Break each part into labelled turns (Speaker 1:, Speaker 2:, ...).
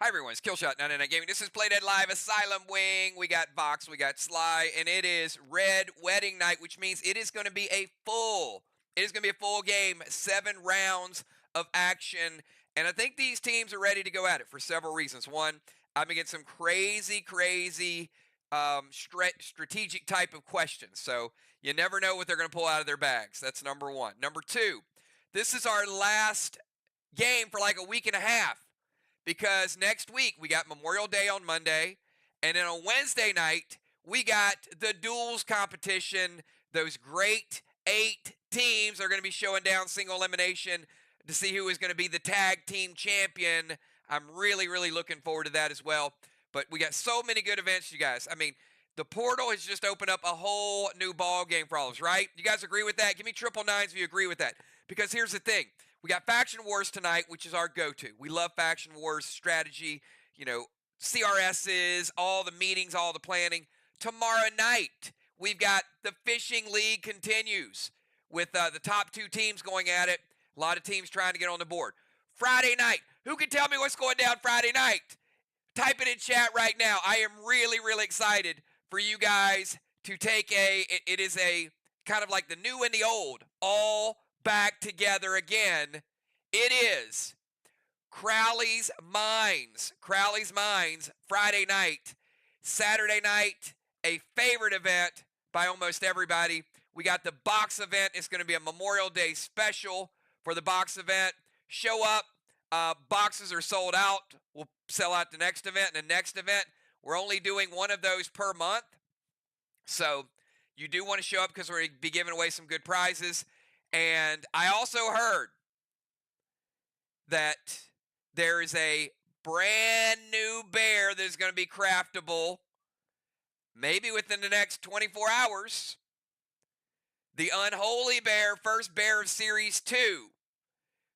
Speaker 1: Hi everyone, it's Killshot 99 Gaming. This is Playdead Live, Asylum Wing. We got VOX, we got SLY, and it is Red Wedding Night, which means it is going to be a full game, 7 rounds of action. And I think these teams are ready to go at it for several reasons. One, I'm going to get some crazy strategic type of questions. So you never know what they're going to pull out of their bags. That's number one. Number two, this is our last game for like a week and a half. Because next week we got Memorial Day on Monday, and then on Wednesday night we got the duels competition. Those great 8 teams are going to be showing down single elimination to see who is going to be the tag team champion. I'm really looking forward to that as well. But we got so many good events, you guys. I mean, the portal has just opened up a whole new ball game for all of us, right? You guys agree with that? Give me triple nines if you agree with that. Because here's the thing. We got Faction Wars tonight, which is our go-to. We love Faction Wars strategy, CRSs, all the meetings, all the planning. Tomorrow night, we've got the Fishing League continues with the top 2 teams going at it. A lot of teams trying to get on the board. Friday night, who can tell me what's going down Friday night? Type it in chat right now. I am really excited for you guys to take it is a kind of like the new and the old, all back together again. It is Crowley's Mines. Crowley's Mines, Friday night. Saturday night, a favorite event by almost everybody. We got the box event. It's going to be a Memorial Day special for the box event. Show up. Boxes are sold out. We'll sell out the next event. And the next event, we're only doing one of those per month. So you do want to show up because we're going to be giving away some good prizes. And I also heard that there is a brand new bear that is going to be craftable maybe within the next 24 hours. The Unholy Bear, first bear of Series 2.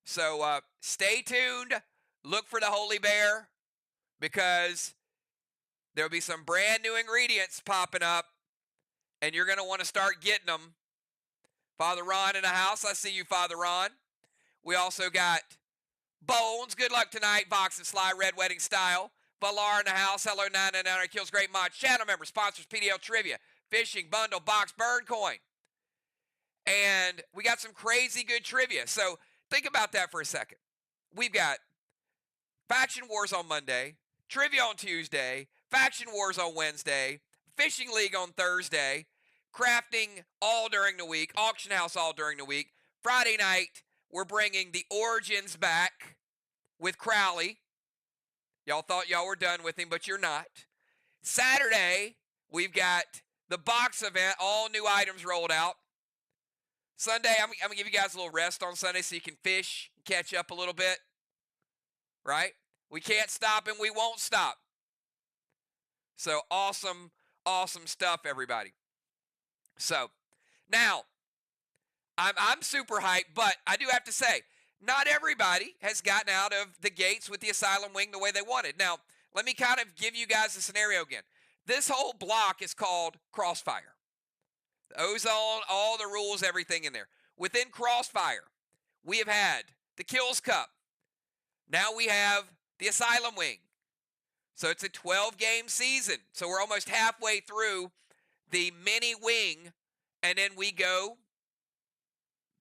Speaker 1: So stay tuned. Look for the Holy Bear because there'll be some brand new ingredients popping up and you're going to want to start getting them. Father Ron in the house. I see you, Father Ron. We also got Bones. Good luck tonight. Vox and Sly, Red Wedding Style. Valar in the house. Hello, 999 Kills Great Mod. Channel members, sponsors, PDL Trivia, Fishing, Bundle, Box, Burn Coin. And we got some crazy good trivia. So think about that for a second. We've got Faction Wars on Monday, Trivia on Tuesday, Faction Wars on Wednesday, Fishing League on Thursday, crafting all during the week, auction house all during the week. Friday night, we're bringing the Origins back with Crowley. Y'all thought y'all were done with him, but you're not. Saturday, we've got the box event, all new items rolled out. Sunday, I'm going to give you guys a little rest on Sunday so you can fish, catch up a little bit. Right? We can't stop and we won't stop. So awesome stuff, everybody. So, now, I'm super hyped, but I do have to say, not everybody has gotten out of the gates with the Asylum Wing the way they wanted. Now, let me kind of give you guys a scenario again. This whole block is called Crossfire. The Ozone, all the rules, everything in there. Within Crossfire, we have had the Kills Cup. Now we have the Asylum Wing. So it's a 12-game season. So we're almost halfway through the mini wing, and then we go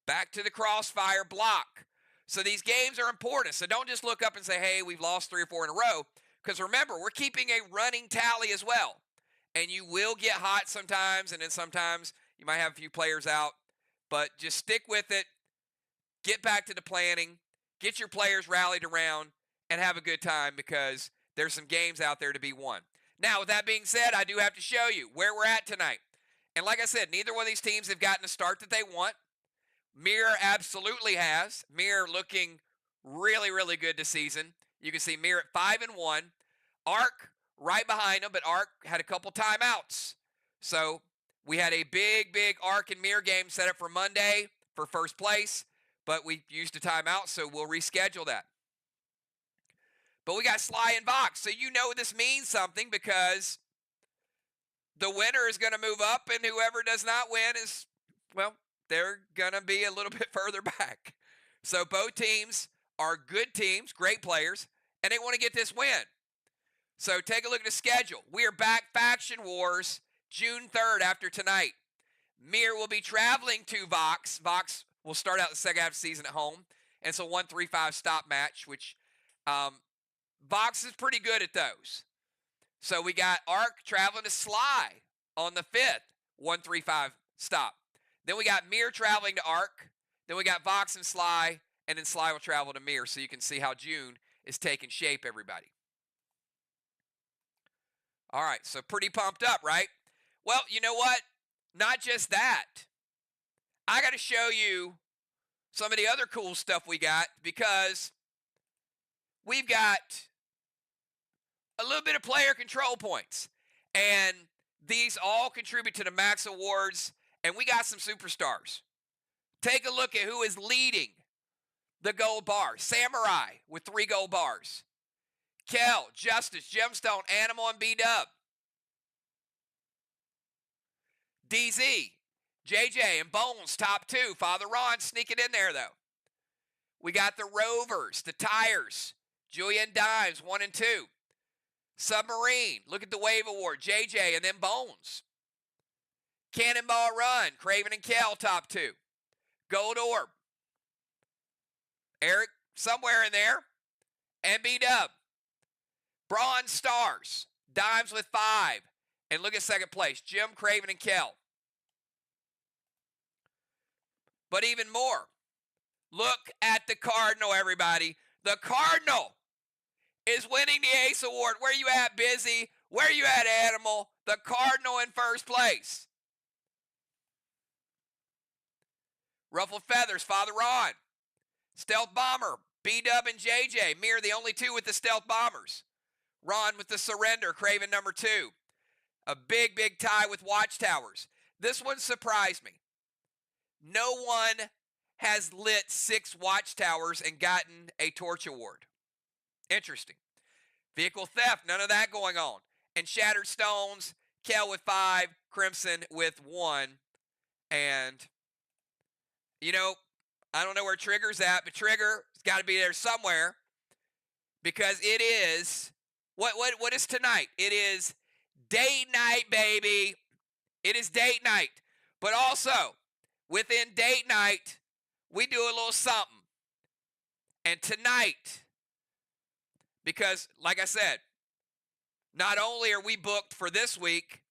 Speaker 1: back to the Crossfire block. So these games are important. So don't just look up and say, hey, we've lost 3 or 4 in a row. Because remember, we're keeping a running tally as well. And you will get hot sometimes, and then sometimes you might have a few players out. But just stick with it. Get back to the planning. Get your players rallied around and have a good time because there's some games out there to be won. Now, with that being said, I do have to show you where we're at tonight. And like I said, neither one of these teams have gotten the start that they want. Mirror absolutely has. Mirror looking really good this season. You can see Mirror at 5-1. Arc right behind them, but Arc had a couple timeouts. So we had a big Arc and Mirror game set up for Monday for first place, but we used a timeout, so we'll reschedule that. But we got Sly and Vox, so you know this means something because the winner is going to move up, and whoever does not win is, well, they're going to be a little bit further back. So both teams are good teams, great players, and they want to get this win. So take a look at the schedule. We are back Faction Wars June 3rd after tonight. Mir will be traveling to VOX. VOX will start out the second half of the season at home. And it's a 1-3-5 stop match, which VOX is pretty good at those. So we got Arc traveling to SLY on the 5th, 1-3-5 stop. Then we got Mir traveling to Arc. Then we got VOX and SLY, and then SLY will travel to Mir, so you can see how June is taking shape, everybody. All right, so pretty pumped up, right? Well, you know what? Not just that. I got to show you some of the other cool stuff we got, because we've got a little bit of player control points. And these all contribute to the Max Awards, and we got some superstars. Take a look at who is leading the gold bar. Samurai with 3 gold bars. Kel, Justice, Gemstone, Animal, and B-Dub. DZ, JJ, and Bones, top 2. Father Ron sneaking in there, though. We got the Rovers, the Tires, Julian Dimes, 1 and 2. Submarine, look at the Wave Award, JJ, and then Bones. Cannonball Run, Craven and Kel, top 2. Gold Orb, Eric, somewhere in there, and B-Dub. Bronze Stars, Dimes with 5. And look at second place, Jim, Craven, and Kel. But even more, look at the Cardinal, everybody. The Cardinal is winning the Ace Award. Where you at, Busy? Where you at, Animal? The Cardinal in first place. Ruffled Feathers, Father Ron. Stealth Bomber, B-Dub and JJ. Mir, the only 2 with the Stealth Bombers. Ron with the Surrender, Craven number 2. A big, big tie with Watchtowers. This one surprised me. No one has lit 6 Watchtowers and gotten a Torch Award. Interesting. Vehicle Theft, none of that going on. And Shattered Stones, Kel with 5, Crimson with 1. And, you know, I don't know where Trigger's at, but Trigger's got to be there somewhere, because it is, what is tonight? It is date night, baby. It is date night. But also, within date night, we do a little something. And tonight, because, like I said, not only are we booked for this week,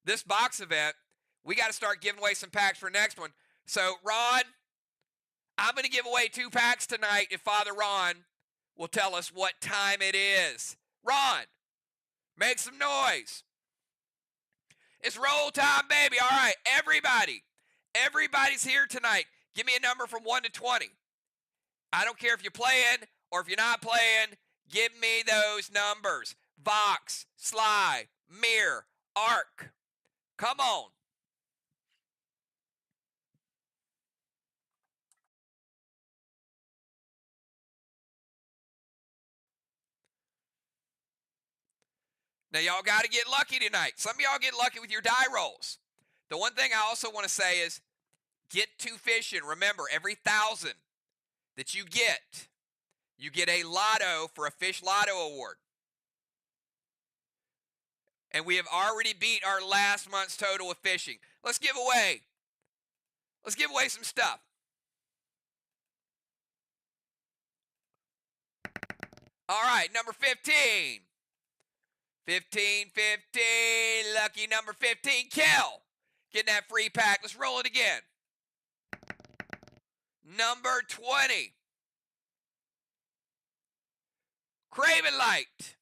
Speaker 1: this box event, we got to start giving away some packs for next one. So, Ron, I'm going to give away 2 packs tonight if Father Ron will tell us what time it is. Ron, make some noise. It's roll time, baby. All right, everybody. Everybody's here tonight. Give me a number from 1 to 20. I don't care if you're playing or if you're not playing. Give me those numbers. VOX, SLY, Mir, Arc. Come on. Now, y'all got to get lucky tonight. Some of y'all get lucky with your die rolls. The one thing I also want to say is get to fishing. Remember, every 1,000 that you get a lotto for a Fish Lotto Award. And we have already beat our last month's total with fishing. Let's give away some stuff. All right, number 15. 15, lucky number 15, Kel. Getting that free pack. Let's roll it again. Number 20. Craven Light.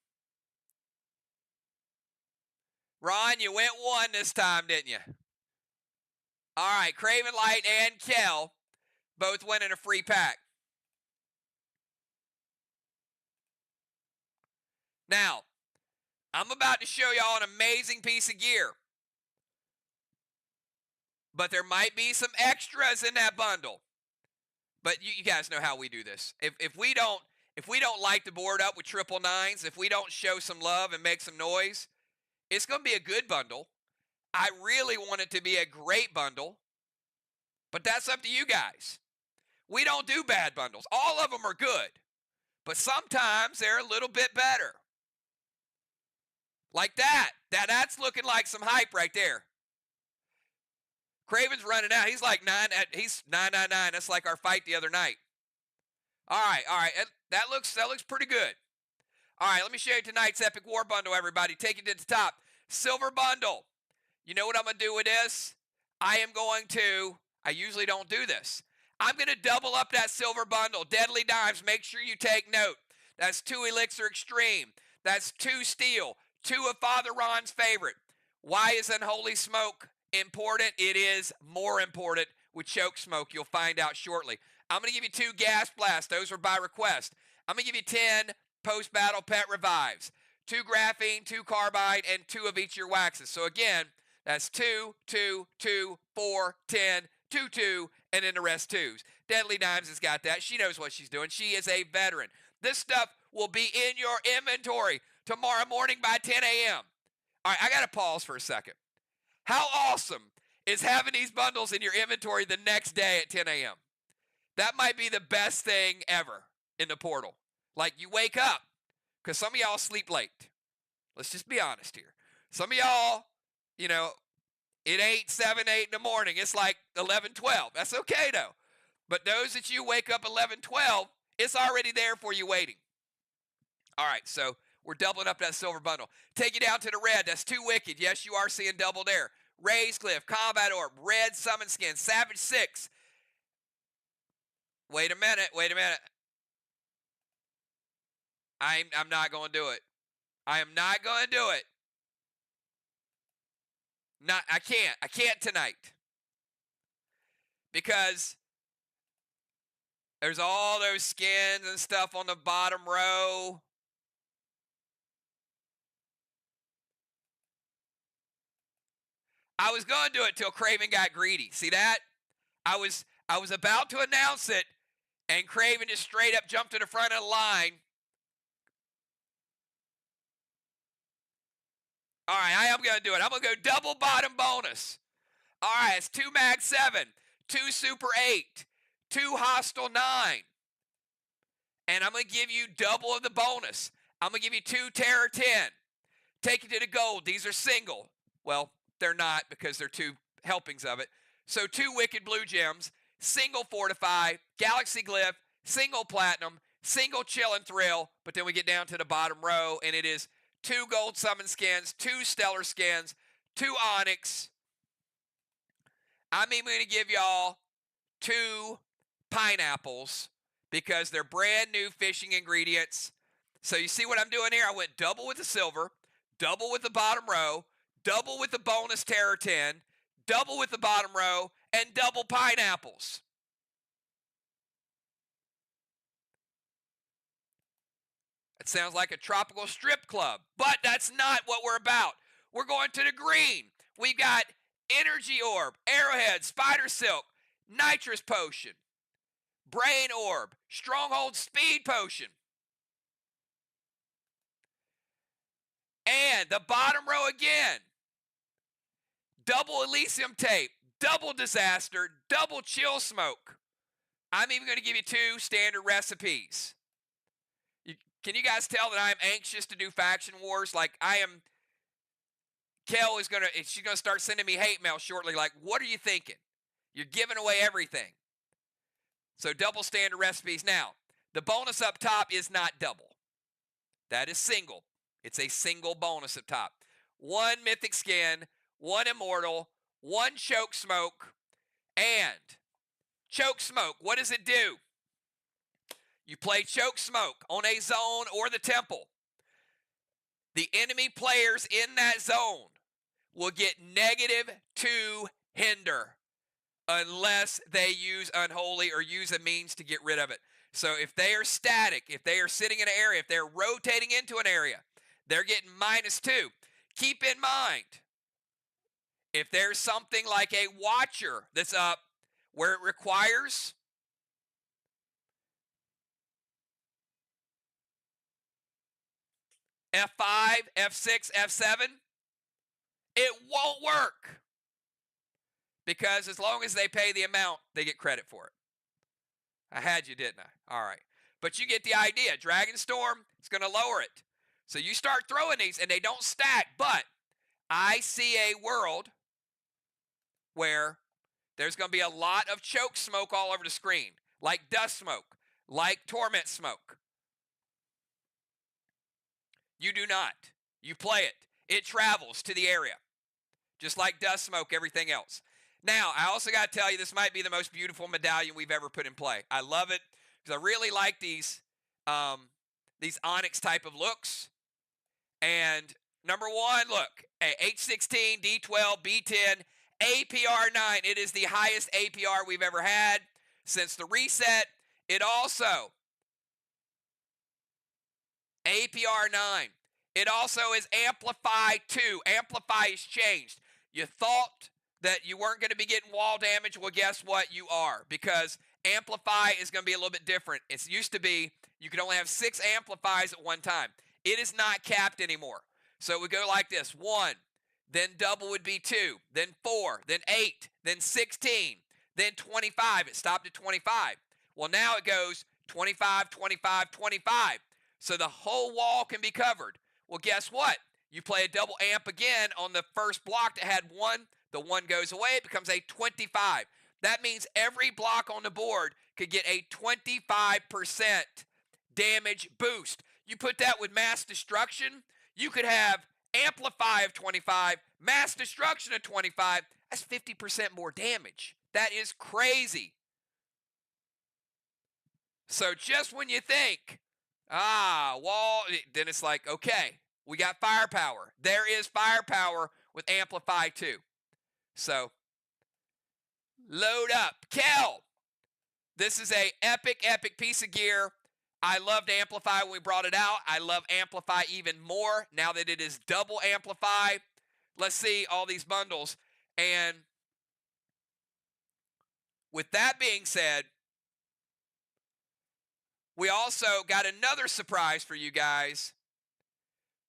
Speaker 1: Ron, you went 1 this time, didn't you? All right, Craven Light and Kel both winning a free pack. Now, I'm about to show y'all an amazing piece of gear. But there might be some extras in that bundle. But you guys know how we do this. If we don't light the board up with 999s, if we don't show some love and make some noise, it's going to be a good bundle. I really want it to be a great bundle. But that's up to you guys. We don't do bad bundles. All of them are good. But sometimes they're a little bit better. Like that. That's looking like some hype right there. Craven's running out. He's like he's 999. That's like our fight the other night. All right. That looks pretty good. All right, let me show you tonight's Epic War Bundle, everybody. Take it to the top. Silver Bundle. You know what I'm going to do with this? I usually don't do this. I'm going to double up that silver bundle. Deadly Dimes, make sure you take note. That's 2 Elixir Extreme. That's 2 Steel. 2 of Father Ron's favorite. Why is Unholy Smoke important? It is more important with Choke Smoke. You'll find out shortly. I'm going to give you 2 Gas Blasts. Those are by request. I'm going to give you 10 post-battle pet revives. 2 Graphene, 2 Carbide, and 2 of each of your waxes. So again, that's 2, 2, 2, 4, 10, 2, 2, and then the rest 2s. Deadly Dimes has got that. She knows what she's doing. She is a veteran. This stuff will be in your inventory tomorrow morning by 10 a.m. All right, I got to pause for a second. How awesome is having these bundles in your inventory the next day at 10 a.m.? That might be the best thing ever in the portal. Like, you wake up, because some of y'all sleep late. Let's just be honest here. Some of y'all, you know, it ain't 7, 8 in the morning. It's like 11, 12. That's okay, though. But those that you wake up 11, 12, it's already there for you waiting. All right, so we're doubling up that silver bundle. Take you down to the red. That's 2 Wicked. Yes, you are seeing double there. Raised Cliff, Combat Orb, Red Summon Skin, Savage 6. Wait a minute. I'm not going to do it. I am not going to do it. I can't tonight. Because there's all those skins and stuff on the bottom row. I was going to do it till Craven got greedy. See that? I was about to announce it, and Craven just straight up jumped to the front of the line. All right, I am going to do it. I'm going to go double bottom bonus. All right, it's 2 Mag 7, 2 Super 8, 2 Hostile 9. And I'm going to give you double of the bonus. I'm going to give you 2 Terror 10. Take it to the gold. These are single. Well, they're not because they're 2 helpings of it. So 2 Wicked Blue Gems, single Fortify, Galaxy Glyph, single Platinum, single Chill and Thrill. But then we get down to the bottom row, and it is 2 Gold Summon Skins, 2 Stellar Skins, 2 Onyx. I'm even going to give y'all 2 Pineapples because they're brand new fishing ingredients. So you see what I'm doing here? I went double with the silver, double with the bottom row, double with the bonus Terror 10, double with the bottom row, and double Pineapples. It sounds like a tropical strip club, but that's not what we're about. We're going to the green. We've got Energy Orb, Arrowhead, Spider Silk, Nitrous Potion, Brain Orb, Stronghold Speed Potion. And the bottom row again. Double Elysium Tape, double Disaster, double Chill Smoke. I'm even going to give you 2 standard recipes. Can you guys tell that I'm anxious to do Faction Wars? Like, Kel is she's going to start sending me hate mail shortly. Like, what are you thinking? You're giving away everything. So double standard recipes. Now, the bonus up top is not double. That is single. It's a single bonus up top. 1 Mythic Skin, 1 Immortal, 1 Choke Smoke, and Choke Smoke. What does it do? You play Choke Smoke on a zone or the temple. The enemy players in that zone will get -2 hinder unless they use Unholy or use a means to get rid of it. So if they are static, if they are sitting in an area, if they're rotating into an area, they're getting -2. Keep in mind, if there's something like a Watcher that's up where it requires F5, F6, F7, it won't work. Because as long as they pay the amount, they get credit for it. I had you, didn't I? All right. But you get the idea. Dragonstorm, it's going to lower it. So you start throwing these and they don't stack, but I see a world where there's going to be a lot of choke smoke all over the screen, like dust smoke, like torment smoke. You do not. You play it. It travels to the area, just like dust smoke, everything else. Now, I also got to tell you, this might be the most beautiful medallion we've ever put in play. I love it because I really like these onyx type of looks. And number one, look, H16, D12, B10, APR 9. It is the highest APR we've ever had since the reset. It also, APR 9. It also is Amplify 2. Amplify is changed. You thought that you weren't going to be getting wall damage. Well, guess what? You are, because Amplify is going to be a little bit different. It used to be you could only have 6 amplifies at one time. It is not capped anymore. So it would go like this: 1, then double would be 2, then 4, then 8, then 16, then 25. It stopped at 25. Well, now it goes 25, 25, 25. So the whole wall can be covered. Well, guess what? You play a double amp again on the first block that had 1. The 1 goes away. It becomes a 25. That means every block on the board could get a 25% damage boost. You put that with mass destruction, you could have amplify of 25, mass destruction of 25. That's 50% more damage. That is crazy. So just when you think, wall, then it's like, okay, we got firepower. There is firepower with Amplify 2. So, load up. Kel, this is a epic piece of gear. I loved Amplify when we brought it out. I love Amplify even more now that it is double Amplify. Let's see all these bundles. And with that being said, we also got another surprise for you guys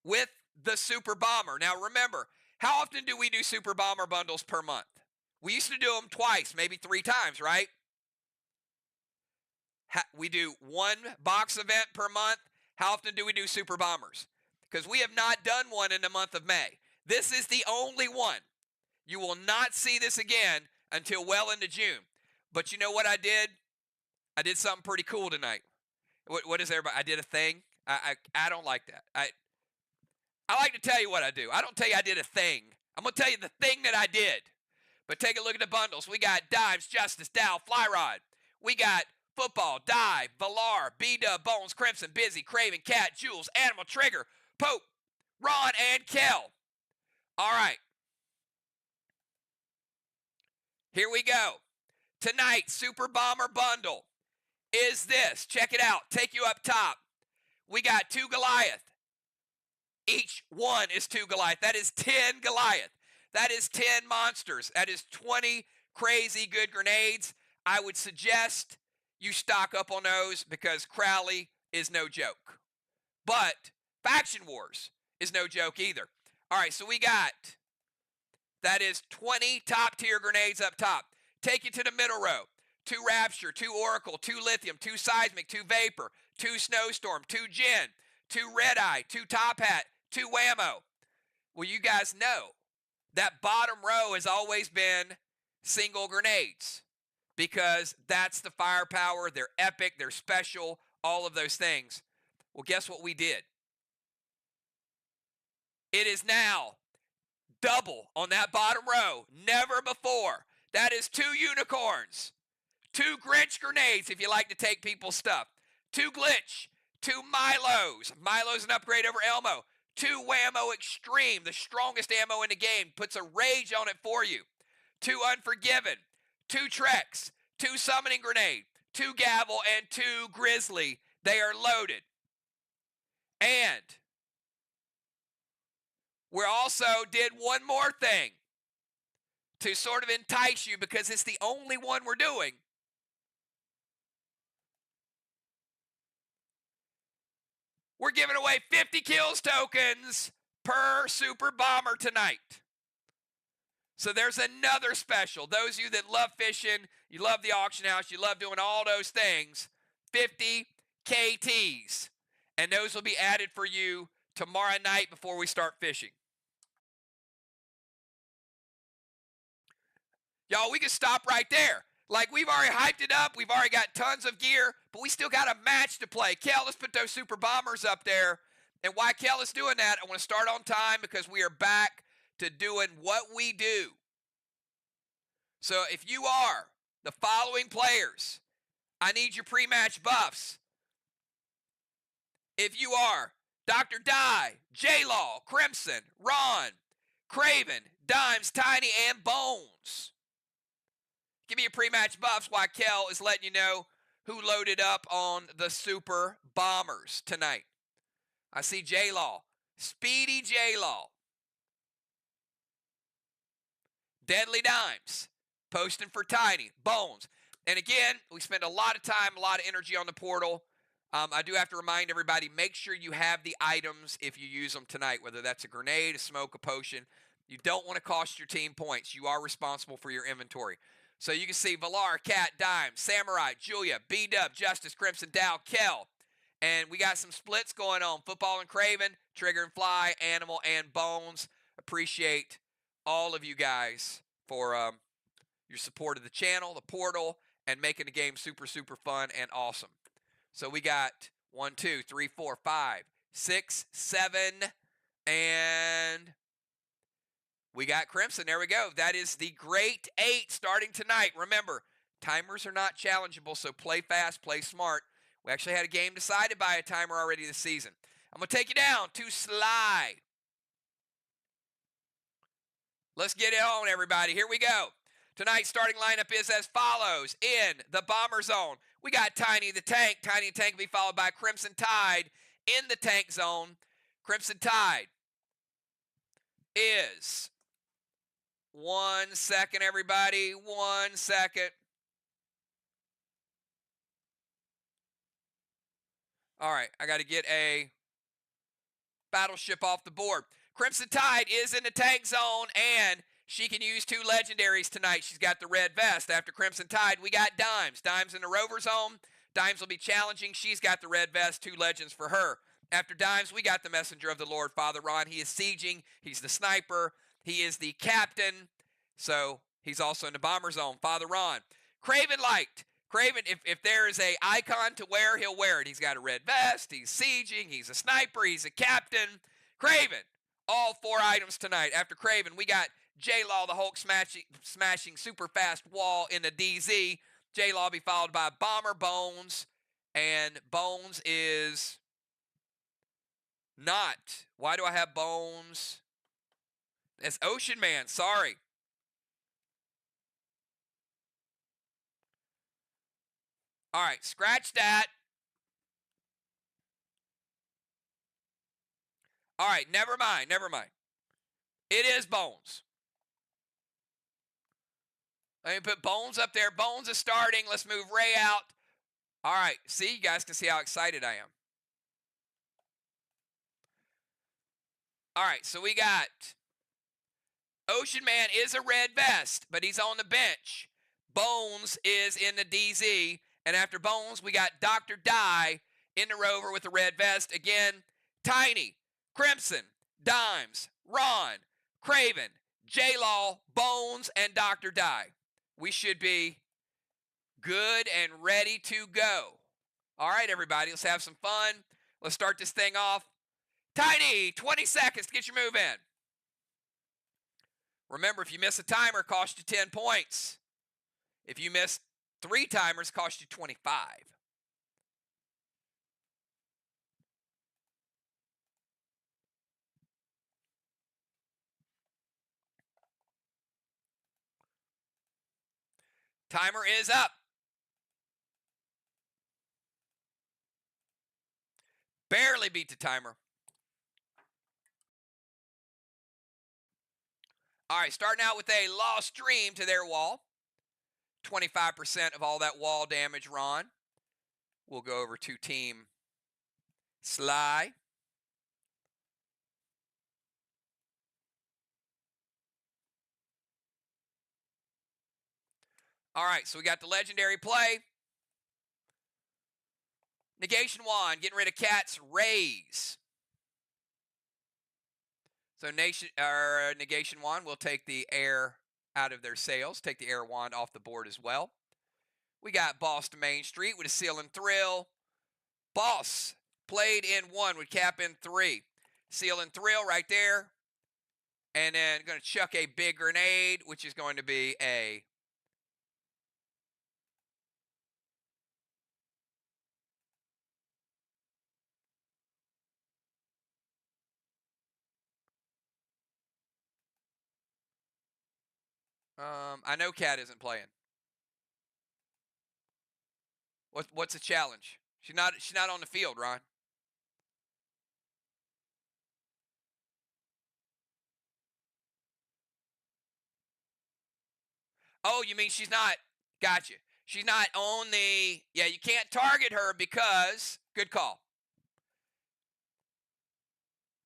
Speaker 1: with the Super Bomber. Now remember, how often do we do Super Bomber bundles per month? We used to do them twice, maybe 3 times, right? We do 1 box event per month. How often do we do Super Bombers? Because we have not done one in the month of May. This is the only one. You will not see this again until well into June. But you know what I did? I did something pretty cool tonight. What is everybody? I did a thing. I don't like that. I like to tell you what I do. I don't tell you I did a thing. I'm going to tell you the thing that I did. But take a look at the bundles. We got Dimes, Justice, Dow, Fly Rod. We got Football, Dive, Valar, B-Dub, Bones, Crimson, Busy, Craven, Cat, Jules, Animal, Trigger, Pope, Ron, and Kel. All right. Here we go. Tonight, Super Bomber bundle is this. Check it out. Take you up top. We got 2 Goliath. Each one is 2 Goliath. That is 10 Goliath. That is 10 monsters. That is 20 crazy good grenades. I would suggest you stock up on those because Crowley is no joke. But Faction Wars is no joke either. All right, so we got, that is 20 top tier grenades up top. Take you to the middle row. 2 Rapture, 2 Oracle, 2 Lithium, 2 Seismic, 2 Vapor, 2 Snowstorm, 2 Jin, 2 Red Eye, 2 Top Hat, 2 Whammo. Well, you guys know that bottom row has always been single grenades because that's the firepower. They're epic, they're special, all of those things. Well, guess what we did? It is now double on that bottom row. Never before. That is 2 unicorns, 2 Grinch grenades if you like to take people's stuff, 2 Glitch, 2 Milos. Milo's an upgrade over Elmo. 2 Whammo Extreme, the strongest ammo in the game, puts a rage on it for you. 2 Unforgiven, 2 Trex, 2 Summoning Grenade, 2 Gavel, and 2 Grizzly. They are loaded. And we also did one more thing to sort of entice you because it's the only one we're doing. We're giving away 50 kills tokens per Super Bomber tonight. So there's another special. Those of you that love fishing, you love the auction house, you love doing all those things, 50 KTs. And those will be added for you tomorrow night before we start fishing. Y'all, we can stop right there. Like, we've already hyped it up. We've already got tons of gear, but we still got a match to play. Kel, let's put those Super Bombers up there. And why Kel is doing that, I want to start on time because we are back to doing what we do. So if you are the following players, I need your pre-match buffs. If you are Dr. Dye, J-Law, Crimson, Ron, Craven, Dimes, Tiny, and Bones. Give me your pre-match buffs while Kel is letting you know who loaded up on the Super Bombers tonight. I see J-Law. Speedy J-Law. Deadly Dimes. Posting for Tiny. Bones. And again, we spend a lot of time, a lot of energy on the portal. I do have to remind everybody, make sure you have the items if you use them tonight, whether that's a grenade, a smoke, a potion. You don't want to cost your team points. You are responsible for your inventory. So you can see Valar, Cat, Dime, Samurai, Julia, B-Dub, Justice, Crimson, Dow, Kel. And we got some splits going on. Football and Craven, Trigger and Fly, Animal, and Bones. Appreciate all of you guys for your support of the channel, the portal, and making the game super, super fun and awesome. So we got 1, 2, 3, 4, 5, 6, 7, and we got Crimson. There we go. That is the Great 8 starting tonight. Remember, timers are not challengeable, so play fast, play smart. We actually had a game decided by a timer already this season. I'm going to take you down to SLY. Let's get it on, everybody. Here we go. Tonight's starting lineup is as follows. In the Bomber Zone, we got Tiny the Tank. Tiny the Tank will be followed by Crimson Tide in the Tank Zone. Crimson Tide is... 1 second, everybody. 1 second. All right, I got to get a battleship off the board. Crimson Tide is in the tank zone, and she can use 2 legendaries tonight. She's got the red vest. After Crimson Tide, we got Dimes. Dimes in the rover zone. Dimes will be challenging. She's got the red vest. 2 legends for her. After Dimes, we got the Messenger of the Lord, Father Ron. He is sieging. He's the sniper. He is the captain. So he's also in the bomber zone. Father Ron. Craven Light. Craven, if there is a icon to wear, he'll wear it. He's got a red vest. He's sieging. He's a sniper. He's a captain. Craven. All 4 items tonight. After Craven, we got J-Law, the Hulk smashing super fast wall in the DZ. J-Law will be followed by Bomber Bones. And Bones is not. Why do I have Bones? It's Ocean Man. Sorry. All right, scratch that. All right, never mind, never mind. It is Bones. Let me put Bones up there. Bones is starting. Let's move Ray out. All right, see, you guys can see how excited I am. All right, so we got Ocean Man is a red vest, but he's on the bench. Bones is in the DZ. And after Bones, we got Dr. Dye in the rover with the red vest. Again, Tiny, Crimson, Dimes, Ron, Craven, J-Law, Bones, and Dr. Dye. We should be good and ready to go. All right, everybody, let's have some fun. Let's start this thing off. Tiny, 20 seconds to get your move in. Remember, if you miss a timer, it costs you 10 points. If you miss 3 timers, cost you 25. Timer is up. Barely beat the timer. All right, starting out with a Lost Dream to their wall. 25% of all that wall damage, Ron. We'll go over to Team SLY. All right, so we got the legendary play. Negation Wand, getting rid of Cat's Rays. So negation wand will take the air out of their sails, take the air wand off the board as well. We got Boss to Main Street with a Seal and Thrill. Boss played in 1 with cap in 3. Seal and Thrill right there. And then going to chuck a big grenade, which is going to be a I know Cat isn't playing. What's the challenge? She's not on the field, Ron. Oh, you mean she's not? Gotcha. She's not on the. Yeah, you can't target her because. Good call.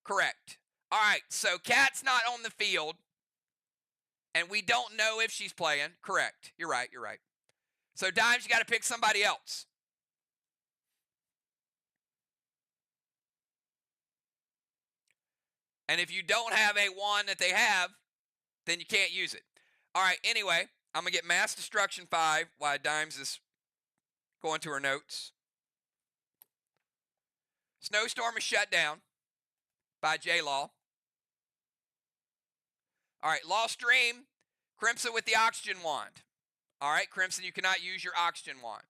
Speaker 1: Correct. All right, so Cat's not on the field, and we don't know if she's playing. Correct. You're right. You're right. So Dimes, you got to pick somebody else. And if you don't have a wand that they have, then you can't use it. All right, anyway, I'm going to get Mass Destruction 5 while Dimes is going to her notes. Snowstorm is shut down by J-Law. All right, Lost Dream, Crimson with the Oxygen Wand. All right, Crimson, you cannot use your Oxygen Wand.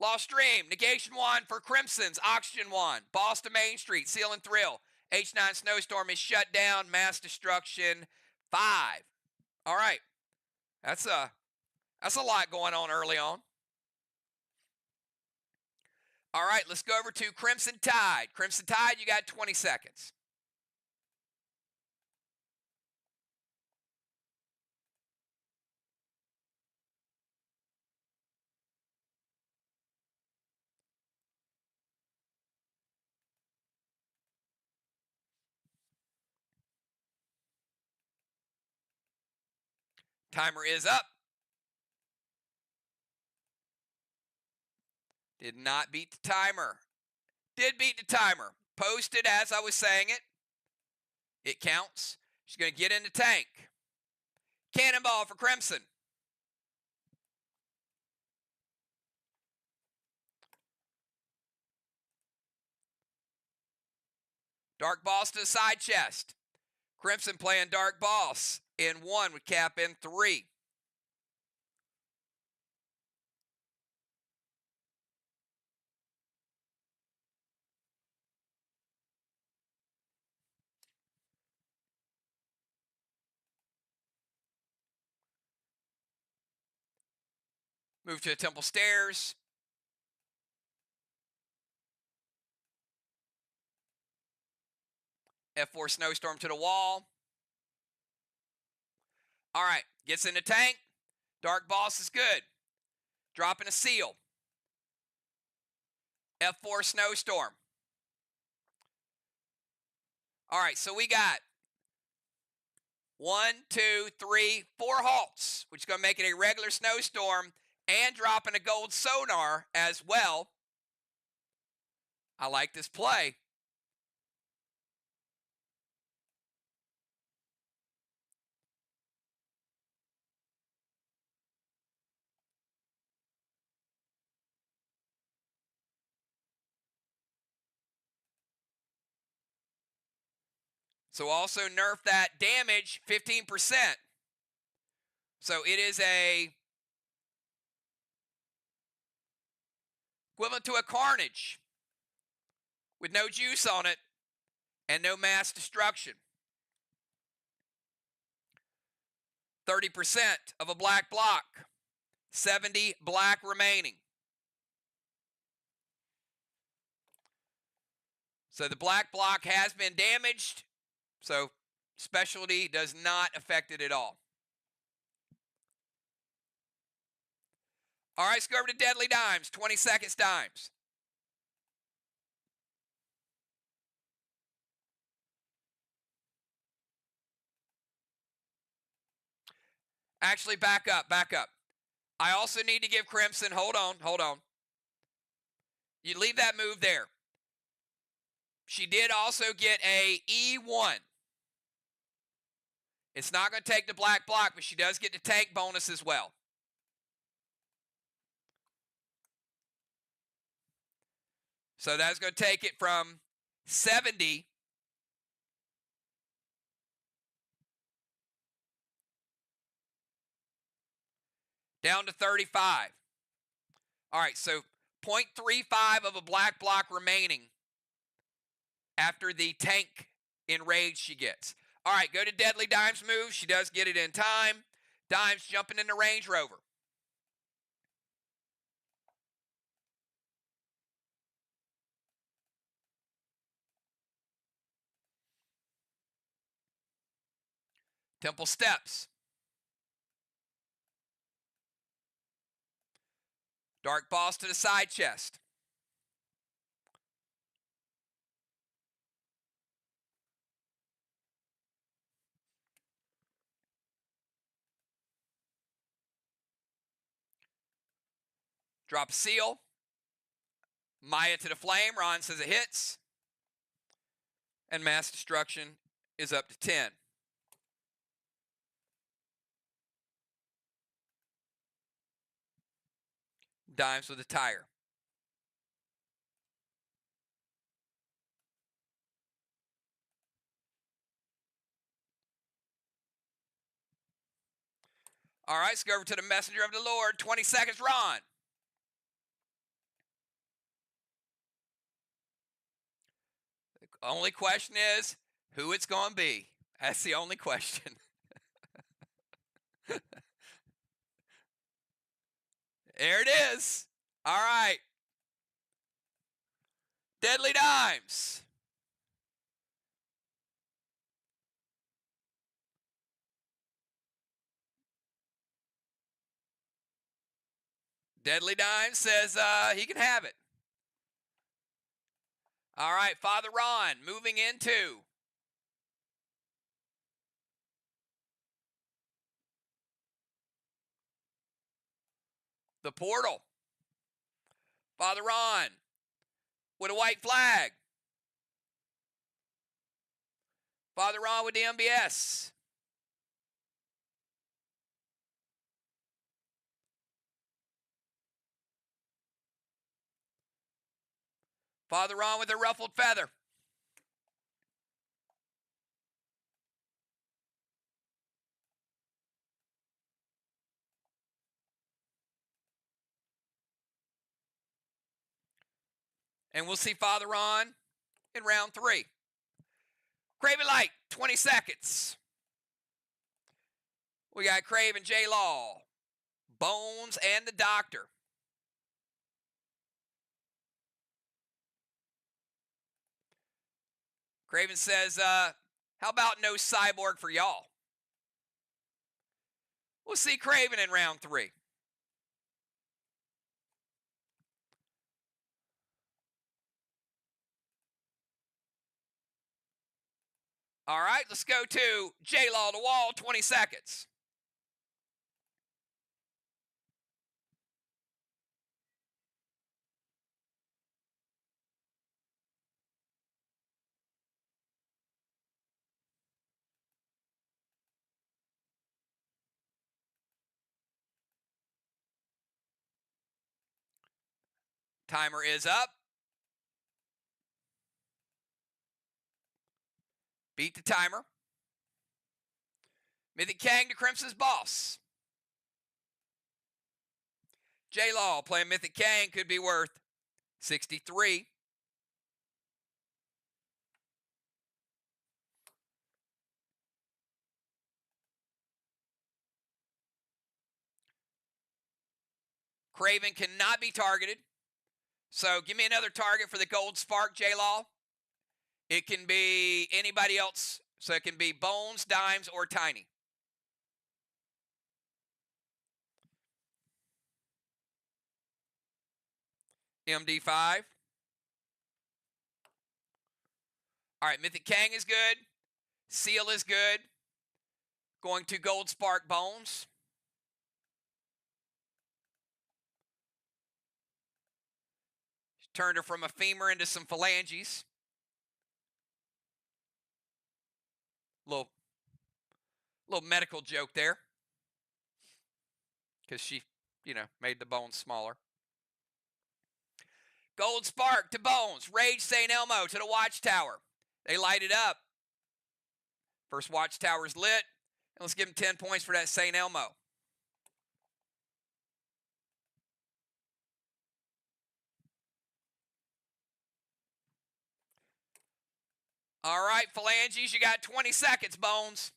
Speaker 1: Lost Dream, Negation Wand for Crimson's Oxygen Wand. Boss to Main Street, Seal and Thrill. H9 Snowstorm is shut down. Mass Destruction 5. All right, that's a lot going on early on. All right, let's go over to Crimson Tide. Crimson Tide, you got 20 seconds. Timer is up. Did not beat the timer. Did beat the timer. Posted as I was saying it. It counts. She's going to get in the tank. Cannonball for Crimson. Dark Boss to the side chest. Crimson playing Dark Boss in 1 with cap in 3. Move to the Temple Stairs. F4 Snowstorm to the wall. All right, gets in the tank. Dark Boss is good. Dropping a seal. F4 Snowstorm. All right, so we got 1, 2, 3, 4 halts, which is going to make it a regular snowstorm and dropping a gold sonar as well. I like this play. So also nerf that damage 15%. So it is equivalent to a Carnage with no juice on it and no mass destruction. 30% of a black block. 70 black remaining. So the black block has been damaged. So specialty does not affect it at all. All right, let's go over to Deadly Dimes. 20 seconds Dimes. Actually, back up. I also need to give Crimson, hold on. You leave that move there. She did also get a E1. It's not going to take the black block, but she does get the tank bonus as well. So that's going to take it from 70 down to 35. All right, so 0.35 of a black block remaining after the tank enraged she gets. All right, go to Deadly Dimes move. She does get it in time. Dimes jumping in the Range Rover. Temple Steps. Dark Boss to the side chest. Drop a seal. Maya to the flame. Ron says it hits. And Mass Destruction is up to 10. Dimes with a tire. All right, let's go over to the Messenger of the Lord. 20 seconds, Ron. The only question is who it's going to be. That's the only question. There it is. All right. Deadly Dimes. Deadly Dimes says he can have it. All right, Father Ron moving into the portal. Father Ron with a white flag. Father Ron with the MBS. Father Ron with a ruffled feather. And we'll see Father Ron in round 3. Craven Light, 20 seconds. We got Craven, J Law, Bones, and the Doctor. Craven says, how about no cyborg for y'all? We'll see Craven in round 3. All right, let's go to J-Law to wall, 20 seconds. Timer is up. Beat the timer. Mythic Kang to Crimson's Boss. J-Law playing Mythic Kang could be worth 63. Craven cannot be targeted. So give me another target for the Gold Spark, J-Law. It can be anybody else. So it can be Bones, Dimes, or Tiny. MD5. All right, Mythic Kang is good. Seal is good. Going to Gold Spark Bones. Turned her from a femur into some phalanges. Little medical joke there. Because she, made the bones smaller. Gold Spark to Bones. Rage St. Elmo to the Watchtower. They light it up. First Watchtower's lit. And let's give him 10 points for that St. Elmo. All right, Phalanges, you got 20 seconds, Bones.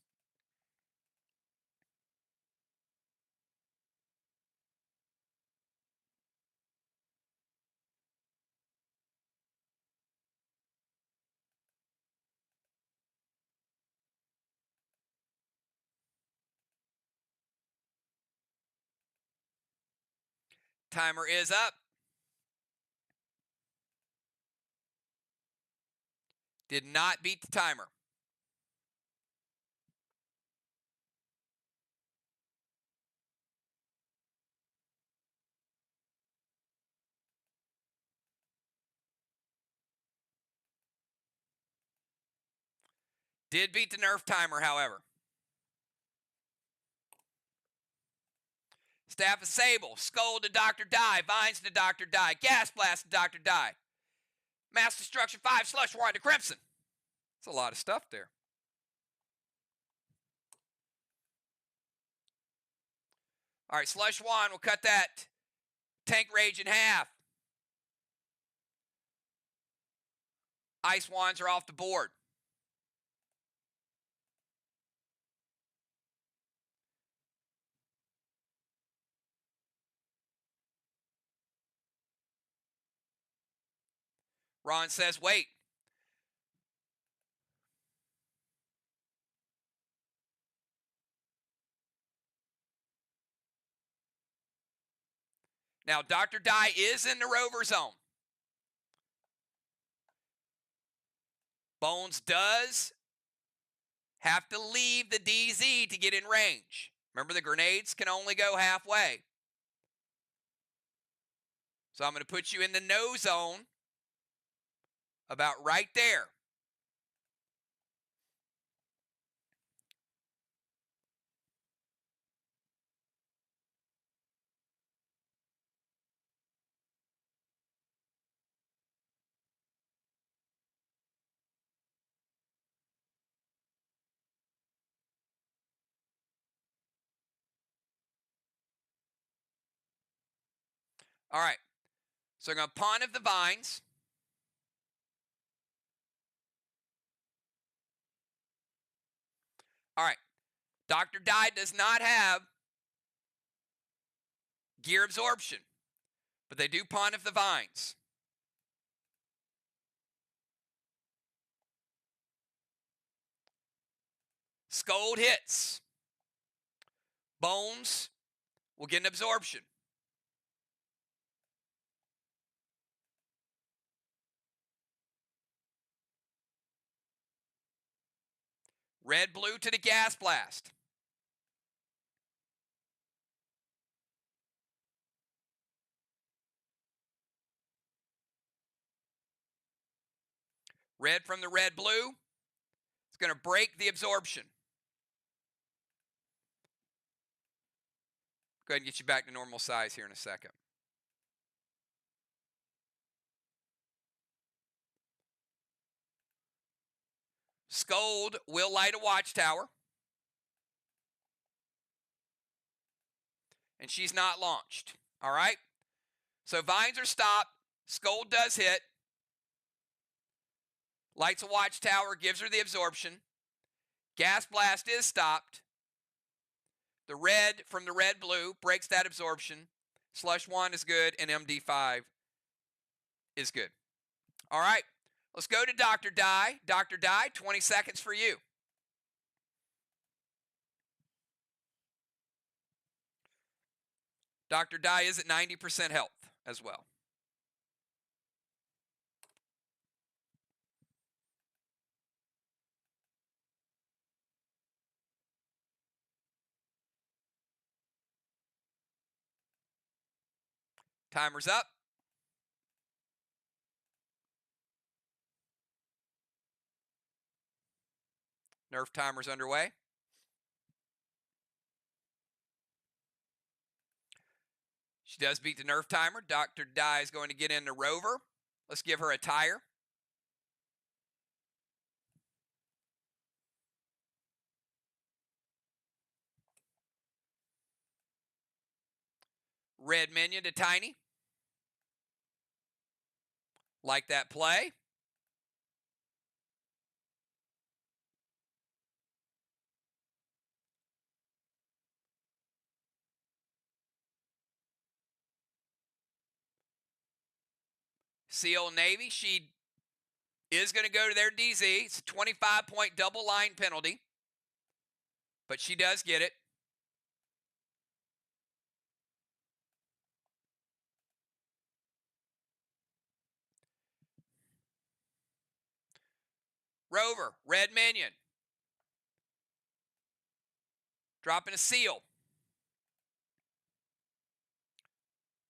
Speaker 1: Timer is up. Did not beat the timer. Did beat the Nerf timer, however. Staff of Sable. Skull to Dr. Die. Vines to Dr. Die. Gas Blast to Dr. Die. Mass Destruction 5. Slush Wand to Crimson. That's a lot of stuff there. All right, Slush Wand will cut that Tank Rage in half. Ice Wands are off the board. Ron says, wait. Now, Dr. Die is in the rover zone. Bones does have to leave the DZ to get in range. Remember, the grenades can only go halfway. So I'm going to put you in the no zone about right there. All right. So I'm going to pawn of the vines. All right. Dr. Die does not have gear absorption, but they do pawn of the vines. Scold hits. Bones will get an absorption. Red blue to the gas blast. Red from the red blue. It's going to break the absorption. Go ahead and get you back to normal size here in a second. Scold will light a watchtower. And she's not launched. All right? So vines are stopped. Scold does hit. Lights a watchtower, gives her the absorption. Gas blast is stopped. The red from the red blue breaks that absorption. Slush Wand is good, and MD5 is good. All right, let's go to Dr. Die. Dr. Die, 20 seconds for you. Dr. Die is at 90% health as well. Timer's up. Nerf timer's underway. She does beat the Nerf timer. Dr. Dye is going to get into Rover. Let's give her a tire. Red minion to Tiny. Like that play. Seal Navy, she is going to go to their DZ. It's a 25-point double line penalty, but she does get it. Rover, red minion. Dropping a seal.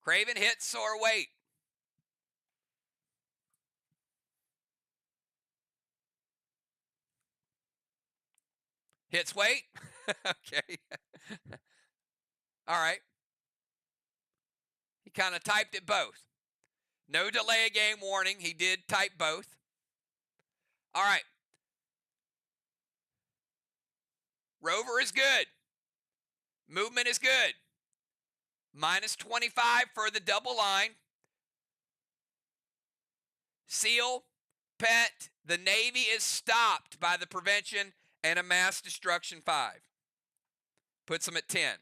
Speaker 1: Craven hits or wait. Hits wait. Okay. All right. He kind of typed it both. No delay of game warning. He did type both. All right. Rover is good. Movement is good. Minus 25 for the double line. Seal, Pet, the Navy is stopped by the prevention and a mass destruction 5. Puts them at 10.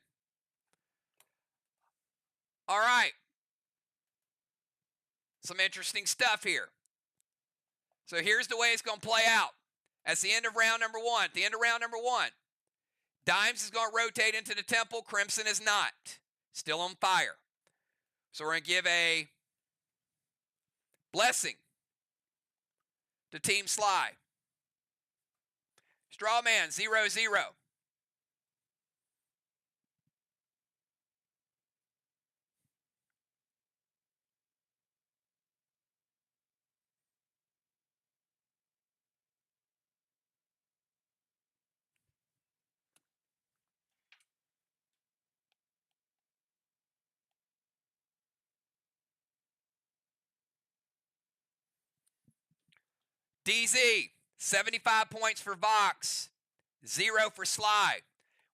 Speaker 1: All right. Some interesting stuff here. So here's the way it's going to play out. At the end of round number 1, at the end of round number 1, Dimes is going to rotate into the temple. Crimson is not. Still on fire. So we're going to give a blessing to Team SLY. Strawman 0-0. DZ, 75 points for VOX, 0 for SLY.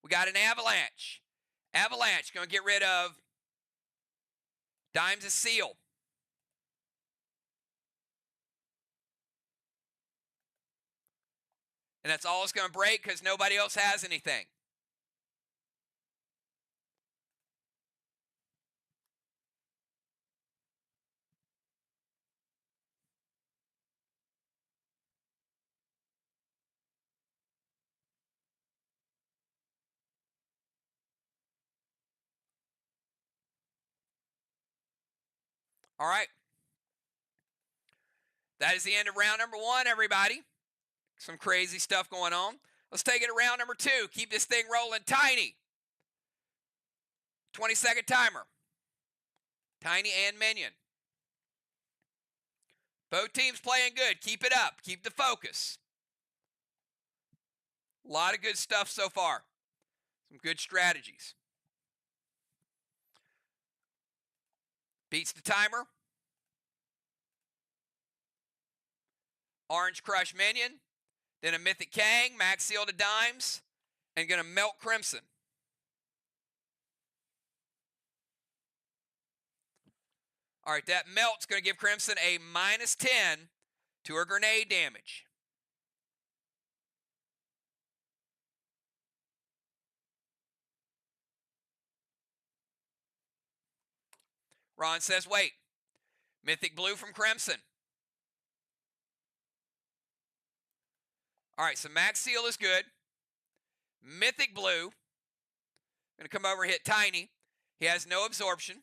Speaker 1: We got an Avalanche. Avalanche going to get rid of Dimes' seal. And that's all it's going to break because nobody else has anything. All right. That is the end of round number 1, everybody. Some crazy stuff going on. Let's take it to round number 2. Keep this thing rolling. Tiny. 20-second timer. Tiny and Minion. Both teams playing good. Keep it up. Keep the focus. A lot of good stuff so far. Some good strategies. Beats the timer. Orange Crush Minion. Then a Mythic Kang. Max Seal to Dimes. And going to melt Crimson. All right, that melt's going to give Crimson a minus 10 to her grenade damage. Ron says, wait. Mythic Blue from Crimson. All right, so Max Seal is good. Mythic Blue. Going to come over and hit Tiny. He has no absorption.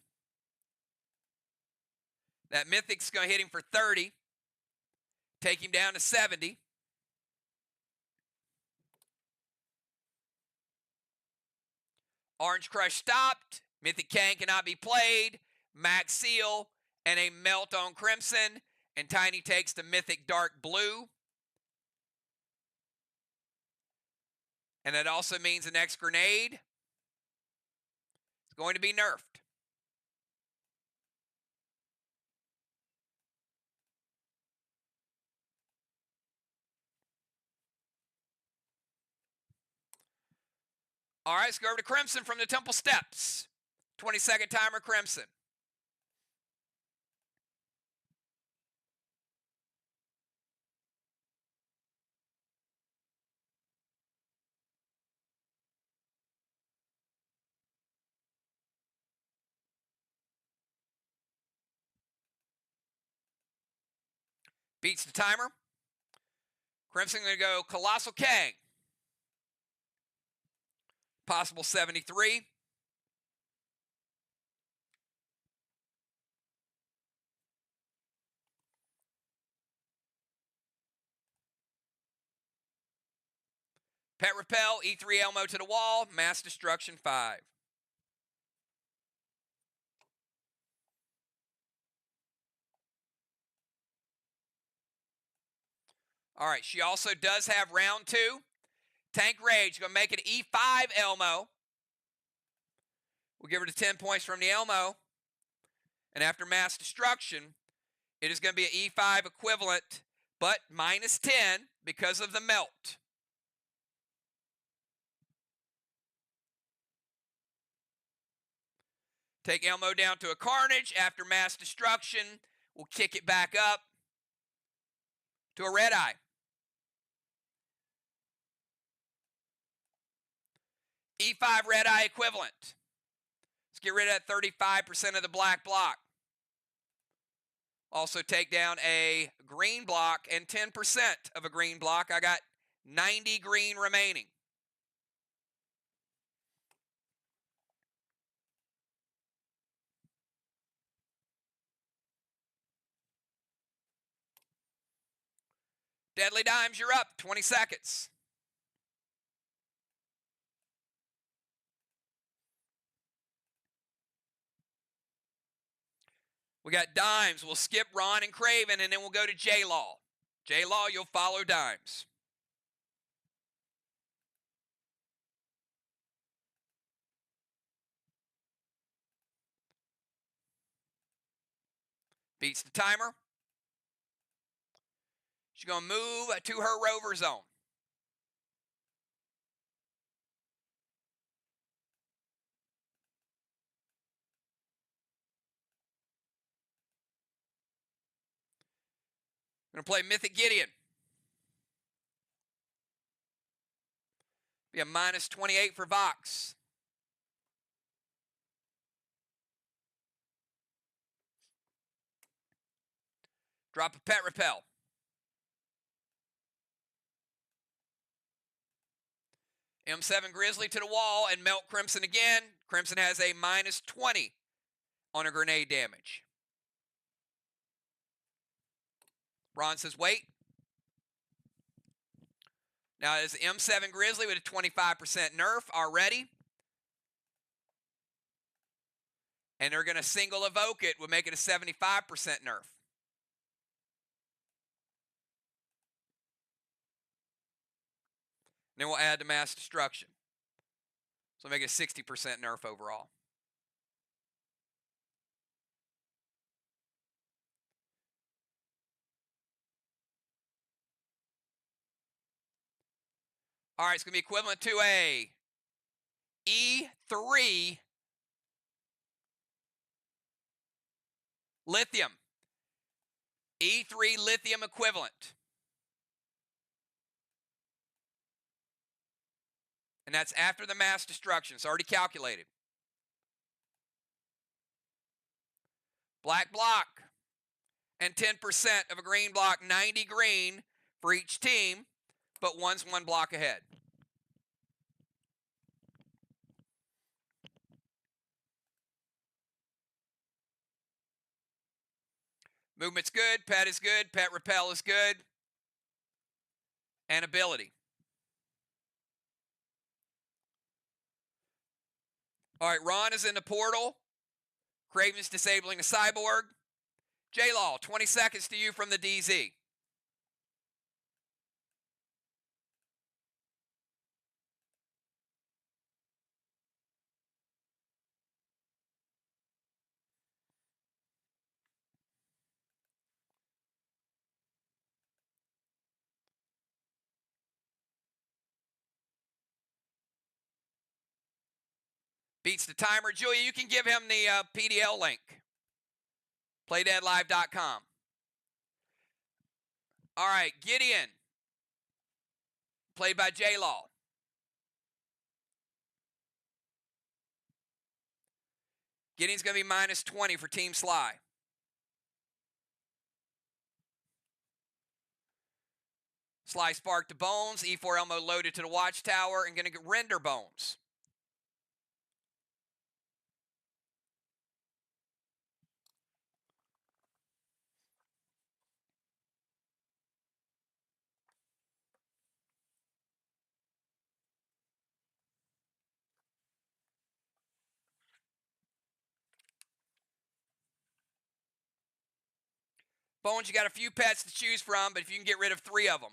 Speaker 1: That Mythic's going to hit him for 30. Take him down to 70. Orange Crush stopped. Mythic Kang cannot be played. Max Seal and a melt on Crimson. And Tiny takes the Mythic Dark Blue. And that also means the next grenade is going to be nerfed. All right, let's go over to Crimson from the Temple Steps. 20-second timer, Crimson. Beats the timer. Crimson going to go Colossal Kang. Possible 73. Pet Repel, E3 Elmo to the wall, Mass Destruction 5. All right, she also does have round 2. Tank Rage, going to make it E5 Elmo. We'll give her the 10 points from the Elmo. And after Mass Destruction, it is going to be an E5 equivalent, but minus 10 because of the melt. Take Elmo down to a Carnage. After Mass Destruction, we'll kick it back up to a Red Eye. E5 Red Eye equivalent. Let's get rid of that 35% of the black block. Also take down a green block and 10% of a green block. I got 90 green remaining. Deadly Dimes, you're up. 20 seconds. We got Dimes. We'll skip Ron and Craven, and then we'll go to J-Law. J-Law, you'll follow Dimes. Beats the timer. She's going to move to her rover zone. Going to play Mythic Gideon. Be a minus 28 for VOX. Drop a Pet Repel. M7 Grizzly to the wall and melt Crimson again. Crimson has a minus 20 on her grenade damage. Ron says wait. Now it's M7 Grizzly with a 25% nerf already. And they're going to single evoke it. We'll make it a 75% nerf. Then we'll add the Mass Destruction. So make it a 60% nerf overall. All right, it's going to be equivalent to a E3 Lithium. E3 Lithium equivalent. And that's after the Mass Destruction. It's already calculated. Black block and 10% of a green block, 90 green for each team, but one's one block ahead. Movement's good, pet is good, pet repel is good, and ability. All right, Ron is in the portal. Craven's disabling the cyborg. J-Law, 20 seconds to you from the DZ. Beats the timer. Julia, you can give him the PDL link. PlayDeadLive.com. All right, Gideon. Played by J-Law. Gideon's going to be minus 20 for Team SLY. SLY spark to Bones. E4 Elmo loaded to the Watchtower and going to render Bones. Bones, you got a few pets to choose from, but if you can get rid of 3 of them.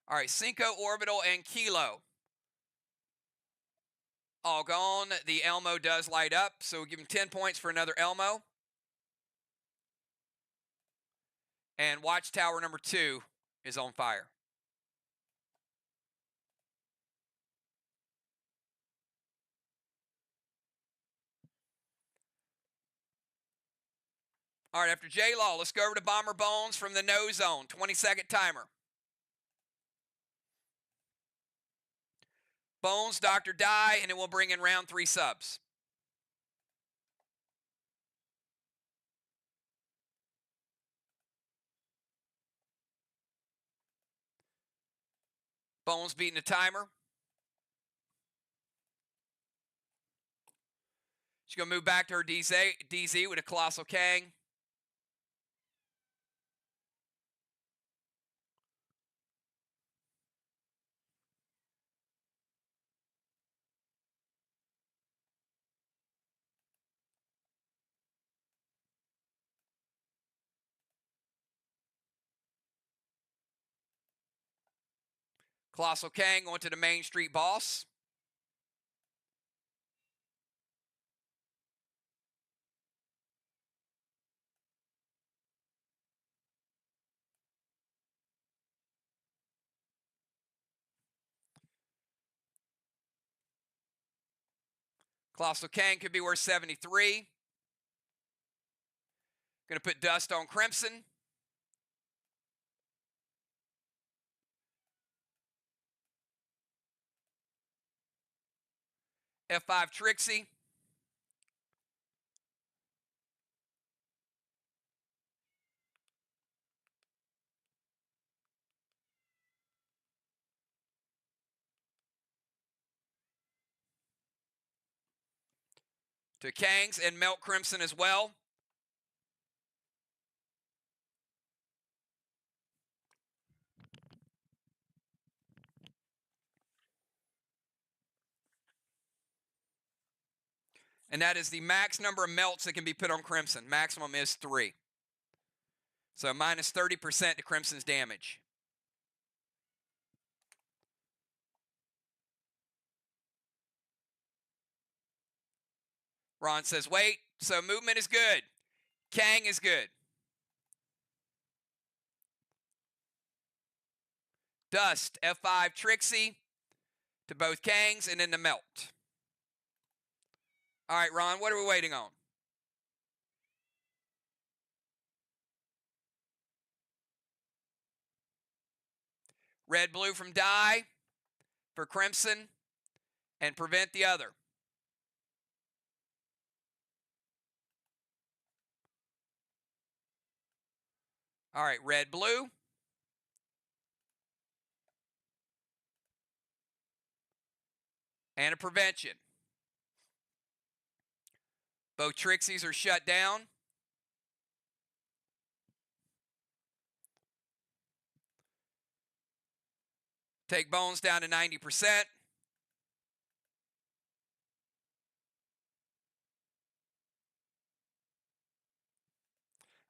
Speaker 1: All right, Cinco, Orbital, and Kilo. All gone. The Elmo does light up, so we'll give him 10 points for another Elmo. And Watchtower number 2 is on fire. All right, after J-Law, let's go over to Bomber Bones from the no zone. 20-second timer. Bones, Dr. Die, and then we'll bring in round 3 subs. Bones beating the timer. She's going to move back to her DZ with a Colossal Kang. Colossal Kang going to the Main Street Boss. Colossal Kang could be worth 73. Going to put Dust on Crimson. F5 Trixie. To Kangs and Melt Crimson as well. And that is the max number of melts that can be put on Crimson. Maximum is 3. So minus 30% to Crimson's damage. Ron says, wait, so movement is good. Kang is good. Dust, F5 Trixie to both Kangs and then the Melt. All right, Ron, what are we waiting on? Red, blue from Die for Crimson and prevent the other. All right, red, blue. And a prevention. Both Trixies are shut down. Take Bones down to 90%.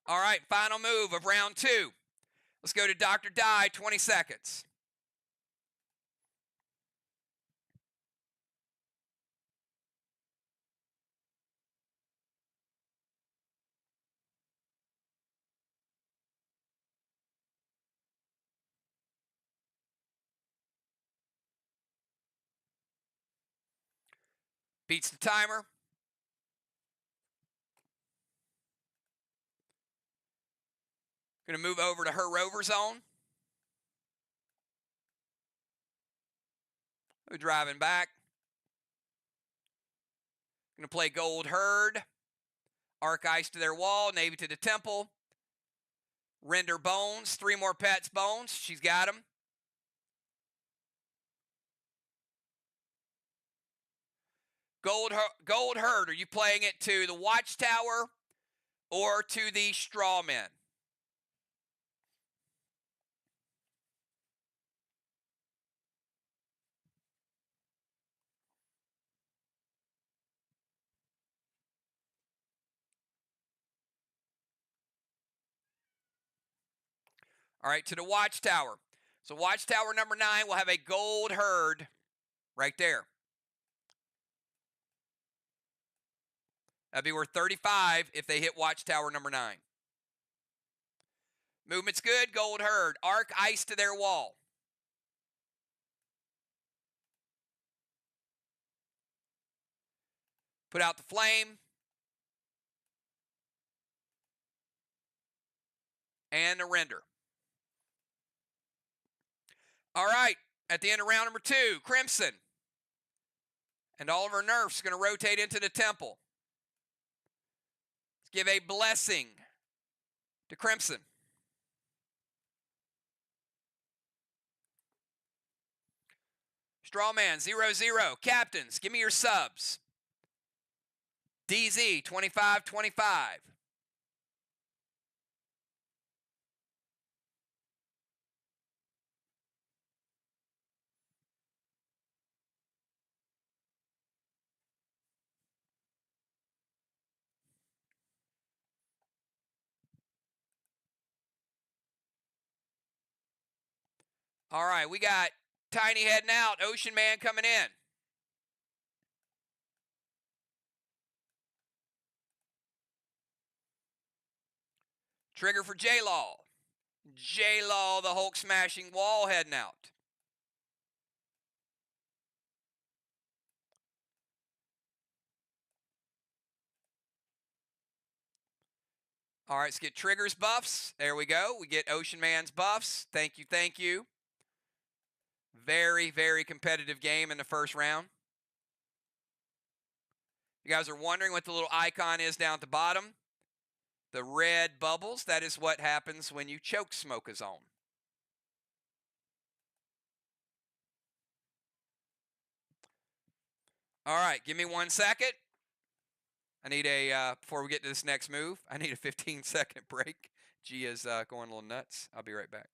Speaker 1: All right, final move of round 2. Let's go to Dr. Die, 20 seconds. Beats the timer. Going to move over to her rover zone. We're driving back. Going to play Gold Herd. Arc Ice to their wall. Navy to the temple. Render Bones. 3 more pets Bones. She's got them. Gold Herd, are you playing it to the Watchtower or to the Strawmen? All right, to the Watchtower. So Watchtower number 9 will have a Gold Herd right there. That'd be worth 35 if they hit Watchtower number 9. Movement's good. Gold Herd. Arc Ice to their wall. Put out the flame. And a render. All right. At the end of round number 2, Crimson. And all of her nerfs going to rotate into the temple. Let's give a blessing to Crimson. Strawman 0-0. Captains, give me your subs. DZ 25-25. All right, we got Tiny heading out. Ocean Man coming in. Trigger for J-Law. J-Law, the Hulk smashing wall, heading out. All right, let's get Trigger's buffs. There we go. We get Ocean Man's buffs. Thank you, thank you. Very, very competitive game in the first round. You guys are wondering what the little icon is down at the bottom. The red bubbles, that is what happens when you choke smoke a zone. All right, give me 1 second. I need a, before we get to this next move, I need a 15-second break. G is going a little nuts. I'll be right back.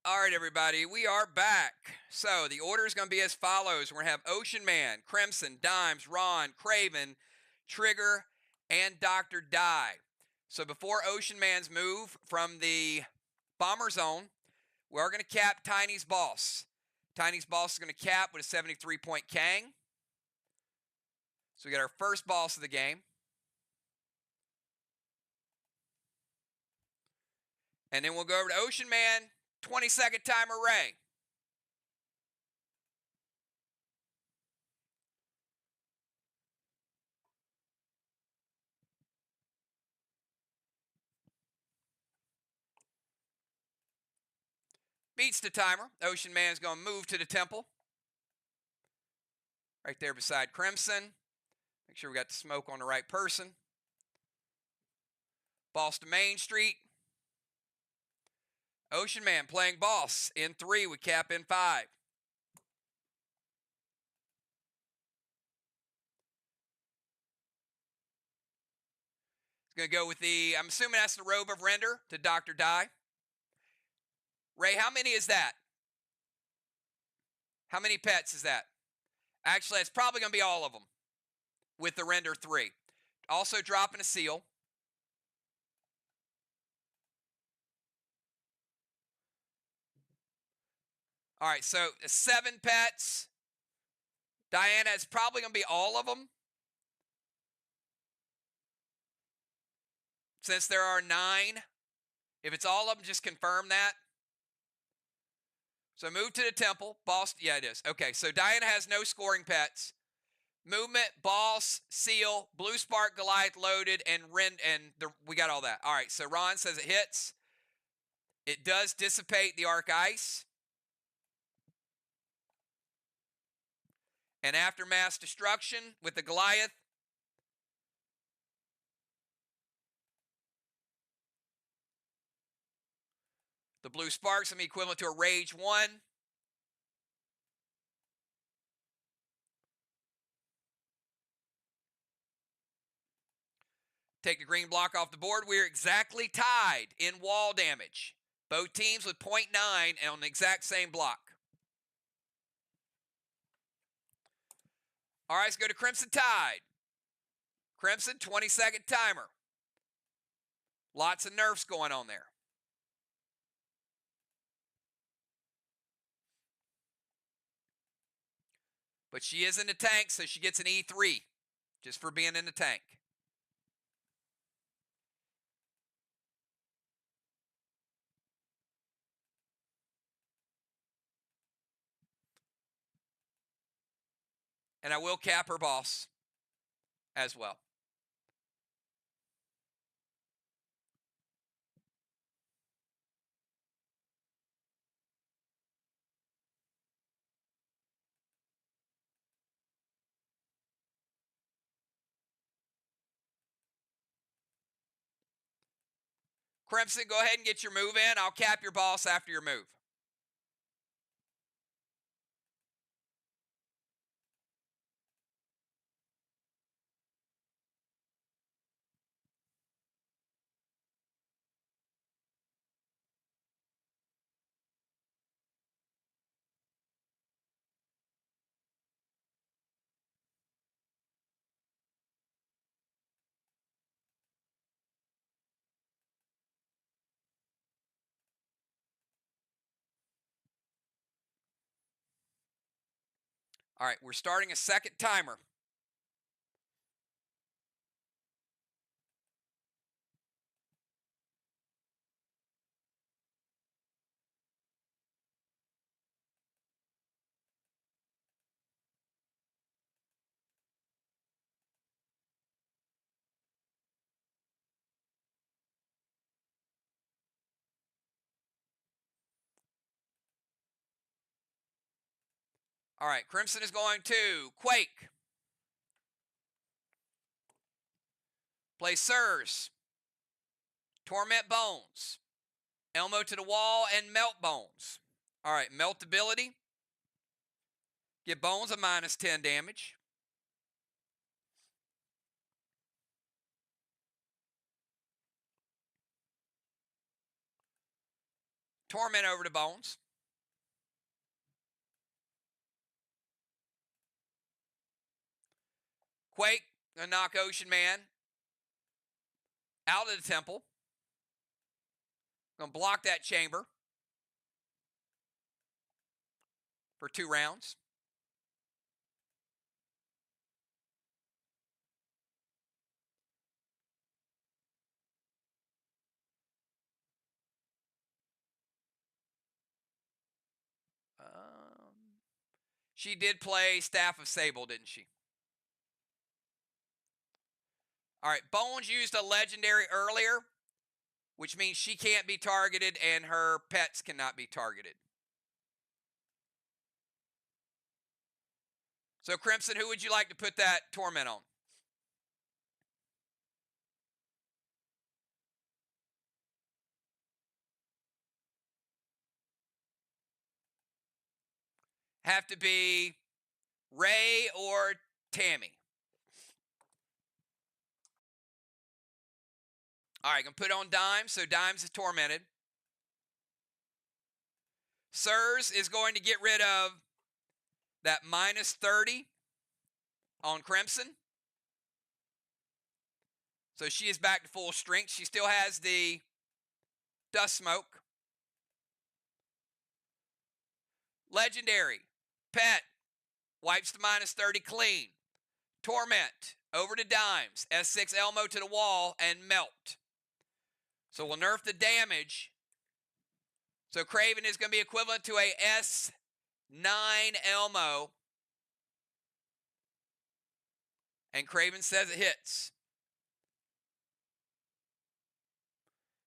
Speaker 1: All right, everybody, we are back. So the order is going to be as follows. We're going to have Ocean Man, Crimson, Dimes, Ron, Craven, Trigger, and Dr. Die. So before Ocean Man's move from the Bomber Zone, we are going to cap Tiny's boss. Tiny's boss is going to cap with a 73-point Kang. So we got our first boss of the game. And then we'll go over to Ocean Man, 20-second timer Ray. Beats the timer. Ocean Man's going to move to the temple. Right there beside Crimson. Make sure we got the smoke on the right person. Boss to Main Street. Ocean Man playing boss in 3 with cap in 5. It's going to go with the, I'm assuming that's the Robe of Render to Dr. Die. Ray, how many is that? How many pets is that? Actually, it's probably going to be all of them with the Render 3. Also dropping a seal. All right, so 7 pets. Diana, it's probably going to be all of them. Since there are 9. If it's all of them, just confirm that. So move to the temple. Boss, yeah, it is. Okay, so Diana has no scoring pets. Movement, boss, seal, blue spark, Goliath loaded, and we got all that. All right, so Ron says it hits. It does dissipate the arc ice. And after mass destruction with the Goliath, the blue sparks will be equivalent to a rage 1. Take the green block off the board. We're exactly tied in wall damage. Both teams with 0.9 and on the exact same block. All right, let's go to Crimson Tide. Crimson, 20-second timer. Lots of nerfs going on there. But she is in the tank, so she gets an E3 just for being in the tank. And I will cap her boss as well. Crimson, go ahead and get your move in. I'll cap your boss after your move. All right, we're starting a second timer. All right, Crimson is going to Quake. Play Sirs. Torment Bones. Elmo to the wall and Melt Bones. All right, Melt ability. Give Bones a -10 damage. Torment over to Bones. Quake, gonna knock Ocean Man out of the temple. Gonna block that chamber for 2 rounds. She did play Staff of Sable, didn't she? All right, Bones used a legendary earlier, which means she can't be targeted and her pets cannot be targeted. So, Crimson, who would you like to put that torment on? Have to be Ray or Tammy. All right, gonna put on Dimes, so Dimes is tormented. Sirs is going to get rid of that minus 30 on Crimson. So she is back to full strength. She still has the dust smoke. Legendary. Pet. Wipes the minus 30 clean. Torment. Over to Dimes. S6 Elmo to the wall and melt. So we'll nerf the damage. So Craven is going to be equivalent to a S9 Elmo. And Craven says it hits.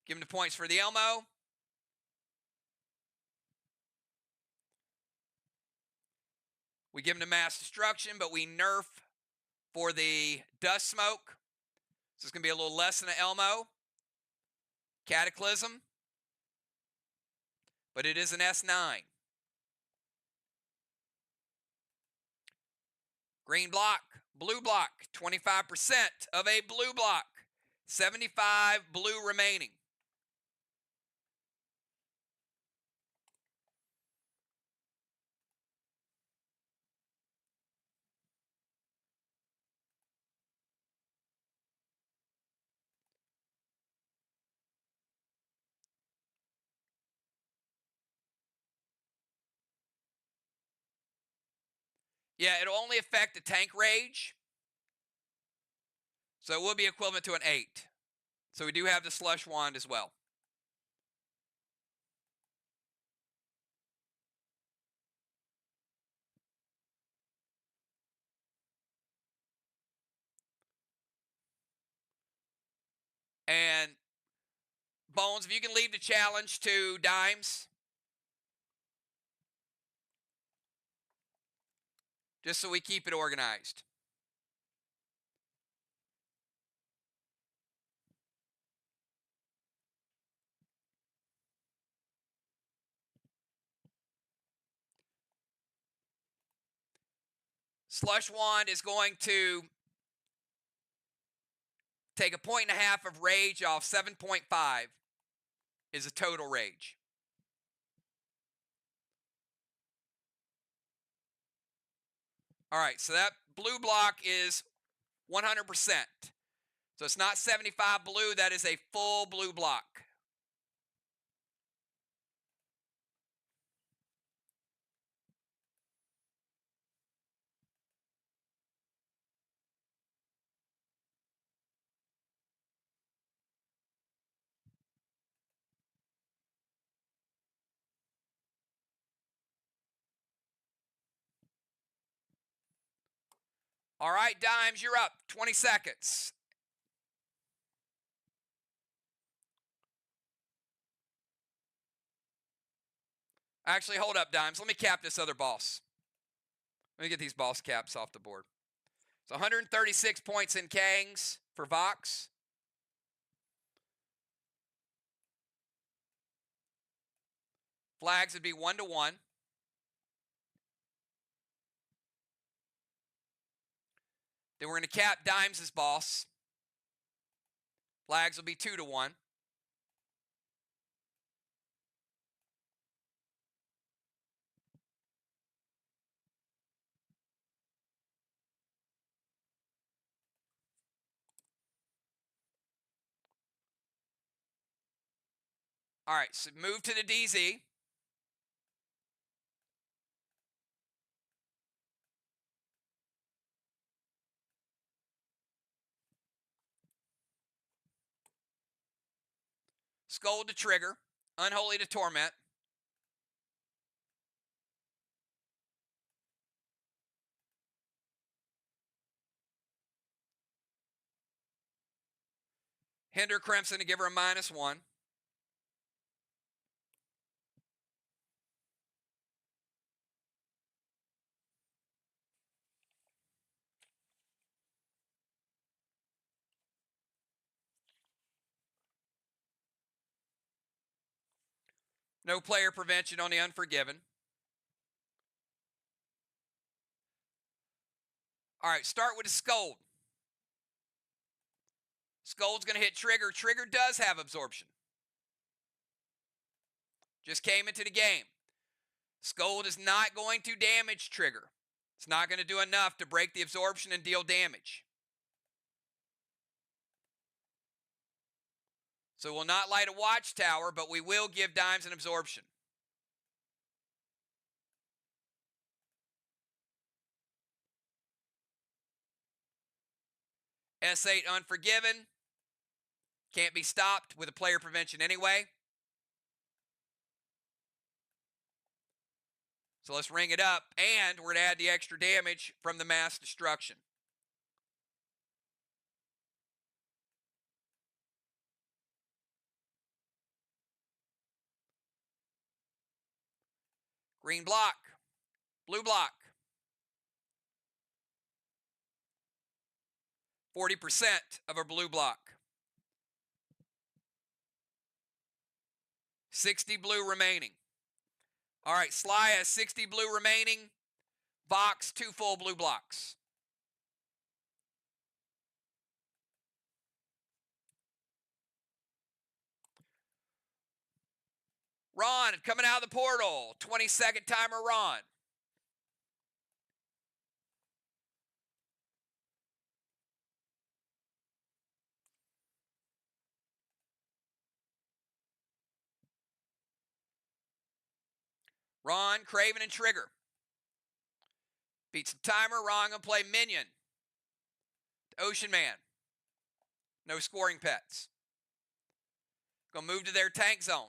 Speaker 1: Give him the points for the Elmo. We give him the mass destruction, but we nerf for the dust smoke. So it's going to be a little less than an Elmo. Cataclysm. But it is an S9. Green block, blue block, 25% of a blue block. 75 blue remaining. Yeah, it'll only affect the tank rage. So it will be equivalent to an 8. So we do have the slush wand as well. And Bones, if you can leave the challenge to Dimes. Just so we keep it organized. Slush wand is going to take a 1.5 of rage off 7.5 is a total rage. All right, so that blue block is 100%. So it's not 75 blue, that is a full blue block. All right, Dimes, you're up. 20 seconds. Actually, hold up, Dimes. Let me cap this other boss. Let me get these boss caps off the board. So 136 points in Kangs for VOX. Flags would be 1-1. Then we're going to cap Dimes' boss. Flags will be 2-1. All right, so move to the DZ. Scold to trigger. Unholy to torment. Hinder Crimson to give her a -1. No player prevention on the Unforgiven. All right, start with a Scold. Scold's going to hit Trigger. Trigger does have absorption. Just came into the game. Scold is not going to damage Trigger. It's not going to do enough to break the absorption and deal damage. So we'll not light a Watchtower, but we will give Dimes an absorption. S8 Unforgiven. Can't be stopped with a player prevention anyway. So let's ring it up, and we're going to add the extra damage from the mass destruction. Green block, blue block. 40% of a blue block. 60 blue remaining. All right, SLY has 60 blue remaining. VOX, 2 full blue blocks. Ron coming out of the portal. 20-second timer, Ron. Ron, Craven, and Trigger. Beats the timer. Ron going to play Minion. Ocean Man. No scoring pets. Going to move to their tank zone.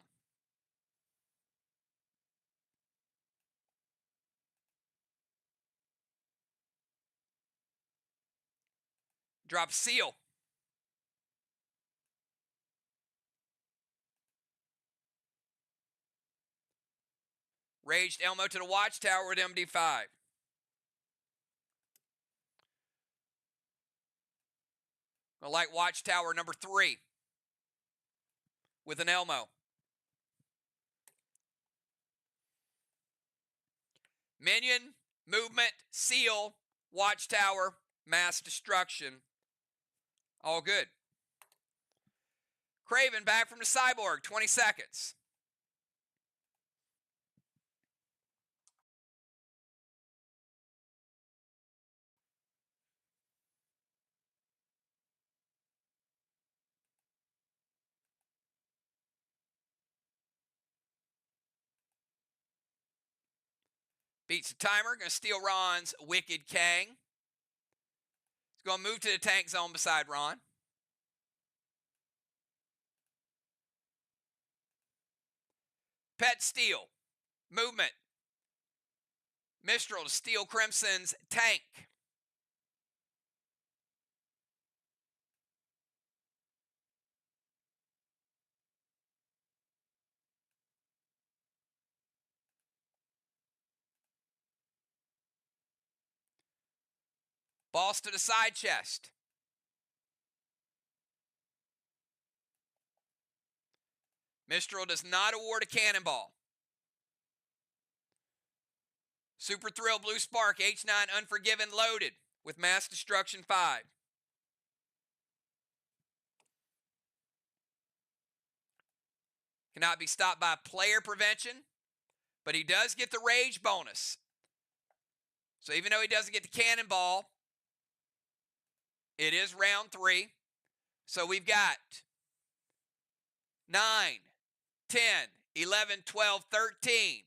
Speaker 1: Drop Seal. Raged Elmo to the Watchtower with MD5. Gonna light Watchtower number 3 with an Elmo. Minion, movement, seal, Watchtower, mass destruction. All good. Craven back from the Cyborg, 20 seconds. Beats the timer. Going to steal Ron's Wicked Kang. He's going to move to the tank zone beside Ron. Pet steal. Movement. Mistral to steal Crimson's tank. Boss to the side chest. Mistral does not award a cannonball. Super Thrill Blue Spark H9 Unforgiven loaded with Mass Destruction 5. Cannot be stopped by player prevention, but he does get the rage bonus. So even though he doesn't get the cannonball, it is round 3. So we've got 9, 10, 11, 12, 13,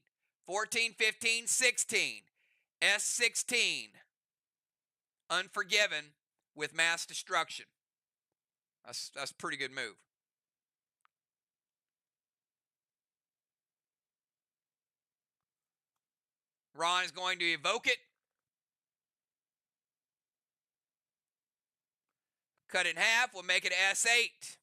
Speaker 1: 14, 15, 16. S16. Unforgiven with mass destruction. That's a pretty good move. Ron is going to evoke it. Cut it in half. We'll make it S8.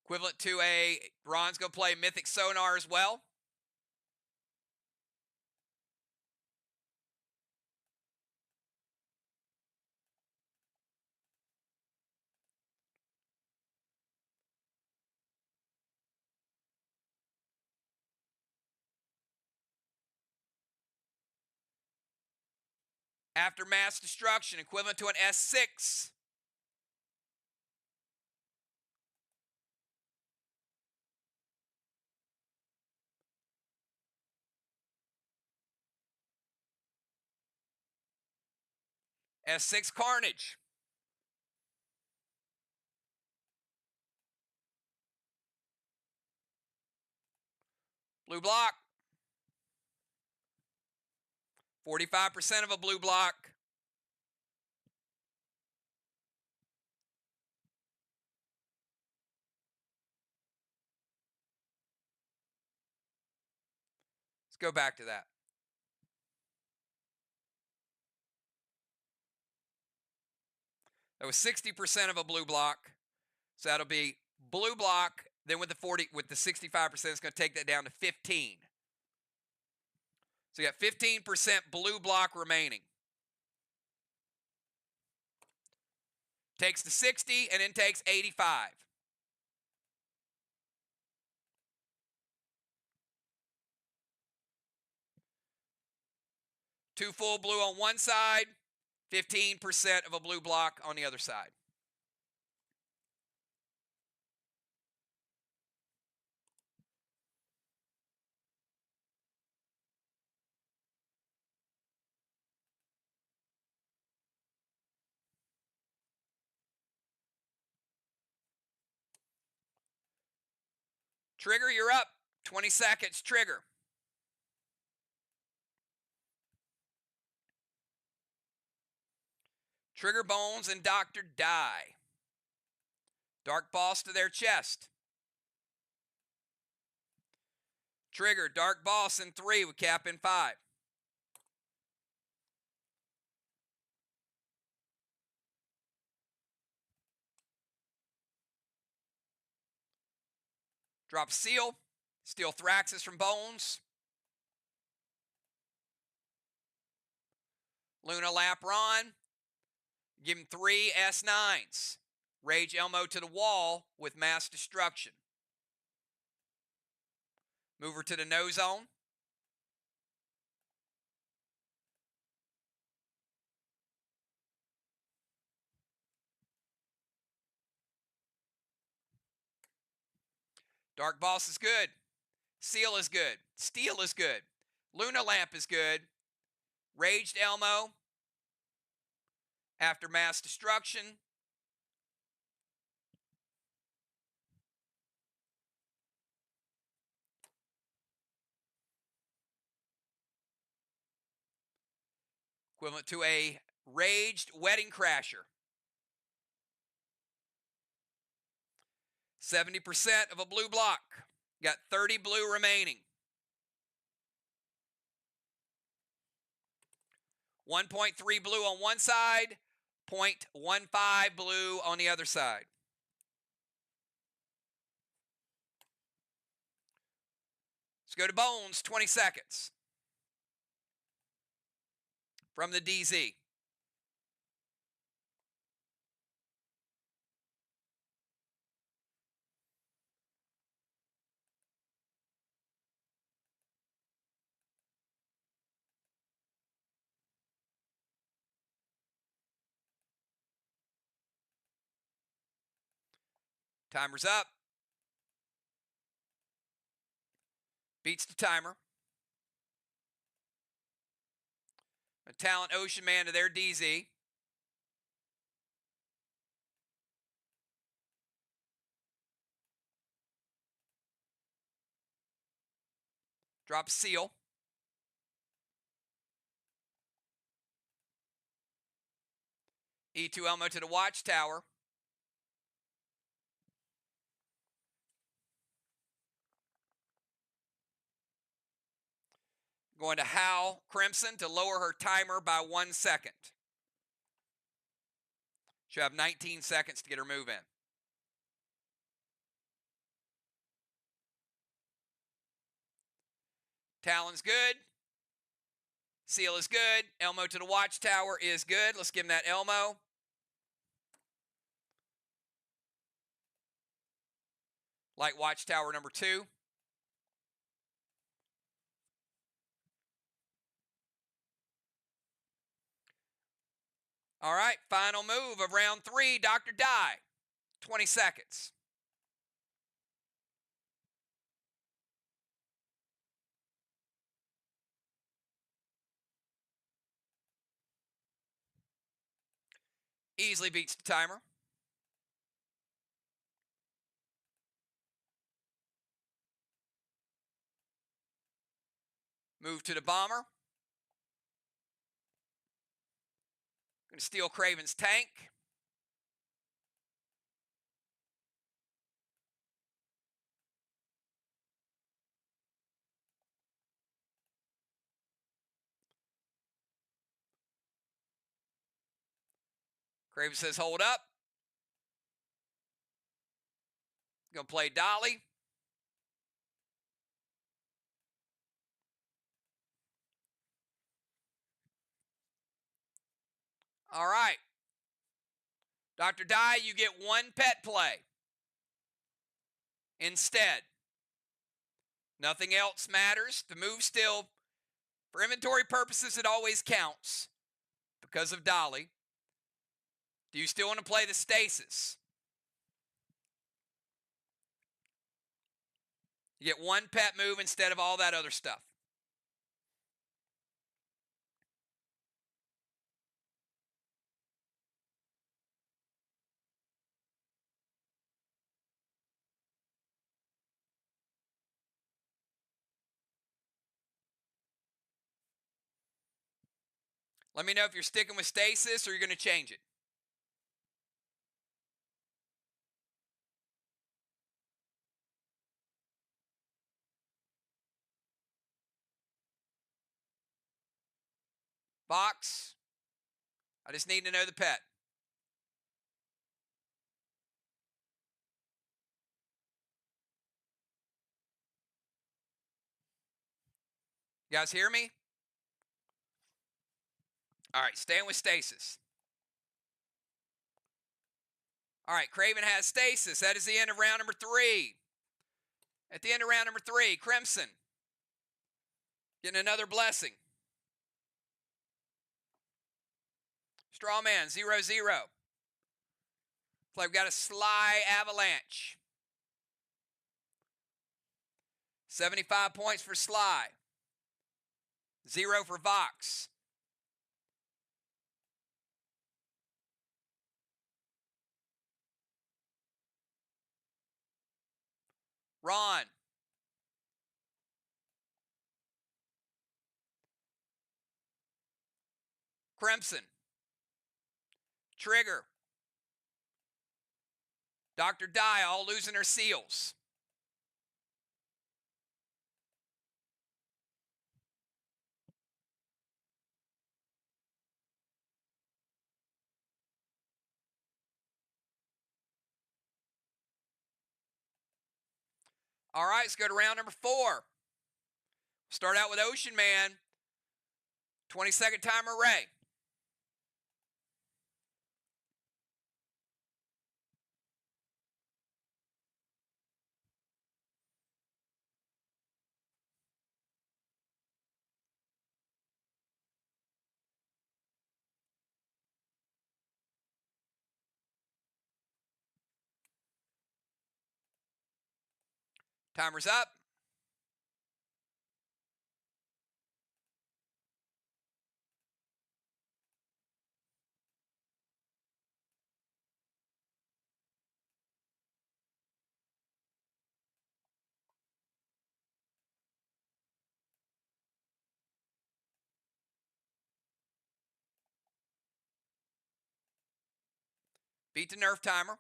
Speaker 1: Equivalent to a, Ron's going to play Mythic Sonar as well. After mass destruction, equivalent to an S6. S6 carnage. Blue block. 45% of a blue block. Let's go back to that. That was 60% of a blue block. So that'll be blue block. Then with the 65%, it's going to take that down to 15. So you got 15% blue block remaining. Takes the 60 and then takes 85. Two full blue on one side, 15% of a blue block on the other side. Trigger, you're up. 20 seconds, trigger. Trigger Bones and Dr. Die. Dark Boss to their chest. Trigger, Dark Boss in 3 with cap in 5. Drop Seal. Steal Thraxus from Bones. Luna Lap Ron. Give him 3 S9s. Rage Elmo to the wall with mass destruction. Move her to the no zone. Dark Boss is good. Seal is good. Steel is good. Luna Lamp is good. Raged Elmo. After mass destruction. Equivalent to a Raged Wedding Crasher. 70% of a blue block. Got 30 blue remaining. 1.3 blue on one side, 0.15 blue on the other side. Let's go to Bones, 20 seconds. From the DZ. Timer's up. Beats the timer. A Talent Ocean Man to their DZ. Drop Seal. E2 Elmo to the Watchtower. Going to Howl Crimson to lower her timer by 1 second. She'll have 19 seconds to get her move in. Talon's good. Seal is good. Elmo to the Watchtower is good. Let's give him that Elmo. Light Watchtower number 2. All right, final move of round 3, Dr. Die. 20 seconds. Easily beats the timer. Move to the bomber. Going to steal Craven's tank. Craven says, hold up. Going to play Dolly. All right. Dr. Die, you get 1 pet play instead. Nothing else matters. The move still, for inventory purposes, it always counts because of Dolly. Do you still want to play the stasis? You get 1 pet move instead of all that other stuff. Let me know if you're sticking with stasis or you're going to change it. VOX, I just need to know the pet. You guys hear me? All right, staying with stasis. All right, Craven has stasis. That is the end of round number 3. At the end of round number 3, Crimson getting another blessing. Strawman, 0-0. It's like we've got a SLY avalanche. 75 points for SLY. 0 for VOX. Ron. Crimson. Trigger. Dr. Die all losing their seals. All right, let's go to round number 4. Start out with Ocean Man. 20-second timer, Ray. Timer's up. Beat the nerf timer.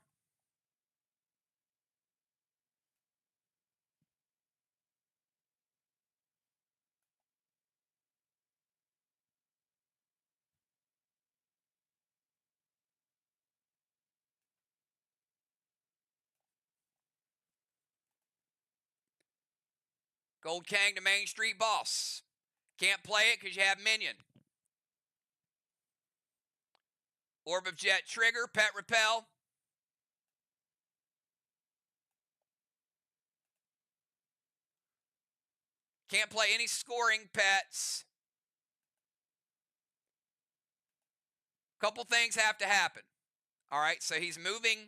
Speaker 1: Gold Kang to Main Street Boss. Can't play it because you have Minion. Orb of Jet Trigger, Pet Repel. Can't play any scoring pets. Couple things have to happen. All right, so he's moving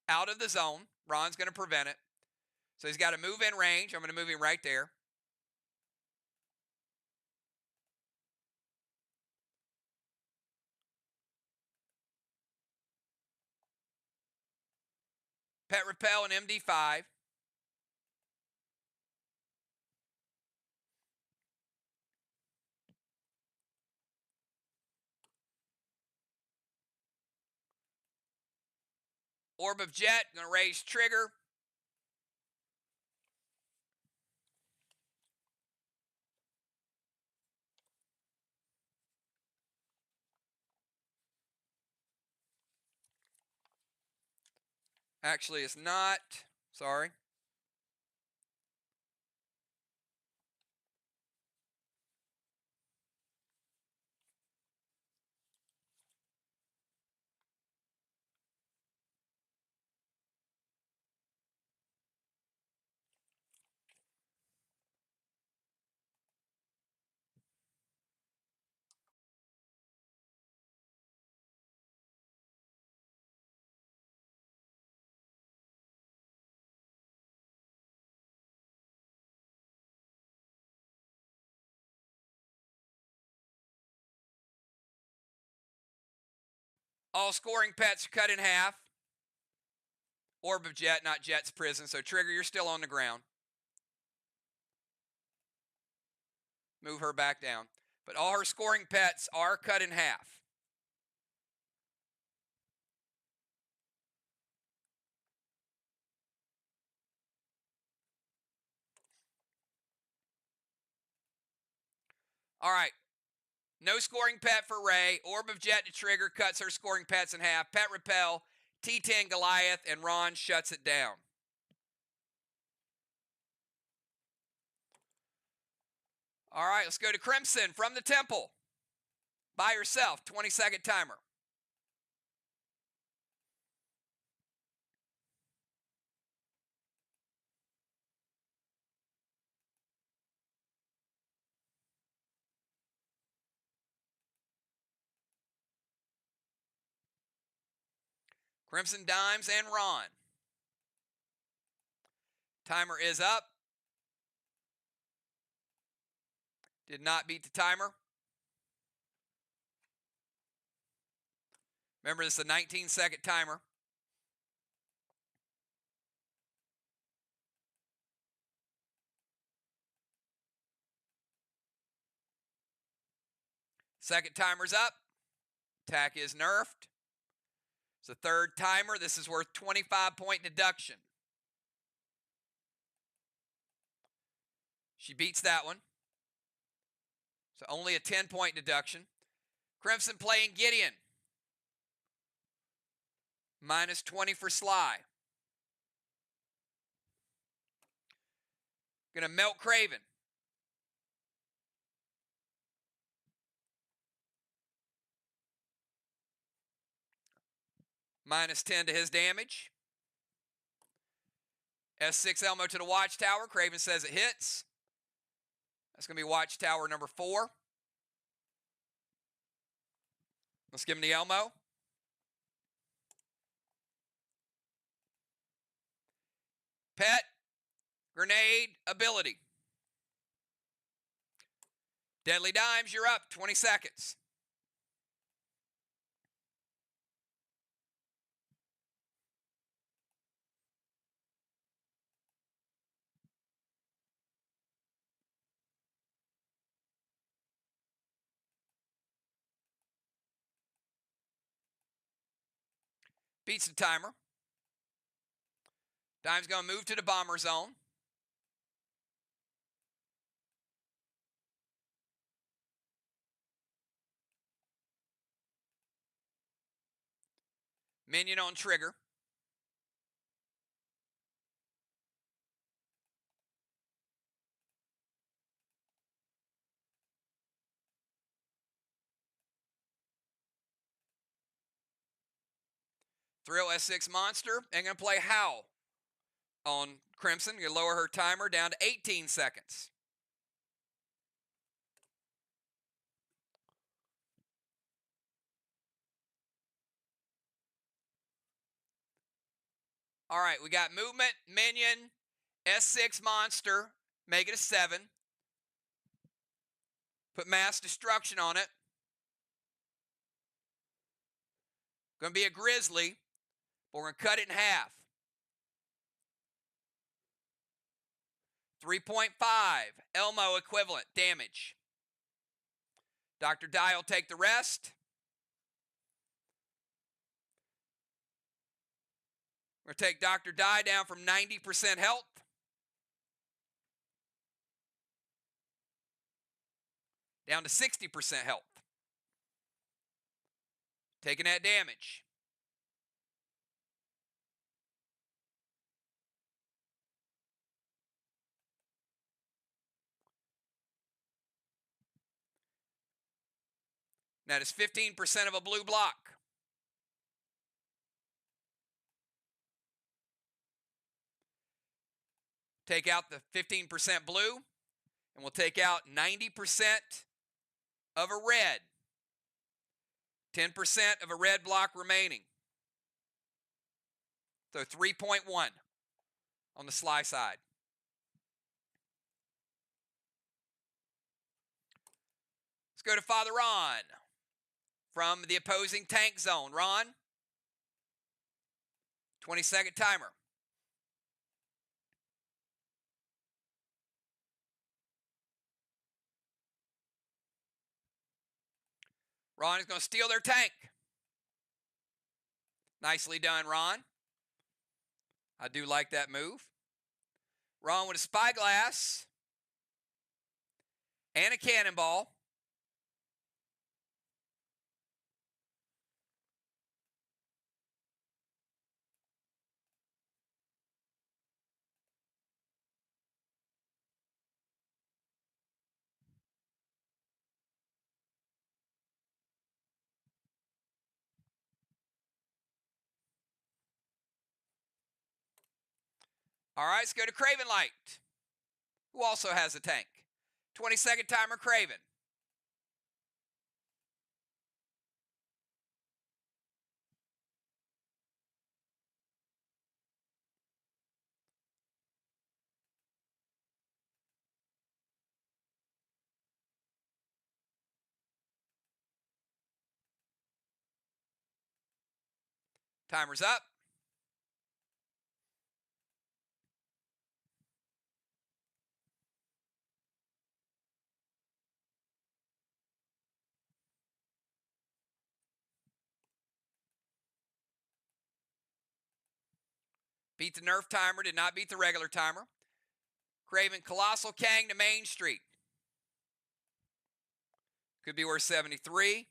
Speaker 1: out of the zone. Ron's going to prevent it. So he's got to move in range. I'm going to move him right there. Pet Repel and MD5. Orb of Jet, going to raise trigger. Actually, it's not. Sorry. All scoring pets are cut in half. Orb of Jet, not Jet's prison. So Trigger, you're still on the ground. Move her back down. But all her scoring pets are cut in half. All right. No scoring pet for Ray. Orb of Jet to Trigger cuts her scoring pets in half. Pet Repel, T10 Goliath, and Ron shuts it down. All right, let's go to Crimson from the Temple. By yourself, 20-second timer. Crimson Dimes and Ron. Timer is up. Did not beat the timer. Remember, this is a 19-second timer. Second timer's up. Attack is nerfed. It's the third timer. This is worth 25-point deduction. She beats that one. So only a 10-point deduction. Crimson playing Gideon. Minus 20 for SLY. Gonna melt Craven. Minus 10 to his damage. S6 Elmo to the Watchtower. Craven says it hits. That's going to be Watchtower number 4. Let's give him the Elmo. Pet, grenade, ability. Deadly Dimes, you're up. 20 seconds. Beats the timer. Dime's going to move to the bomber zone. Minion on trigger. Thrill S6 Monster. And going to play Howl on Crimson. You lower her timer down to 18 seconds. All right, we got movement, minion, S6 monster, make it a 7. Put mass destruction on it. Going to be a grizzly, but we're going to cut it in half. 3.5 Elmo equivalent damage. Dr. Dye will take the rest. We're going to take Dr. Dye down from 90% health down to 60% health. Taking that damage. That is 15% of a blue block. Take out the 15% blue, and we'll take out 90% of a red. 10% of a red block remaining. So 3.1 on the SLY side. Let's go to Father Ron from the opposing tank zone. Ron, 20-second timer. Ron is going to steal their tank. Nicely done, Ron. I do like that move. Ron with a spyglass and a cannonball. All right, let's go to Craven Light, who also has a tank. 20-second timer, Craven. Timer's up. Beat the Nerf timer, did not beat the regular timer. Craven Colossal Kang to Main Street. Could be worth 73.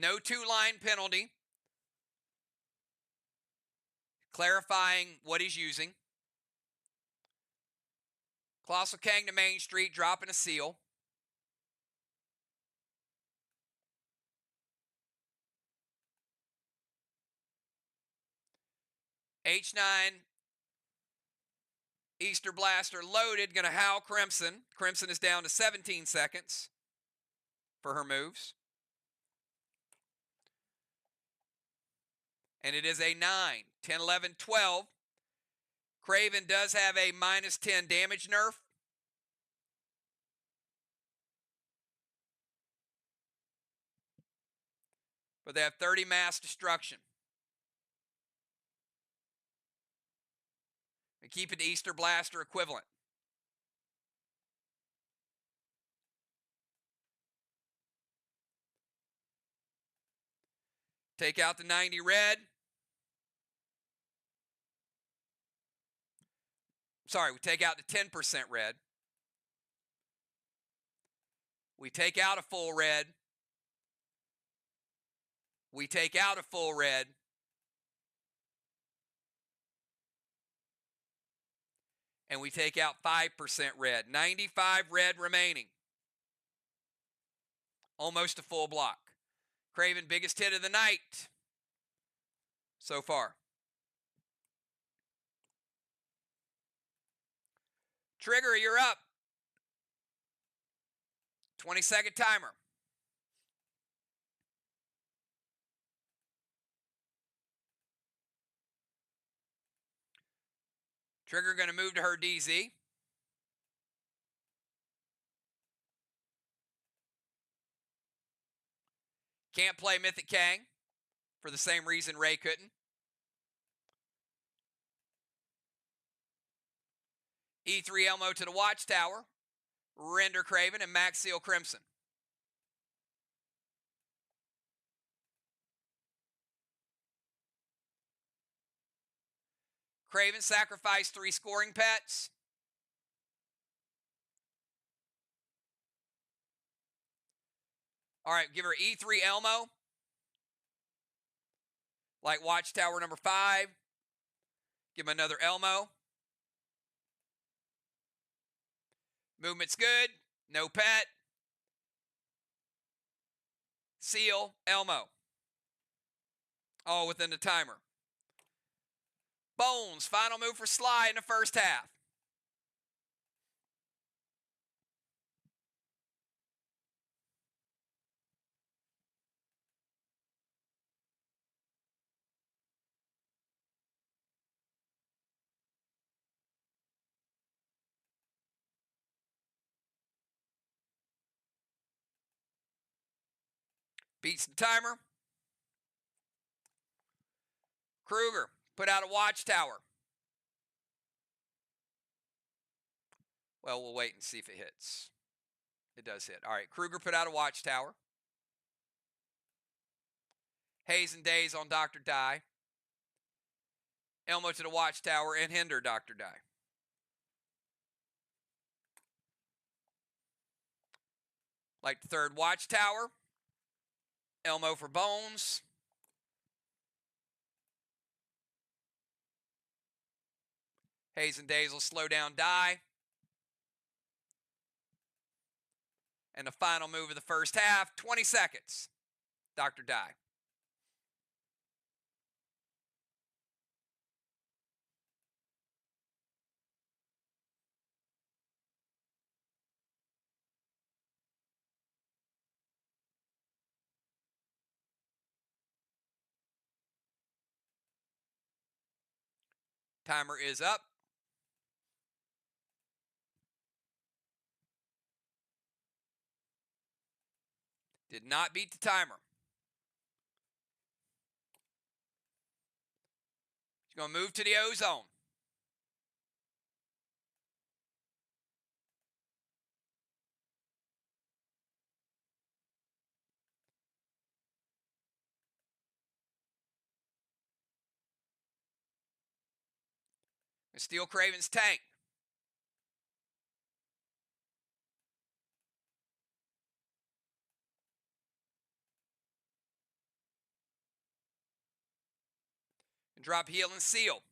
Speaker 1: No 2-line penalty. Clarifying what he's using. Colossal Kang to Main Street, dropping a seal. H9 Easter Blaster loaded, going to howl Crimson. Crimson is down to 17 seconds for her moves. And it is a 9, 10, 11, 12. Craven does have a -10 damage nerf. But they have 30 mass destruction. And keep it to Easter Blaster equivalent. Take out the 90 red. Sorry, we take out the 10% red. We take out a full red. We take out a full red. and we take out 5% red. 95 red remaining. Almost a full block. Craven, biggest hit of the night so far. Trigger, you're up. 20-second timer. Trigger going to move to her DZ. Can't play Mythic Kang for the same reason Ray couldn't. E3 Elmo to the Watchtower. Render Craven and Max Seal Crimson. Craven sacrificed 3 scoring pets. All right, give her E3 Elmo. Like Watchtower number 5. Give him another Elmo. Movement's good. No pet. Seal, Elmo. All within the timer. Bones, final move for SLY in the first half. Beats the timer. Kruger, put out a Watchtower. Well, we'll wait and see if it hits. It does hit. All right, Kruger put out a Watchtower. Haze and Days on Dr. Die. Elmo to the Watchtower and hinder Dr. Die. Like the third Watchtower. Elmo for Bones. Haze and Days will slow down Die. And the final move of the first half, 20 seconds. Dr. Die. Timer is up. Did not beat the timer. She's going to move to the ozone. Steal Craven's tank. And drop Heal and Seal.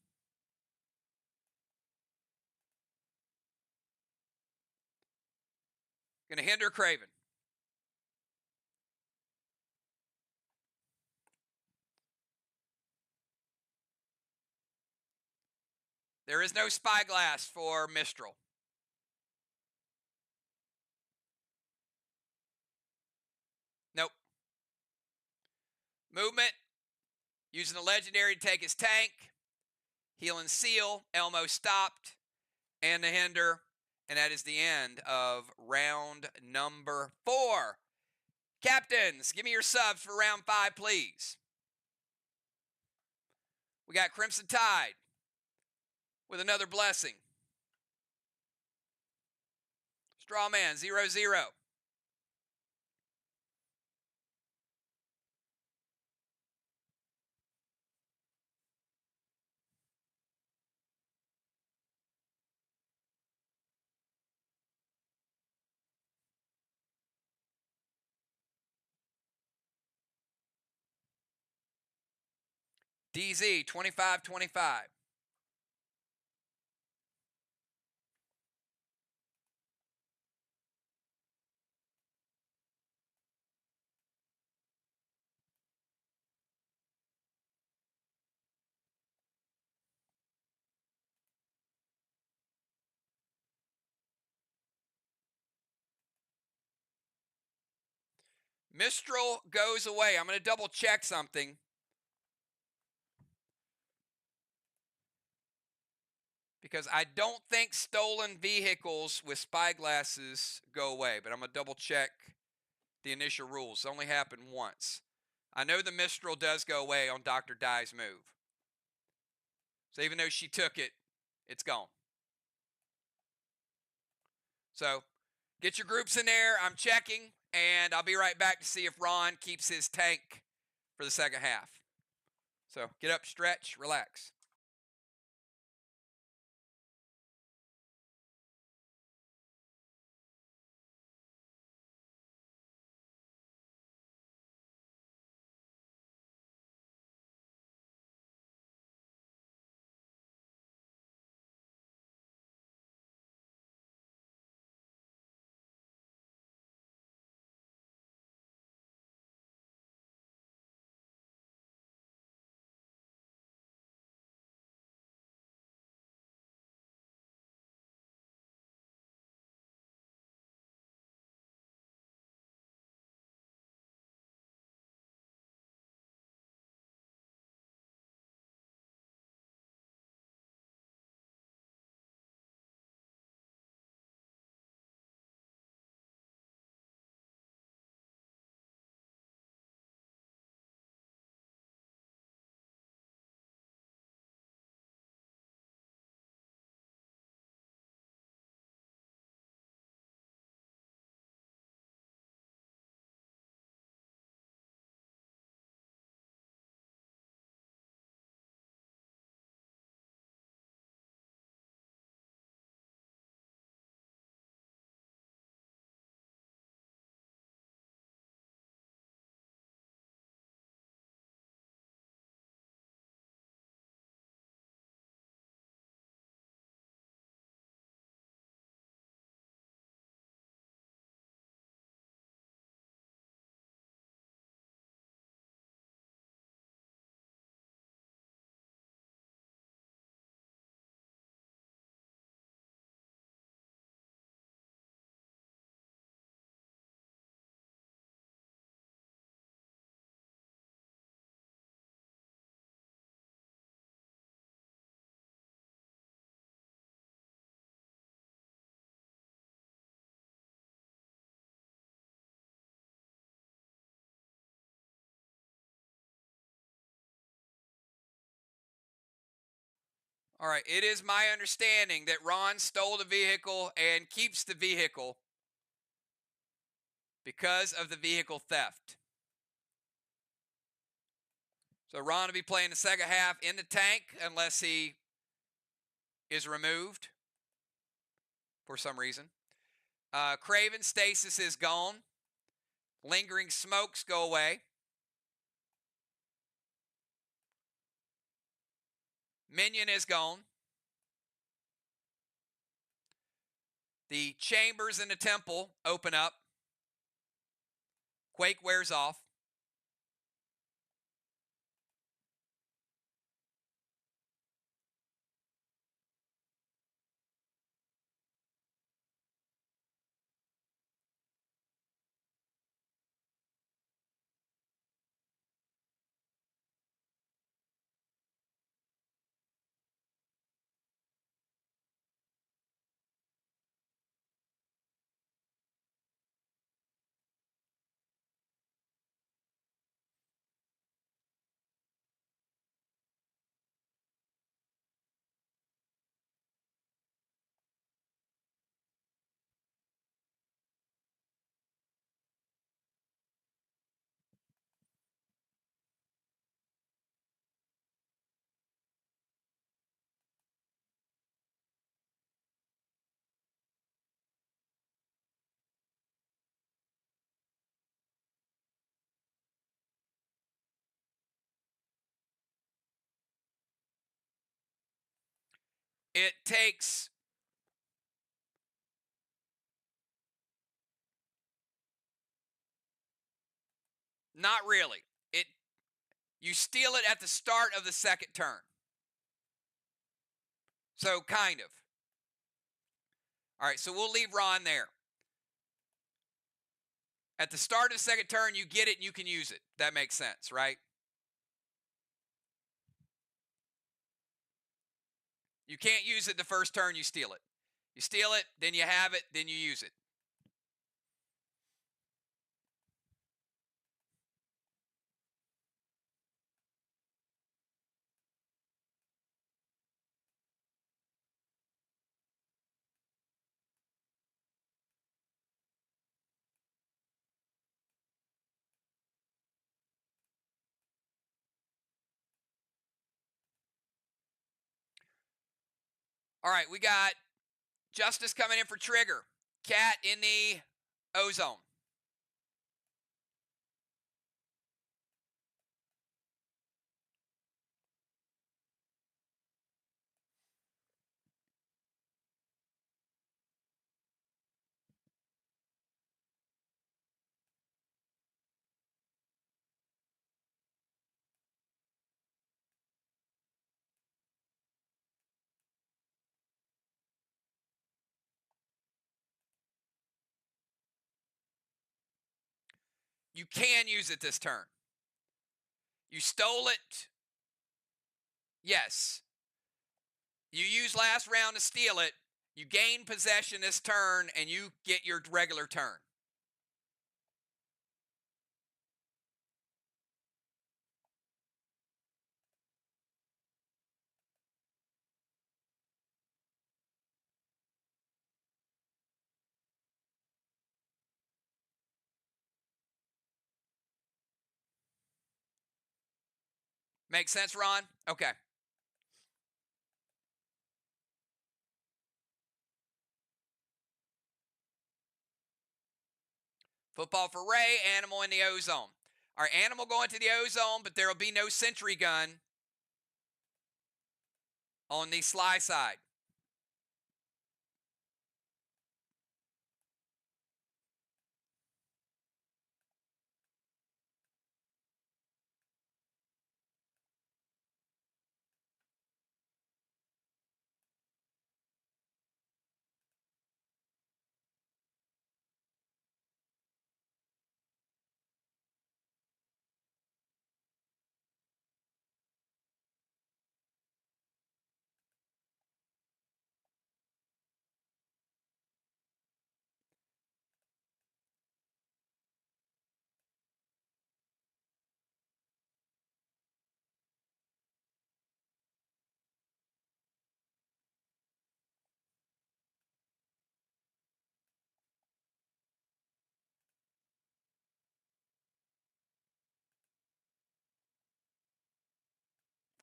Speaker 1: Going to hinder Craven. There is no Spyglass for Mistral. Nope. Movement. Using the legendary to take his tank. Heal and Seal. Elmo stopped. And the hinder. And that is the end of round number 4. Captains, give me your subs for round 5, please. We got Crimson Tide with another blessing. Strawman, 0-0. DZ, 25-25. Mistral goes away. I'm going to double check something. Because I don't think stolen vehicles with spyglasses go away. But I'm going to double check the initial rules. It only happened once. I know the Mistral does go away on Dr. Dye's move. So even though she took it, it's gone. So get your groups in there. I'm checking, and I'll be right back to see if Ron keeps his tank for the second half. So get up, stretch, relax. All right, it is my understanding that Ron stole the vehicle and keeps the vehicle because of the vehicle theft. So Ron will be playing the second half in the tank unless he is removed for some reason. Craven stasis is gone. Lingering smokes go away. Minion is gone. The chambers in the temple open up. Quake wears off. It takes not really. You steal it at the start of the second turn. So kind of. All right, so we'll leave Ron there. At the start of the second turn, you get it and you can use it. That makes sense, right? You can't use it the first turn you steal it. You steal it, then you have it, then you use it. All right, we got Justice coming in for trigger. Cat in the ozone. You can use it this turn. You stole it. Yes. You use last round to steal it. You gain possession this turn, and you get your regular turn. Make sense, Ron? Okay. Football for Ray, animal in the ozone. All right, animal going to the ozone, but there will be no sentry gun on the SLY side.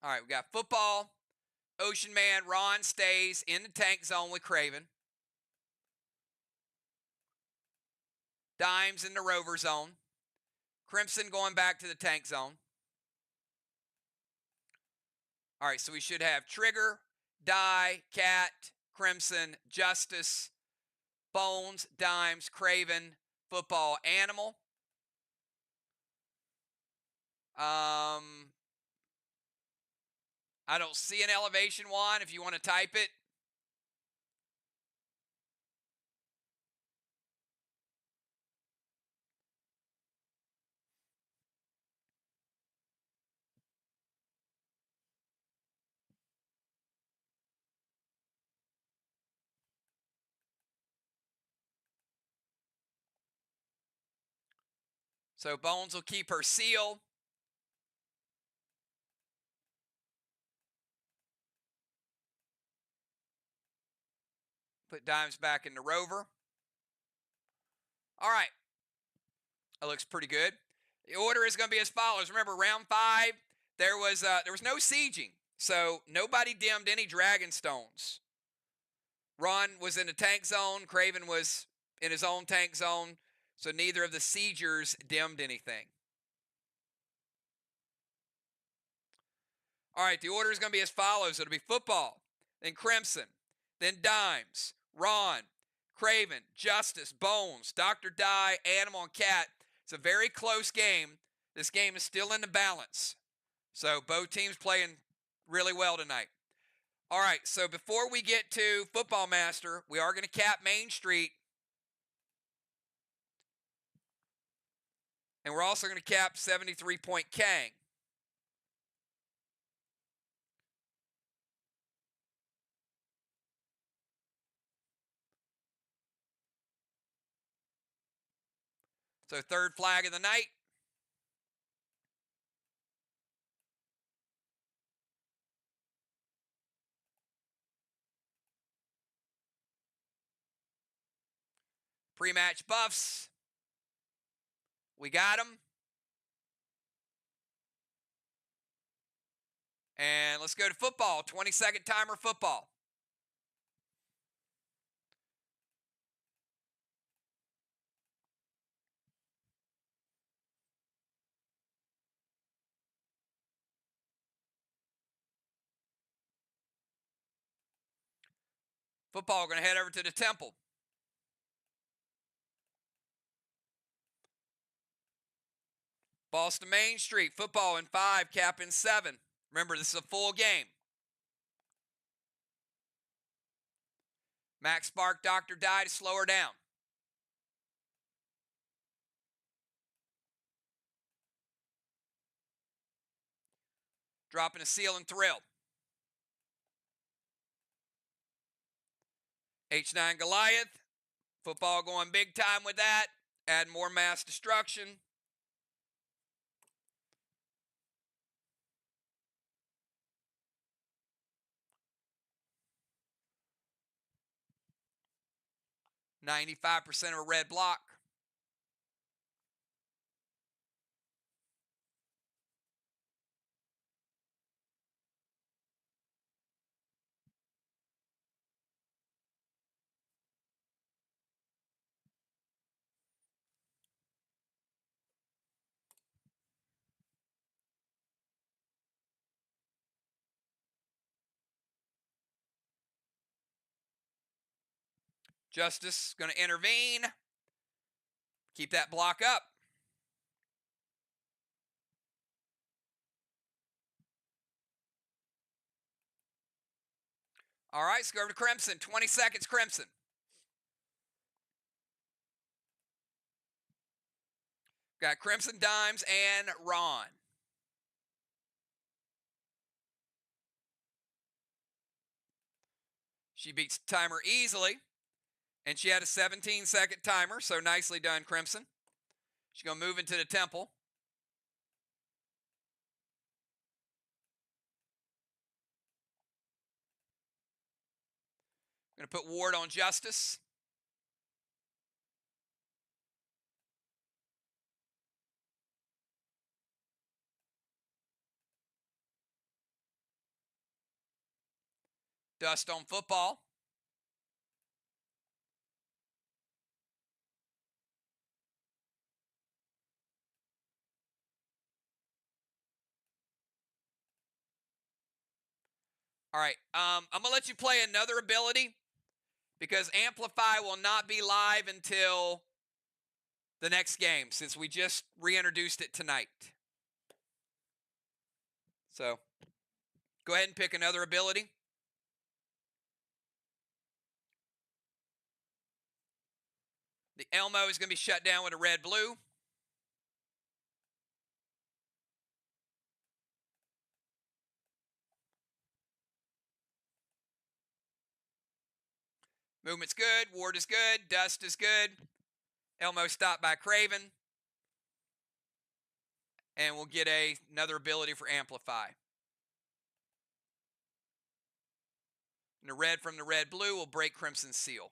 Speaker 1: All right, we got football. Ocean Man, Ron stays in the tank zone with Craven. Dimes in the rover zone. Crimson going back to the tank zone. All right, so we should have Trigger, Die, Cat, Crimson, Justice, Bones, Dimes, Craven, Football, Animal. I don't see an elevation one if you want to type it. So Bones will keep her seal. Put Dimes back in the rover. All right. That looks pretty good. The order is going to be as follows. Remember, round 5, there was no sieging. So nobody dimmed any dragon stones. Ron was in the tank zone. Craven was in his own tank zone. So neither of the siegers dimmed anything. All right, the order is going to be as follows. It'll be football, then Crimson, then Dimes, Ron, Craven, Justice, Bones, Dr. Die, Animal, and Cat. It's a very close game. This game is still in the balance. So both teams playing really well tonight. All right, so before we get to Football Master, we are going to cap Main Street. And we're also going to cap 73-point Kang. So third flag of the night. Pre-match buffs. We got them. And let's go to football. 20-second timer football. Football, going to head over to the temple. Boston Main Street, football in 5, cap in 7. Remember, this is a full game. Max Spark, Dr. Die to slow her down. Dropping a seal and thrill. H9 Goliath. Football going big time with that. Add more mass destruction. $95% of a red block. Justice going to intervene. Keep that block up. All right, let's go over to Crimson. 20 seconds, Crimson. Got Crimson, Dimes, and Ron. She beats the timer easily. And she had a 17-second timer, so nicely done, Crimson. She's going to move into the temple. Going to put Ward on Justice. Dust on football. All right, I'm going to let you play another ability because Amplify will not be live until the next game since we just reintroduced it tonight. So go ahead and pick another ability. The Elmo is going to be shut down with a red-blue. Movement's good. Ward is good. Dust is good. Elmo stopped by Craven. And we'll get another ability for Amplify. And the red from the red-blue will break Crimson's seal.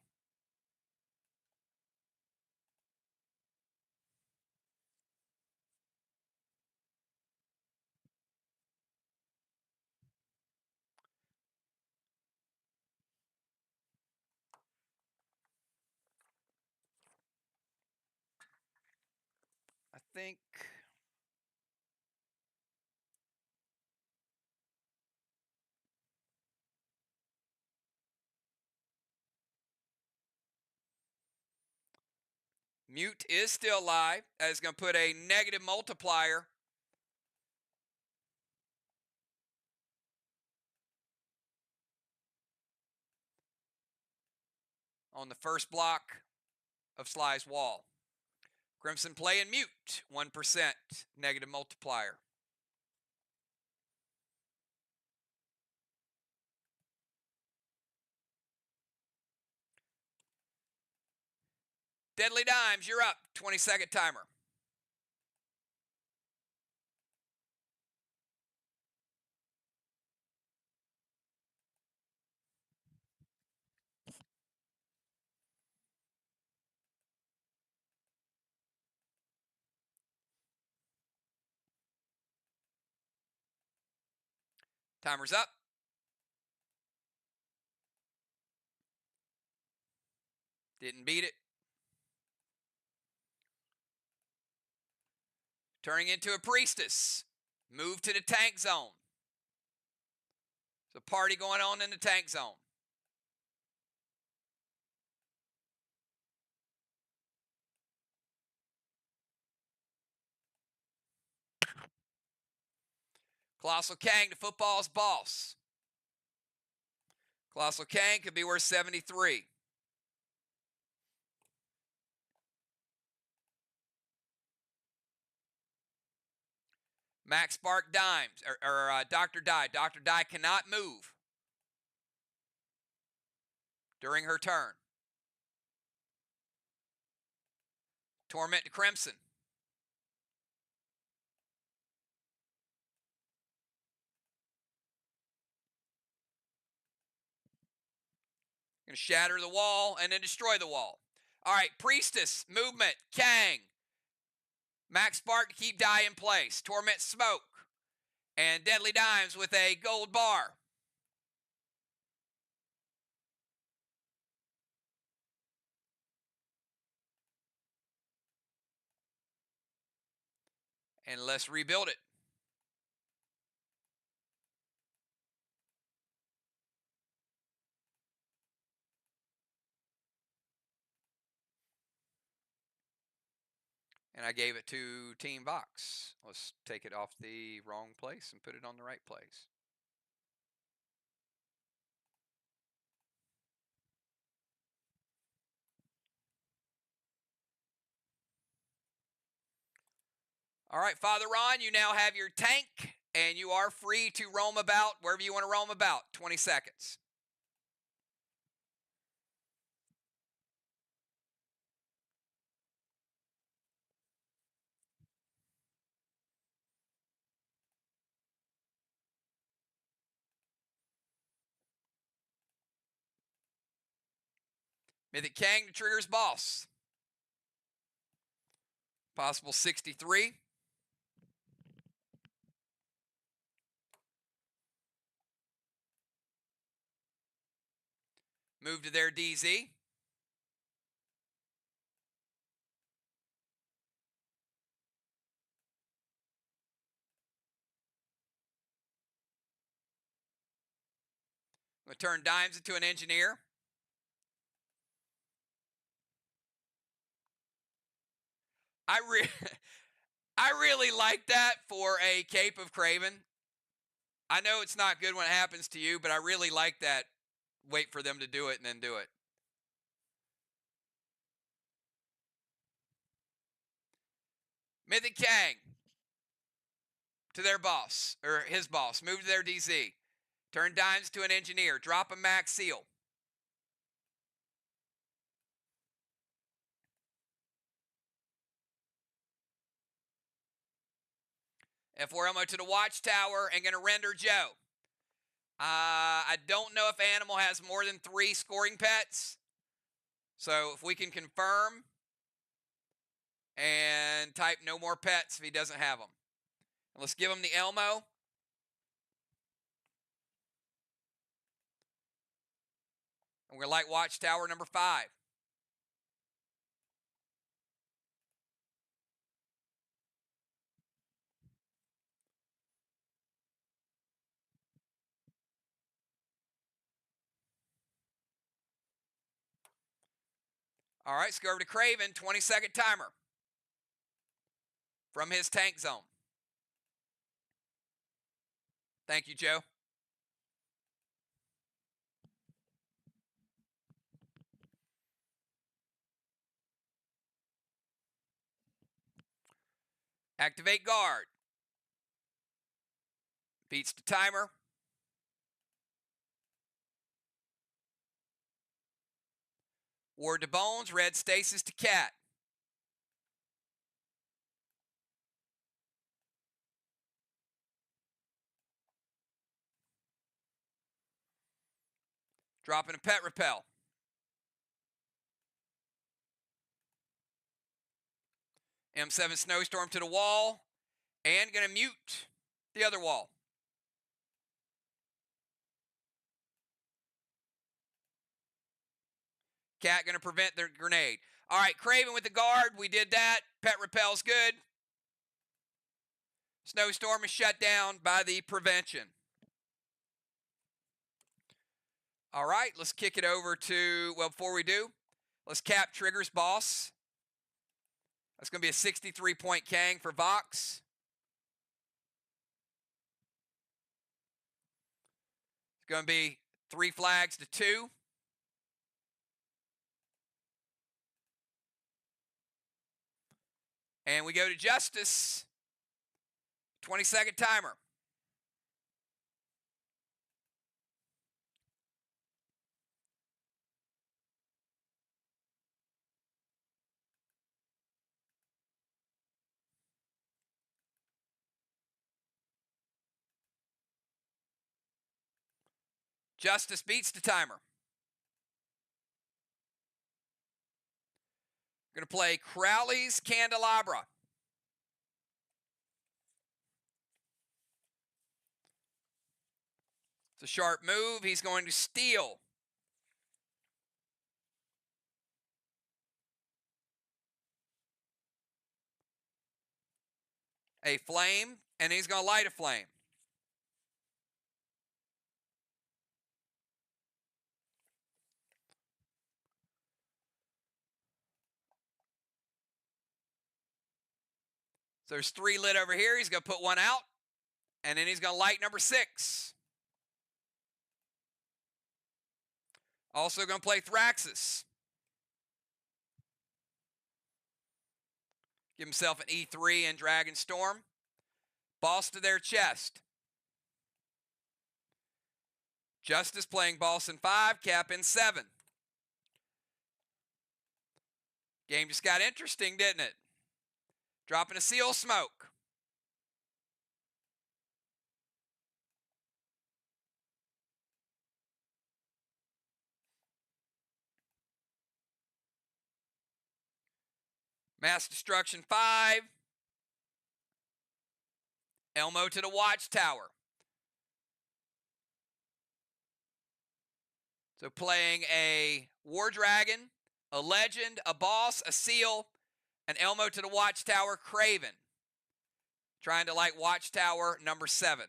Speaker 1: I think Mute is still live. That is going to put a negative multiplier on the first block of SLY's wall. Crimson play and mute, 1% negative multiplier. Deadly Dimes, you're up. 20-second timer. Timer's up. Didn't beat it. Turning into a priestess. Move to the tank zone. There's a party going on in the tank zone. Colossal Kang, the football's boss. Colossal Kang could be worth 73. Max Spark Dimes, or Dr. Die. Dr. Die cannot move during her turn. Torment to Crimson. Going to shatter the wall and then destroy the wall. All right, Priestess, movement, Kang. Max Spark to keep Die in place. Torment Smoke. And Deadly Dimes with a gold bar. And let's rebuild it. And I gave it to Team VOX. Let's take it off the wrong place and put it on the right place. All right, Father Ron, you now have your tank, and you are free to roam about wherever you want to roam about. 20 seconds. Mythic Kang, the trigger's boss. Possible 63. Move to their DZ. I'm going to turn Dimes into an engineer. I really like that for a Cape of Craven. I know it's not good when it happens to you, but I really like that. Wait for them to do it and then do it. Mythic Kang to their boss, or his boss. Move to their DZ. Turn Dimes to an engineer. Drop a max seal. F4 Elmo to the Watchtower and going to render Joe. I don't know if Animal has more than 3 scoring pets. So if we can confirm and type no more pets if he doesn't have them. And let's give him the Elmo. And we're going to light Watchtower number 5. All right, let's go over to Craven, 20-second timer from his tank zone. Thank you, Joe. Activate guard. Beats the timer. Ward to bones. Red stasis to cat. Dropping a pet repel. M7 snowstorm to the wall. And going to mute the other wall. Cat going to prevent their grenade. All right, Craven with the guard. We did that. Pet repel's good. Snowstorm is shut down by the prevention. All right, let's kick it over to, well, before we do, let's cap triggers boss. That's going to be a 63-point Kang for VOX. It's going to be 3 flags to 2. And we go to Justice. 20-second timer. Justice beats the timer. Going to play Crowley's Candelabra. It's a sharp move. He's going to steal. A flame, and he's going to light a flame. So there's 3 lit over here. He's going to put 1 out, and then he's going to light number 6. Also going to play Thraxis. Give himself an E3 and Dragon Storm. Boss to their chest. Justice playing boss in 5, cap in 7. Game just got interesting, didn't it? Dropping a seal smoke. Mass Destruction 5. Elmo to the Watchtower. So playing a War Dragon, a Legend, a Boss, a Seal, an Elmo to the Watchtower, Craven. Trying to light Watchtower number 7.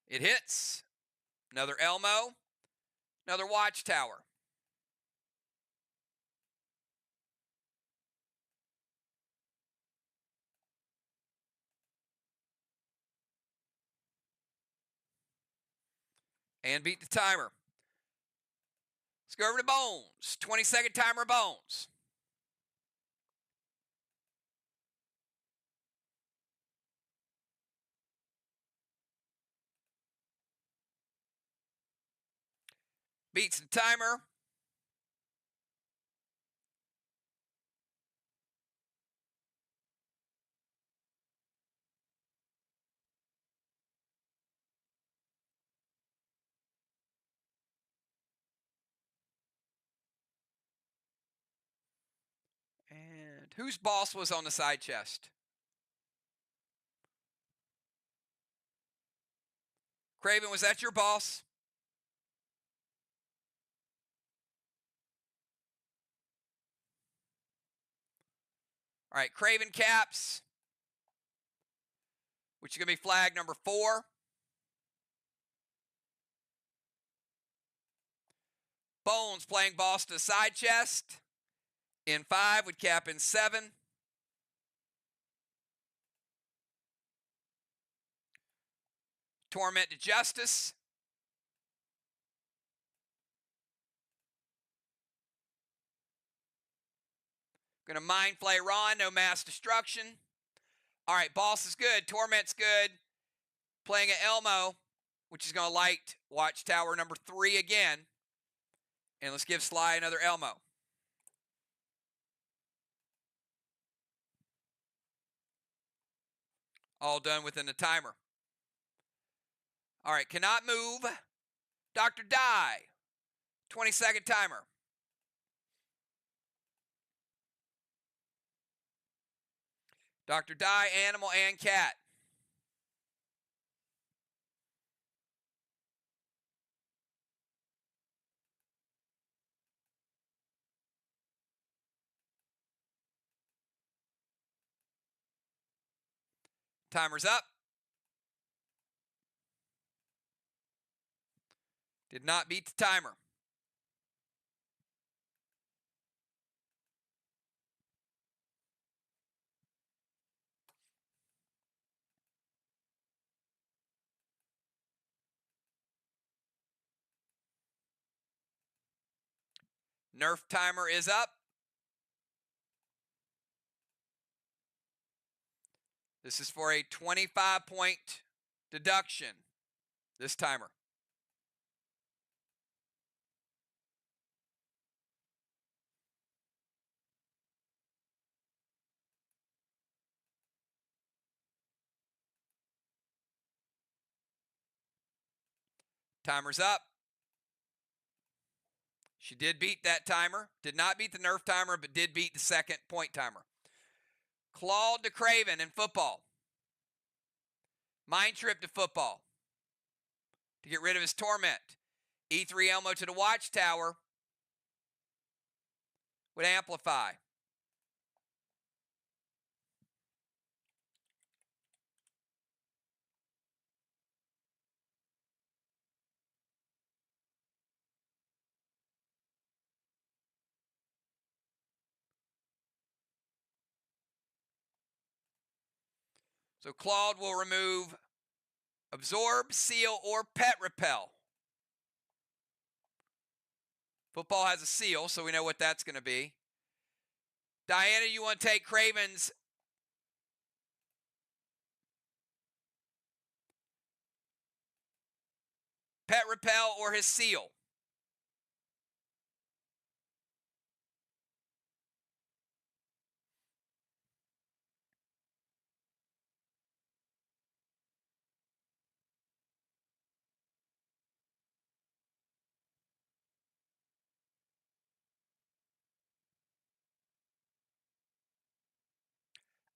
Speaker 1: It hits. Another Elmo. Another Watchtower. And beat the timer. Let's go over to Bones. 20-second timer, Bones. Beats the timer. And whose boss was on the side chest? Craven, was that your boss? All right, Craven caps, which is going to be flag number 4. Bones playing boss to side chest in 5 with cap in 7. Torment to Justice. Going to Mind Flay Ron, no mass destruction. All right, Boss is good. Torment's good. Playing an Elmo, which is going to light Watchtower number 3 again. And let's give SLY another Elmo. All done within the timer. All right, cannot move. Dr. Die. 20-second timer. Dr. Die, animal, and cat. Timer's up. Did not beat the timer. Nerf timer is up. This is for a 25-point deduction, this timer. Timer's up. She did beat that timer. Did not beat the Nerf timer, but did beat the second point timer. Claude to Craven in football. Mind Trip to football. To get rid of his torment. E3 Elmo to the Watchtower. Would amplify. So Claude will remove Absorb, Seal, or Pet Repel. Football has a seal, so we know what that's going to be. Diana, you want to take Craven's Pet Repel or his seal?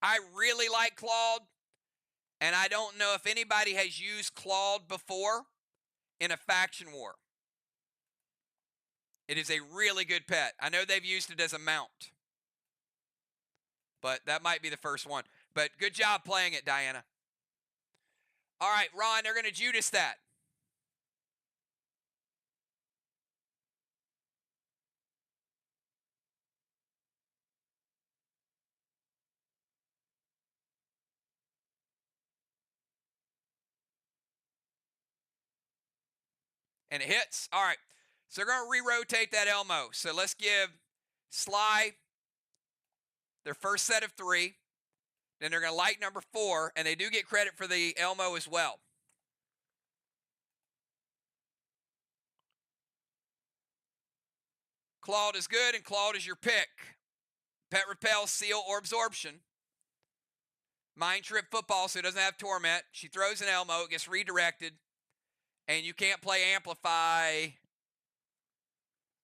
Speaker 1: I really like Claude, and I don't know if anybody has used Claude before in a faction war. It is a really good pet. I know they've used it as a mount, but that might be the first one. But good job playing it, Diana. All right, Ron, they're going to Judas that. And it hits. All right. So they're going to re-rotate that Elmo. So let's give SLY their first set of 3. Then they're going to light number 4. And they do get credit for the Elmo as well. Claude is good, and Claude is your pick. Pet Repel, Seal, or Absorption. Mind Trip football, so it doesn't have Torment. She throws an Elmo. It gets redirected. And you can't play Amplify.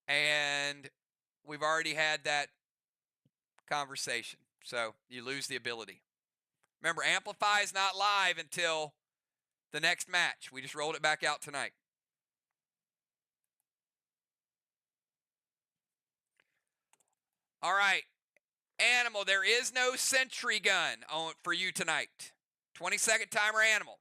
Speaker 1: And we've already had that conversation. So you lose the ability. Remember, Amplify is not live until the next match. We just rolled it back out tonight. All right. Animal, there is no sentry gun for you tonight. 20-second timer, Animal.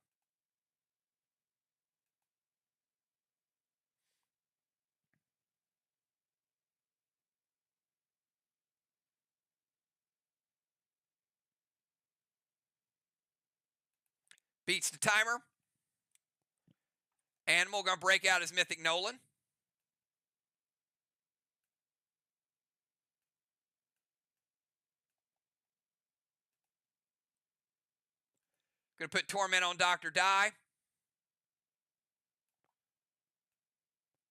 Speaker 1: Beats the timer. Animal going to break out as Mythic Nolan. Going to put Torment on Dr. Die.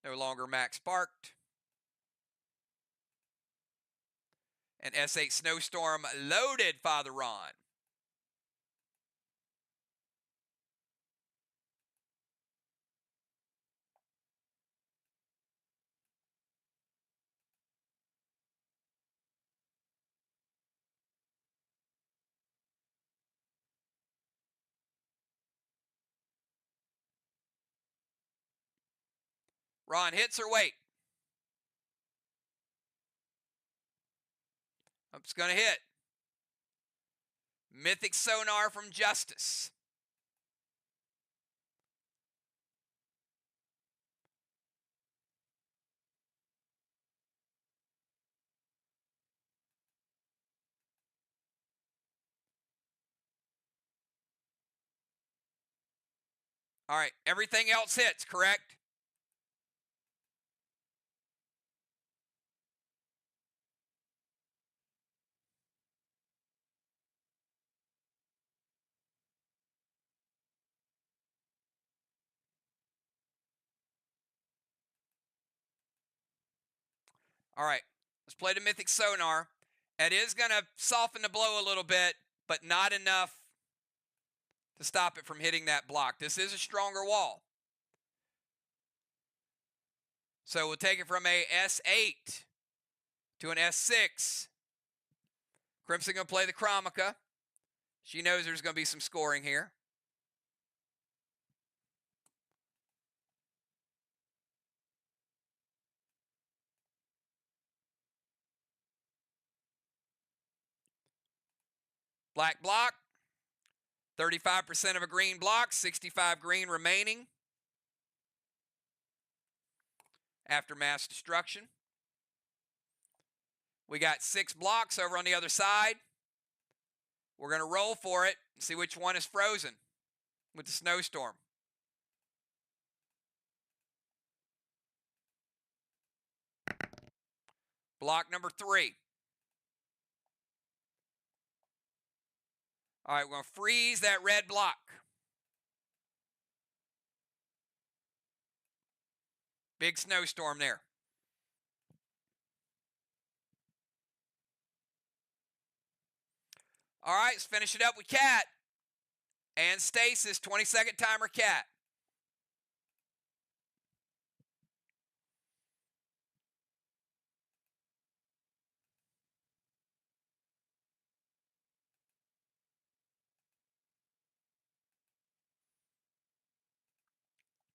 Speaker 1: No longer max sparked. And S8 Snowstorm loaded Father Ron. Ron hits or wait? It's going to hit. Mythic Sonar from Justice. All right, everything else hits, correct? All right, let's play the Mythic Sonar. It is going to soften the blow a little bit, but not enough to stop it from hitting that block. This is a stronger wall. So we'll take it from a S8 to an S6. Crimson going to play the Chromica. She knows there's going to be some scoring here. Black block. 35% of a green block. 65 green remaining after mass destruction. We got 6 blocks over on the other side. We're going to roll for it and see which one is frozen with the snowstorm. Block number 3. All right, we're going to freeze that red block. Big snowstorm there. All right, let's finish it up with Cat. And Stasis, 20-second timer, Cat.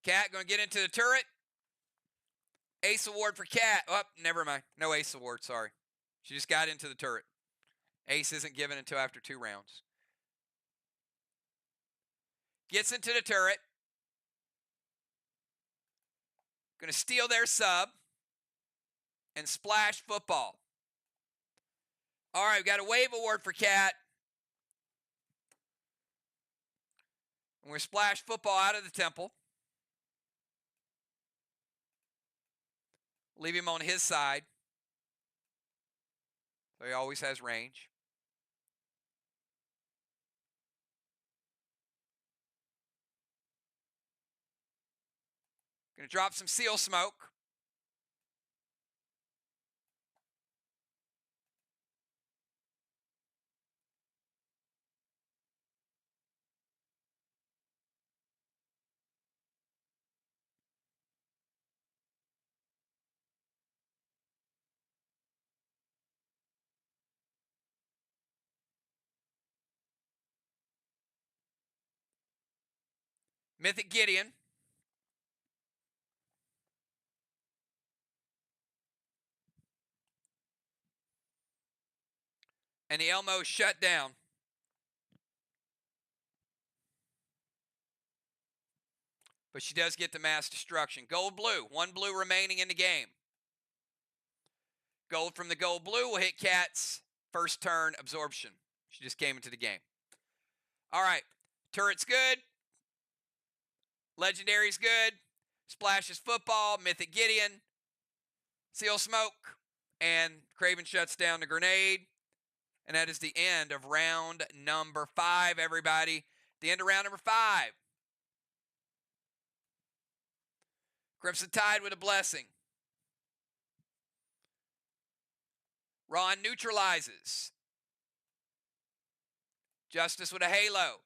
Speaker 1: Cat going to get into the turret. Ace award for Cat. Oh, never mind. No ace award, sorry. She just got into the turret. Ace isn't given until after 2 rounds. Gets into the turret. Going to steal their sub. And splash football. All right, we've got a wave award for Cat. And we're splash football out of the temple. Leave him on his side. So he always has range. Going to drop some seal smoke. Mythic Gideon. And the Elmo shut down. But she does get the mass destruction. Gold blue. 1 blue remaining in the game. Gold from the gold blue will hit Cat's first turn absorption. She just came into the game. All right. Turret's good. Legendary's good. Splashes Football, Mythic Gideon, Seal Smoke, and Craven shuts down the grenade. And that is the end of round number 5, everybody. The end of round number 5. Crimson Tide with a blessing. Ron neutralizes. Justice with a halo.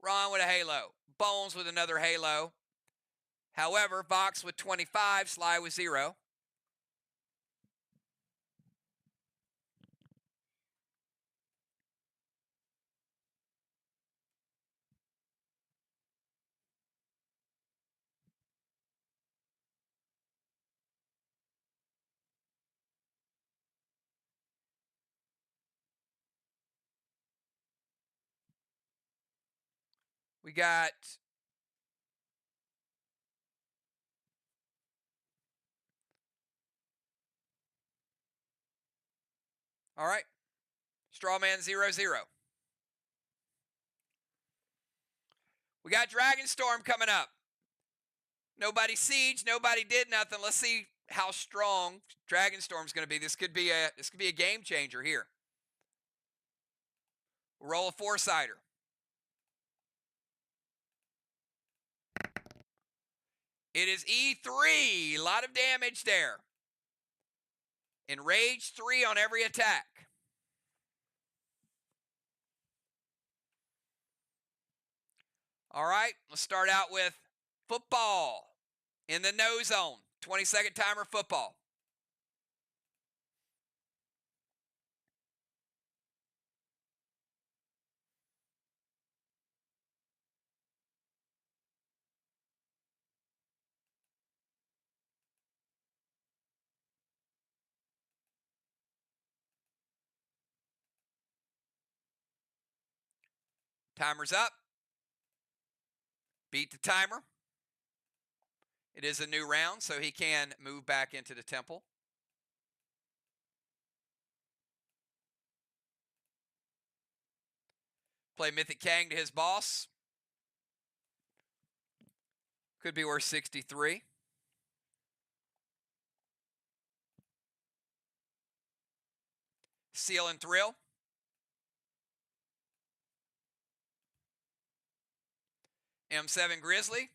Speaker 1: Ron with a halo. Bones with another halo. However, VOX with 25, SLY with 0. We got all right. Strawman 0-0. We got Dragonstorm coming up. Nobody sieged, nobody did nothing. Let's see how strong Dragonstorm's going to be. This could be a game changer here. We'll roll a 4-sider. It is E3. A lot of damage there. Enrage 3 on every attack. All right, let's start out with football in the no zone. 20-second timer football. Timer's up. Beat the timer. It is a new round, so he can move back into the temple. Play Mythic Kang to his boss. Could be worth 63. Seal and Thrill. M7 Grizzly.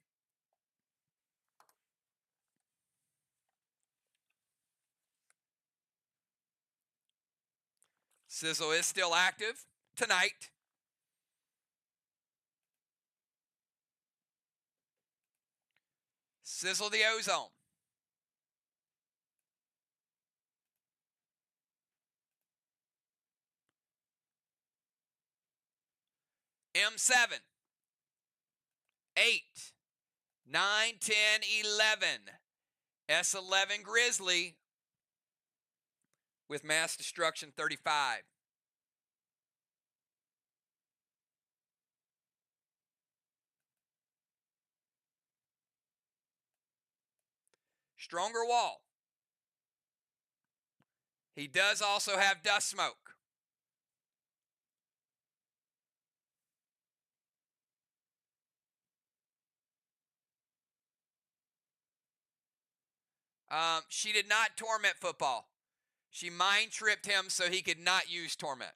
Speaker 1: Sizzle is still active tonight. Sizzle the Ozone. M7. 8. 9, 10, 11. S11 Grizzly with Mass Destruction 35. Stronger Wall. He does also have Dust Smoke. She did not torment football. She mind tripped him so he could not use torment.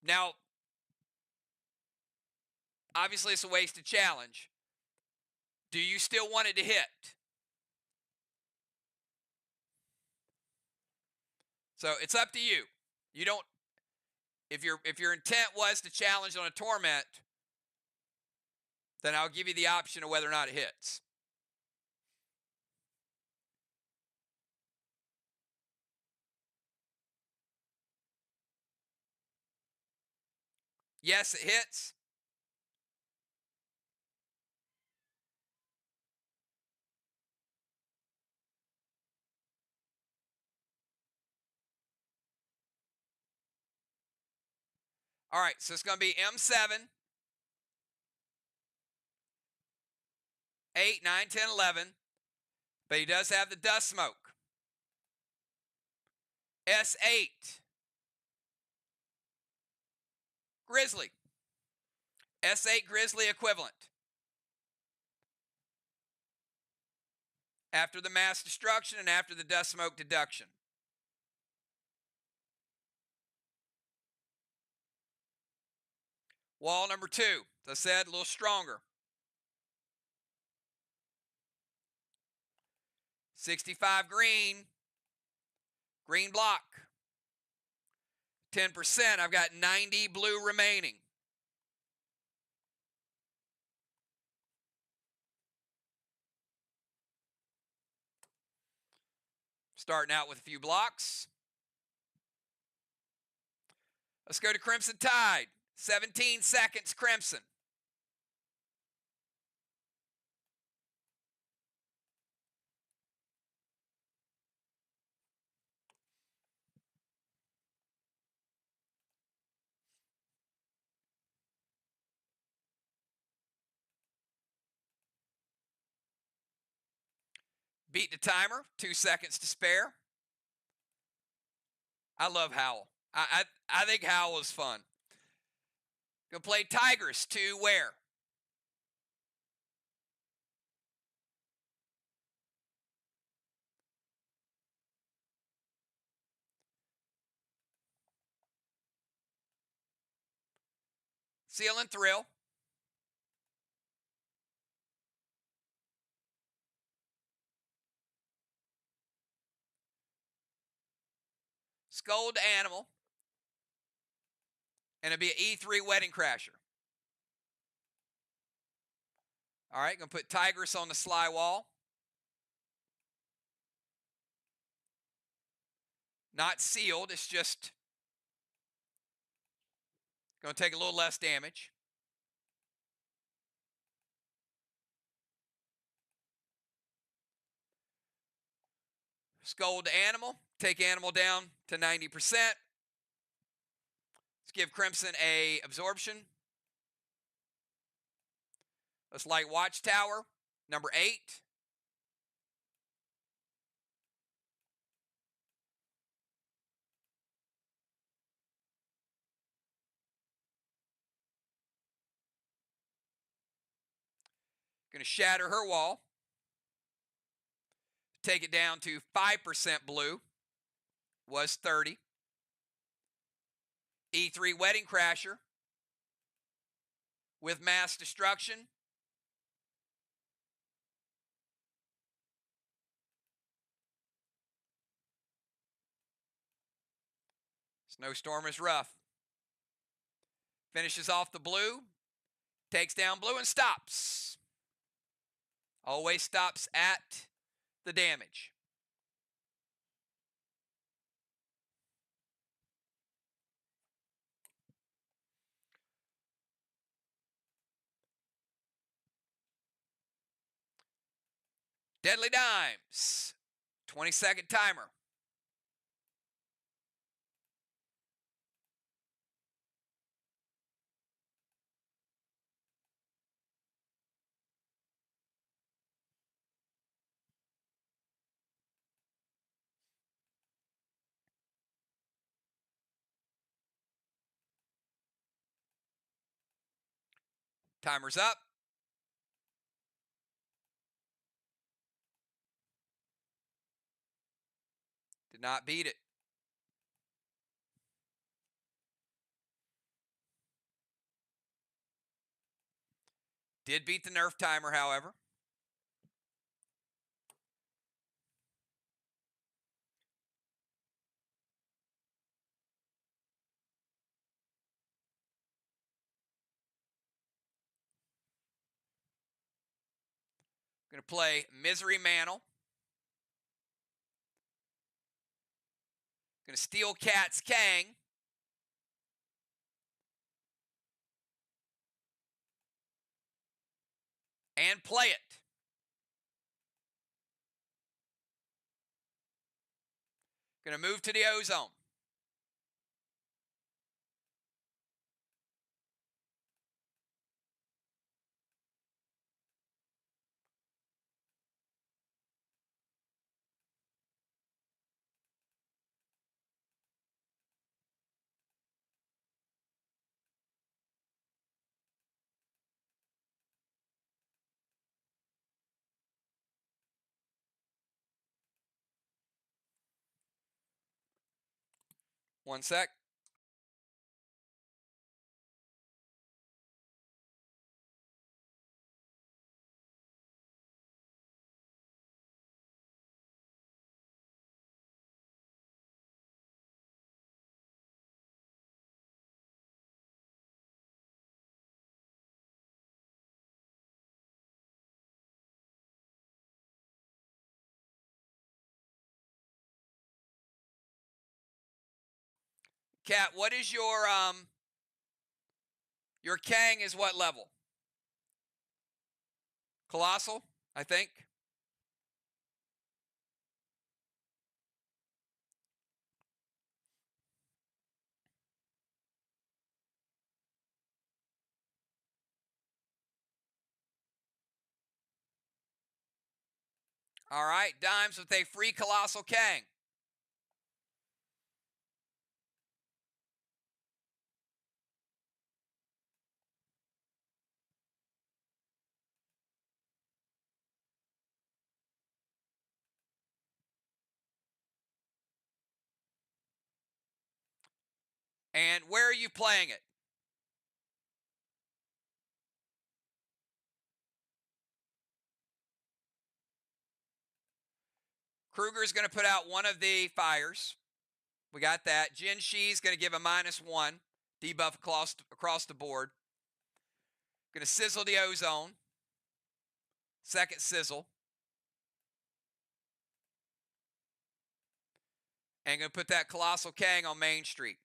Speaker 1: Now, obviously it's a wasted challenge. Do you still want it to hit? So it's up to you. You don't. If your intent was to challenge on a torment, then I'll give you the option of whether or not it hits. Yes, it hits. All right, so it's going to be M7. 8, 9, 10, 11. But he does have the dust smoke. S8. Grizzly. S8 Grizzly equivalent. After the mass destruction and after the dust smoke deduction. Wall number 2, as I said, a little stronger. 65 green. Green block. 10%. I've got 90 blue remaining. Starting out with a few blocks. Let's go to Crimson Tide. 17 seconds, Crimson. Beat the timer. 2 seconds to spare. I love Howl. I think Howl is fun. Gonna play Tigress to where? Seal and Thrill. Scold Animal. And it'll be an E3 Wedding Crasher. All right, gonna put Tigress on the SLY wall. Not sealed, it's just gonna take a little less damage. Scold Animal. Take Animal down to 90%. Let's give Crimson a absorption. Let's light Watchtower, number 8. Going to shatter her wall. Take it down to 5% blue. Was 30. E3 Wedding Crasher with mass destruction. Snowstorm is rough. Finishes off the blue. Takes down blue and stops. Always stops at the damage. Deadly Dimes. 20-second timer. Timer's up. Did not beat it. Did beat the nerf timer, however. Going to play Misery Mantle. Going to steal Cat's Kang. And play it. Going to move to the Ozone. 1 sec. Cat, what is your Kang is what level? Colossal, I think. All right, Dimes with a free Colossal Kang. And where are you playing it? Kruger is going to put out one of the fires. We got that. Jin Shi is going to give a -1 debuff across the board. Going to sizzle the ozone. Second sizzle. And going to put that Colossal Kang on Main Street.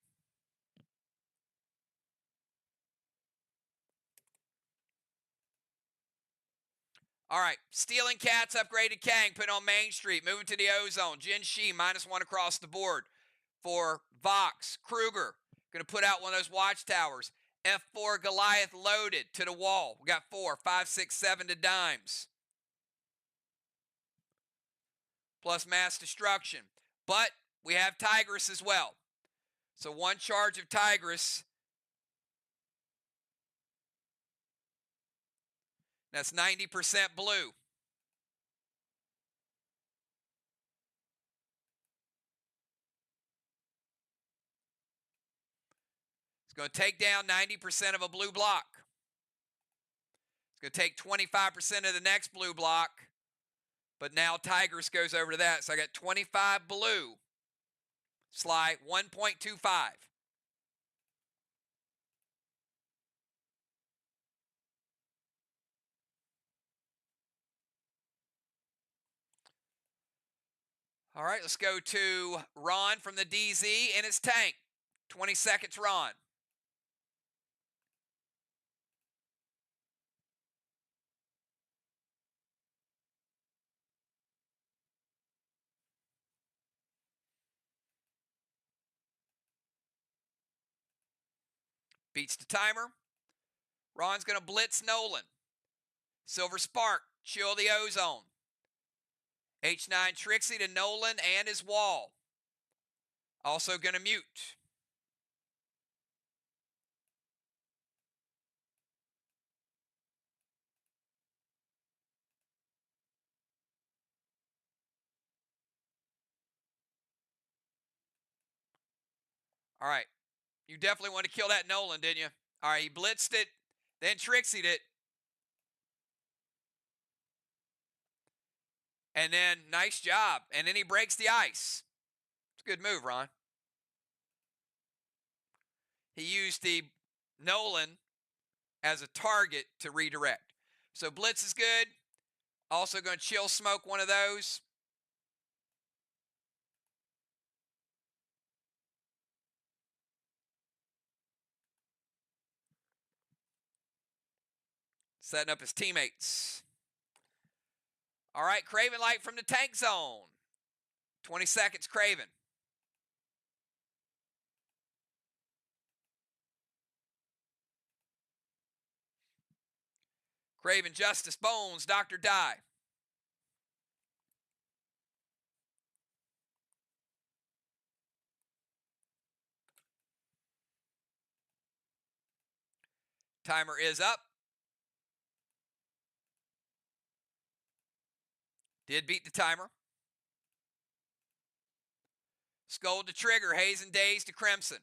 Speaker 1: All right, Stealing Cats, upgraded Kang, put on Main Street, moving to the ozone. Jin Shi, -1 across the board. For VOX, Kruger, going to put out one of those watchtowers. F4 Goliath loaded to the wall. We got 4, 5, 6, 7 to Dimes. Plus mass destruction. But we have Tigress as well. So 1 charge of Tigress. That's 90% blue. It's going to take down 90% of a blue block. It's going to take 25% of the next blue block. But now Tigress goes over to that. So I got 25 blue. SLY 1.25. All right, let's go to Ron from the DZ and his tank. 20 seconds, Ron. Beats the timer. Ron's going to blitz Nolan. Silver Spark, chill the ozone. H9 Trixie to Nolan and his wall. Also going to mute. All right. You definitely want to kill that Nolan, didn't you? All right, he blitzed it, then Trixied it. And then, nice job. And then he breaks the ice. It's a good move, Ron. He used the Nolan as a target to redirect. So blitz is good. Also going to chill smoke one of those. Setting up his teammates. All right, Craven Light from the tank zone. 20 seconds, Craven. Craven Justice, Bones, Dr. Die. Timer is up. Did beat the timer. Scold to trigger. Haze and Daze to Crimson.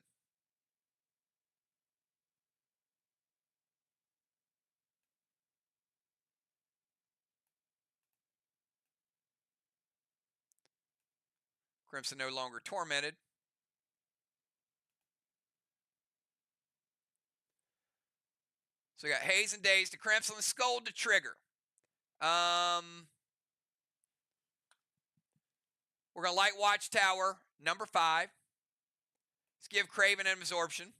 Speaker 1: Crimson no longer tormented. So we got Haze and Daze to Crimson, Scold to trigger. We're going to light Watchtower, number 5. Let's give Craven an absorption.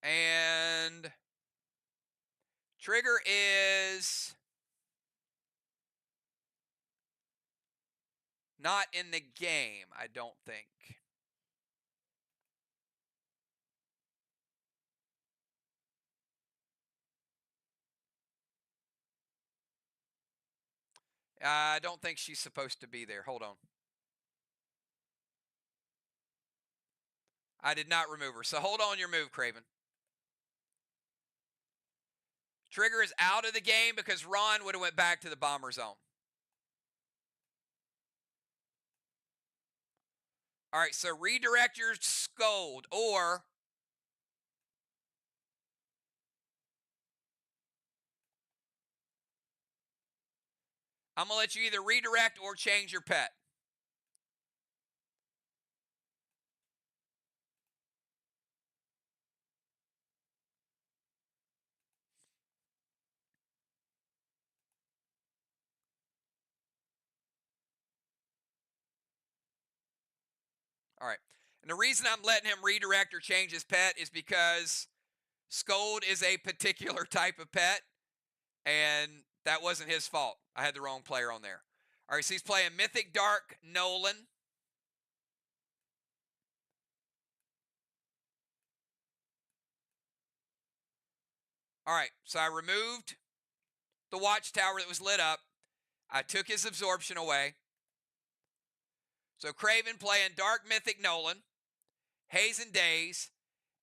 Speaker 1: And trigger is not in the game, I don't think. I don't think she's supposed to be there. Hold on. I did not remove her. So hold on your move, Craven. Trigger is out of the game because Ron would have went back to the bomber zone. All right, so redirect your Scold, or I'm going to let you either redirect or change your pet. All right. And the reason I'm letting him redirect or change his pet is because Scold is a particular type of pet, and that wasn't his fault. I had the wrong player on there. All right, so he's playing Mythic Dark Nolan. All right, so I removed the Watchtower that was lit up. I took his absorption away. So Craven playing Dark Mythic Nolan, Haze and Daze,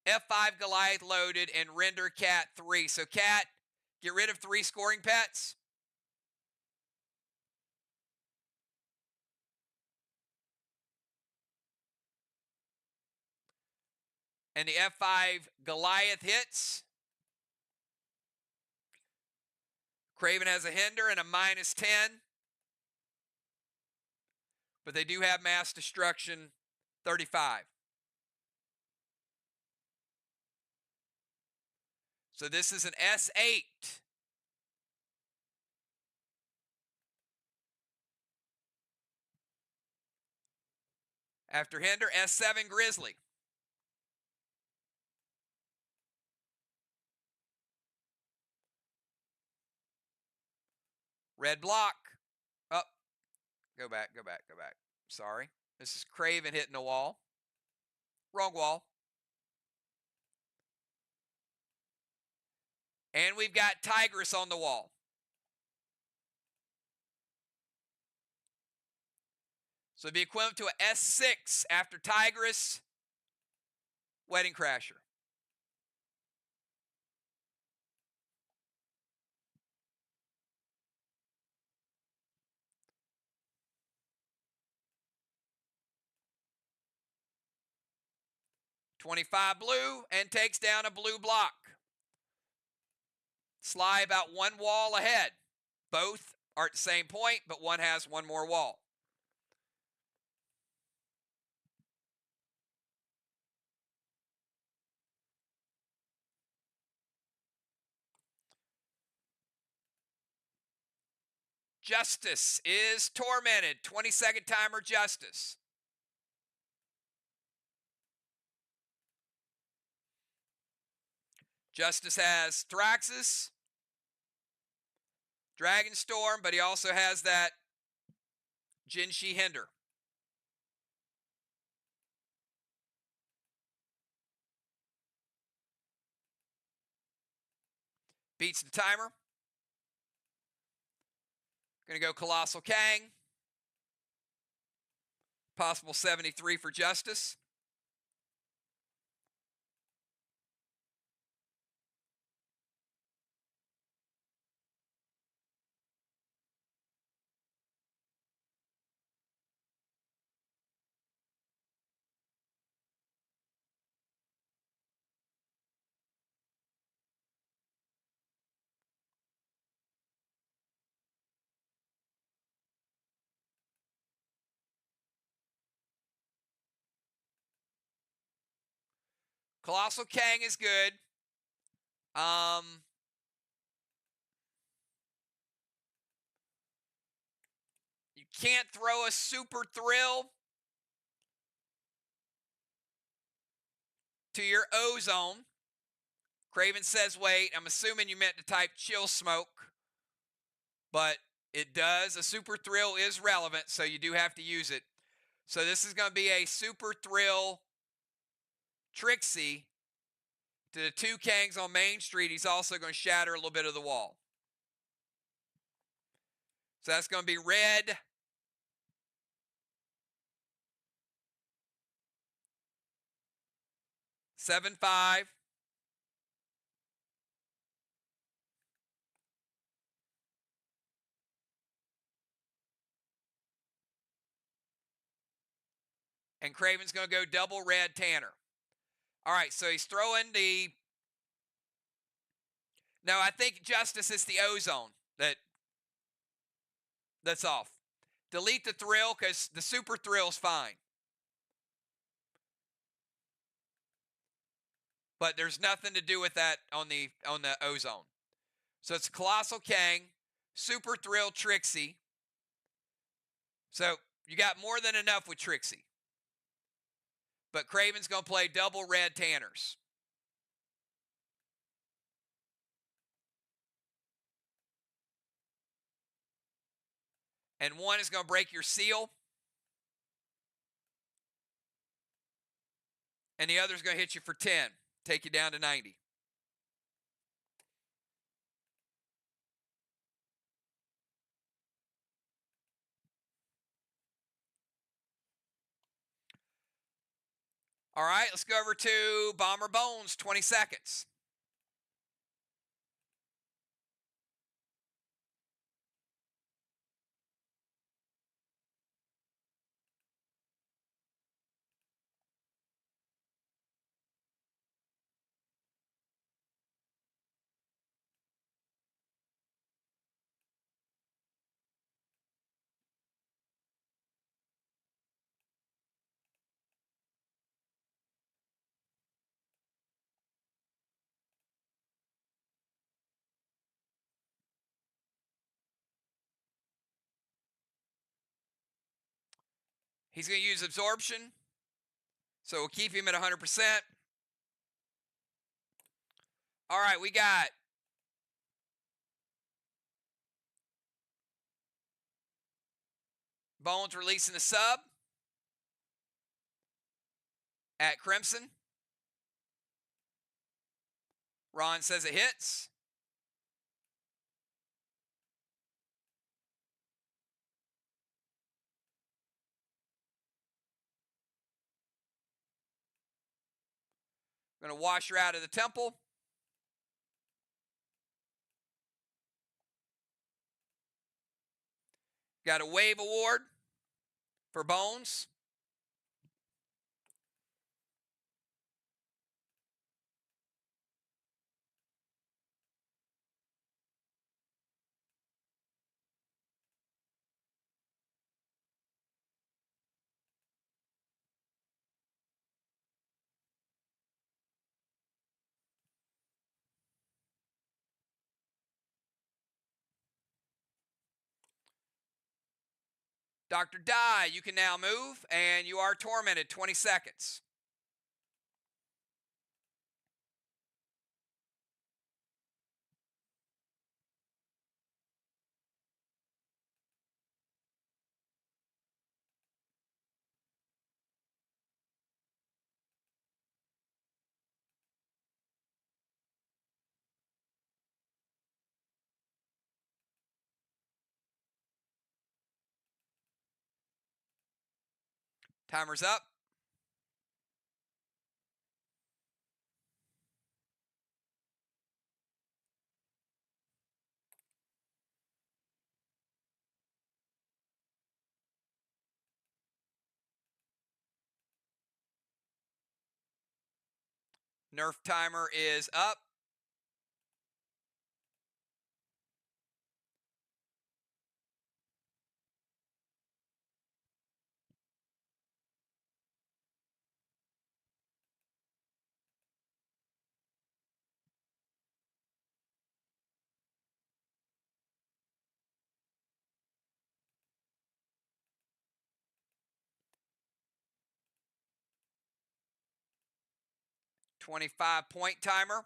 Speaker 1: F5 Goliath loaded, and render Cat 3. So Cat, get rid of 3 scoring pets. And the F5 Goliath hits. Craven has a hinder and a -10. But they do have mass destruction 35. So this is an S8. After hinder, S7 Grizzly. Red block. Up. Go back. Sorry. This is Craven hitting the wall. Wrong wall. And we've got Tigress on the wall. So it'd be equivalent to a S6 after Tigress, Wedding Crasher. $25 blue and takes down a blue block. SLY about 1 wall ahead. Both are at the same point, but one has 1 more wall. Justice is tormented. 20-second timer, Justice. Justice has Thraxus, Dragon Storm, but he also has that Jinshi Hinder. Beats the timer. Going to go Colossal Kang. Possible 73 for Justice. Colossal Kang is good. You can't throw a Super Thrill to your Ozone. Craven says wait. I'm assuming you meant to type Chill Smoke, but it does. A Super Thrill is relevant, so you do have to use it. So this is going to be a Super Thrill Trixie to the 2 Kangs on Main Street. He's also going to shatter a little bit of the wall. So that's going to be red. Seven, 5. And Craven's going to go double red Tanner. All right, so he's throwing the... No, I think Justice is the Ozone that's off. Delete the Thrill because the Super Thrill's fine. But there's nothing to do with that on the Ozone. So it's Colossal Kang, Super Thrill Trixie. So you got more than enough with Trixie. But Craven's going to play double red Tanners. And 1 is going to break your seal. And the other is going to hit you for 10. Take you down to 90. All right, let's go over to Bomber Bones, 20 seconds. He's going to use Absorption, so we'll keep him at 100%. All right, we got Bones releasing the sub at Crimson. Ron says it hits. Going to wash her out of the temple. Got a Wave Award for Bones. Dr. Dye, you can now move, and you are tormented 20 seconds. Timer's up. Nerf timer is up. .25 timer.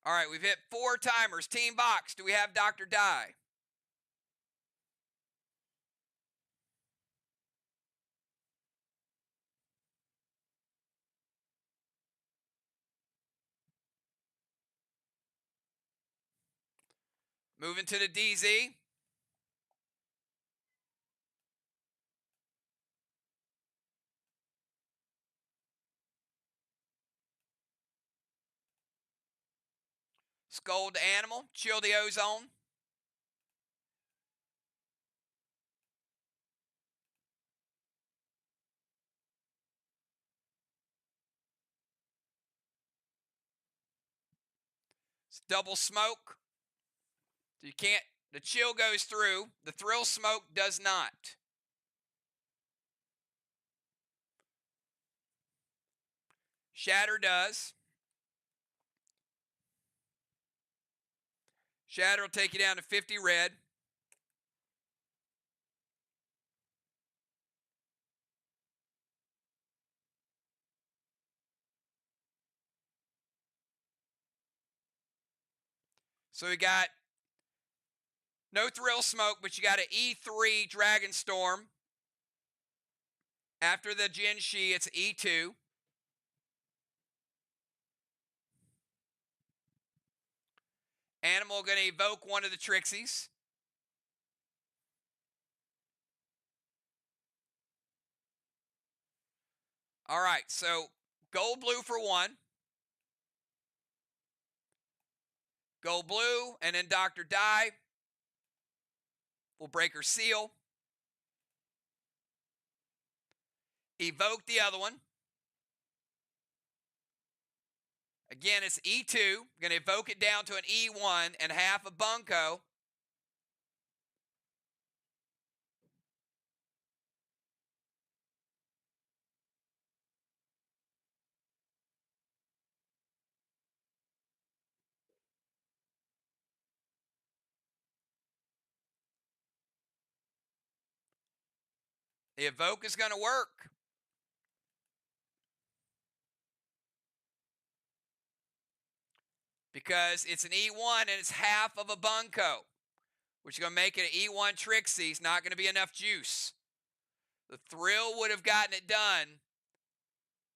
Speaker 1: All right, we've hit 4 timers. Team Box, do we have Dr. Die? Moving to the DZ. Scold the animal. Chill the ozone. It's double smoke. So you can't, the chill goes through. The thrill smoke does not. Shatter does. Shatter will take you down to 50 red. So we got no thrill smoke, but you got an E3 Dragon Storm. After the Jin Shi, it's E2. Animal going to evoke one of the Trixies. All right, so gold blue for 1. Gold blue, and then Dr. Die will break her seal. Evoke the other one. Again, it's E2. Going to evoke it down to an E1 and half a bunko. The evoke is going to work. Because it's an E1 and it's half of a bunko, which is going to make it an E1 Trixie. It's not going to be enough juice. The thrill would have gotten it done,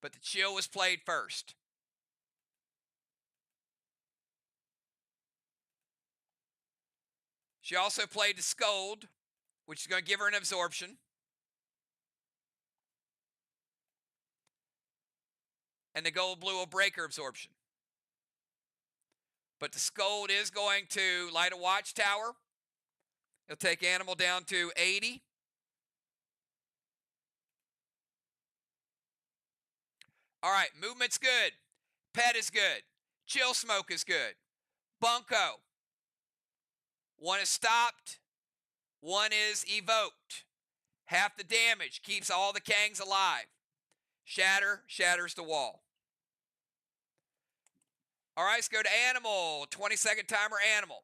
Speaker 1: but the chill was played first. She also played the scold, which is going to give her an absorption. And the gold blue will break her absorption. But the scold is going to light a watchtower. It'll take animal down to 80. All right, movement's good. Pet is good. Chill smoke is good. Bunko. 1 is stopped. 1 is evoked. Half the damage keeps all the Kangs alive. Shatter shatters the wall. All right, let's go to animal. 20-second timer animal.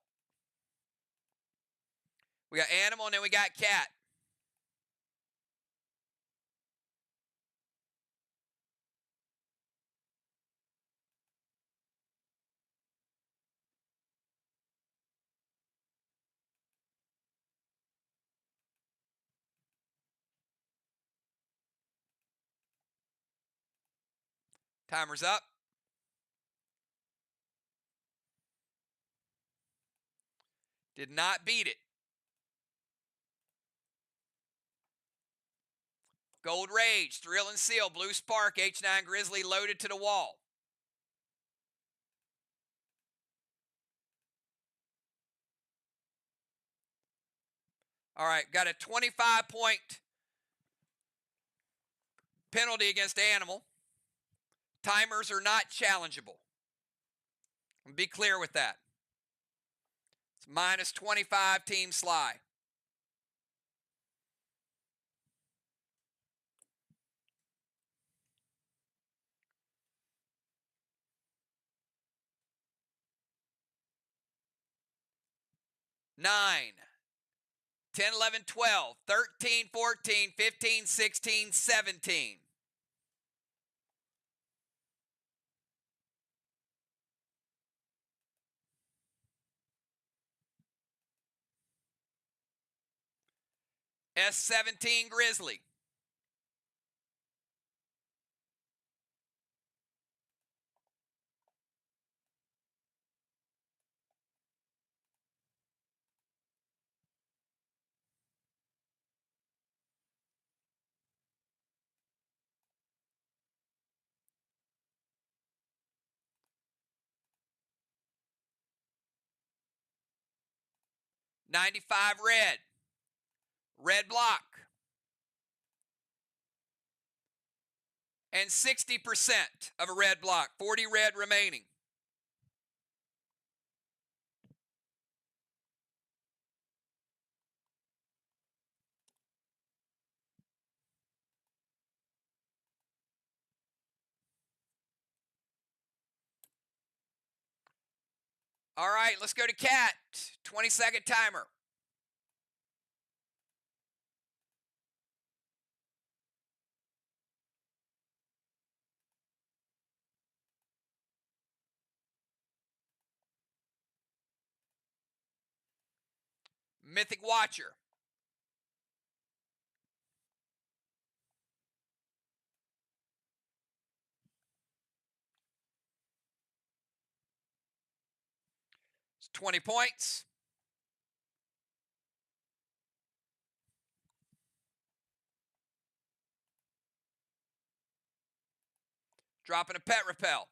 Speaker 1: We got animal and then we got cat. Timer's up. Did not beat it. Gold Rage, Thrill and Seal, Blue Spark, H9 Grizzly loaded to the wall. All right, got a 25-point penalty against Animal. Timers are not challengeable. Be clear with that. It's minus 25 Team SLY. Nine, 10, 11, 12, 13, 14, 15, 16, 17. S17 Grizzly. $95 red. Red block. And 60% of a red block. 40 red remaining. All right, let's go to Cat. 20-second timer. Mythic Watcher. It's 20 points. Dropping a Pet Repel.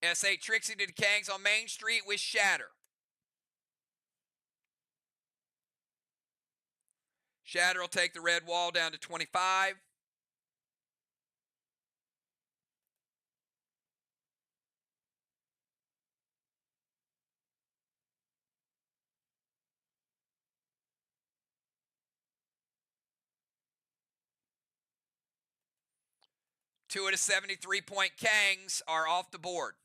Speaker 1: S8 Trixie to the Kangs on Main Street with Shatter. Shatter will take the red wall down to 25. Two of the 73-point Kangs are off the board.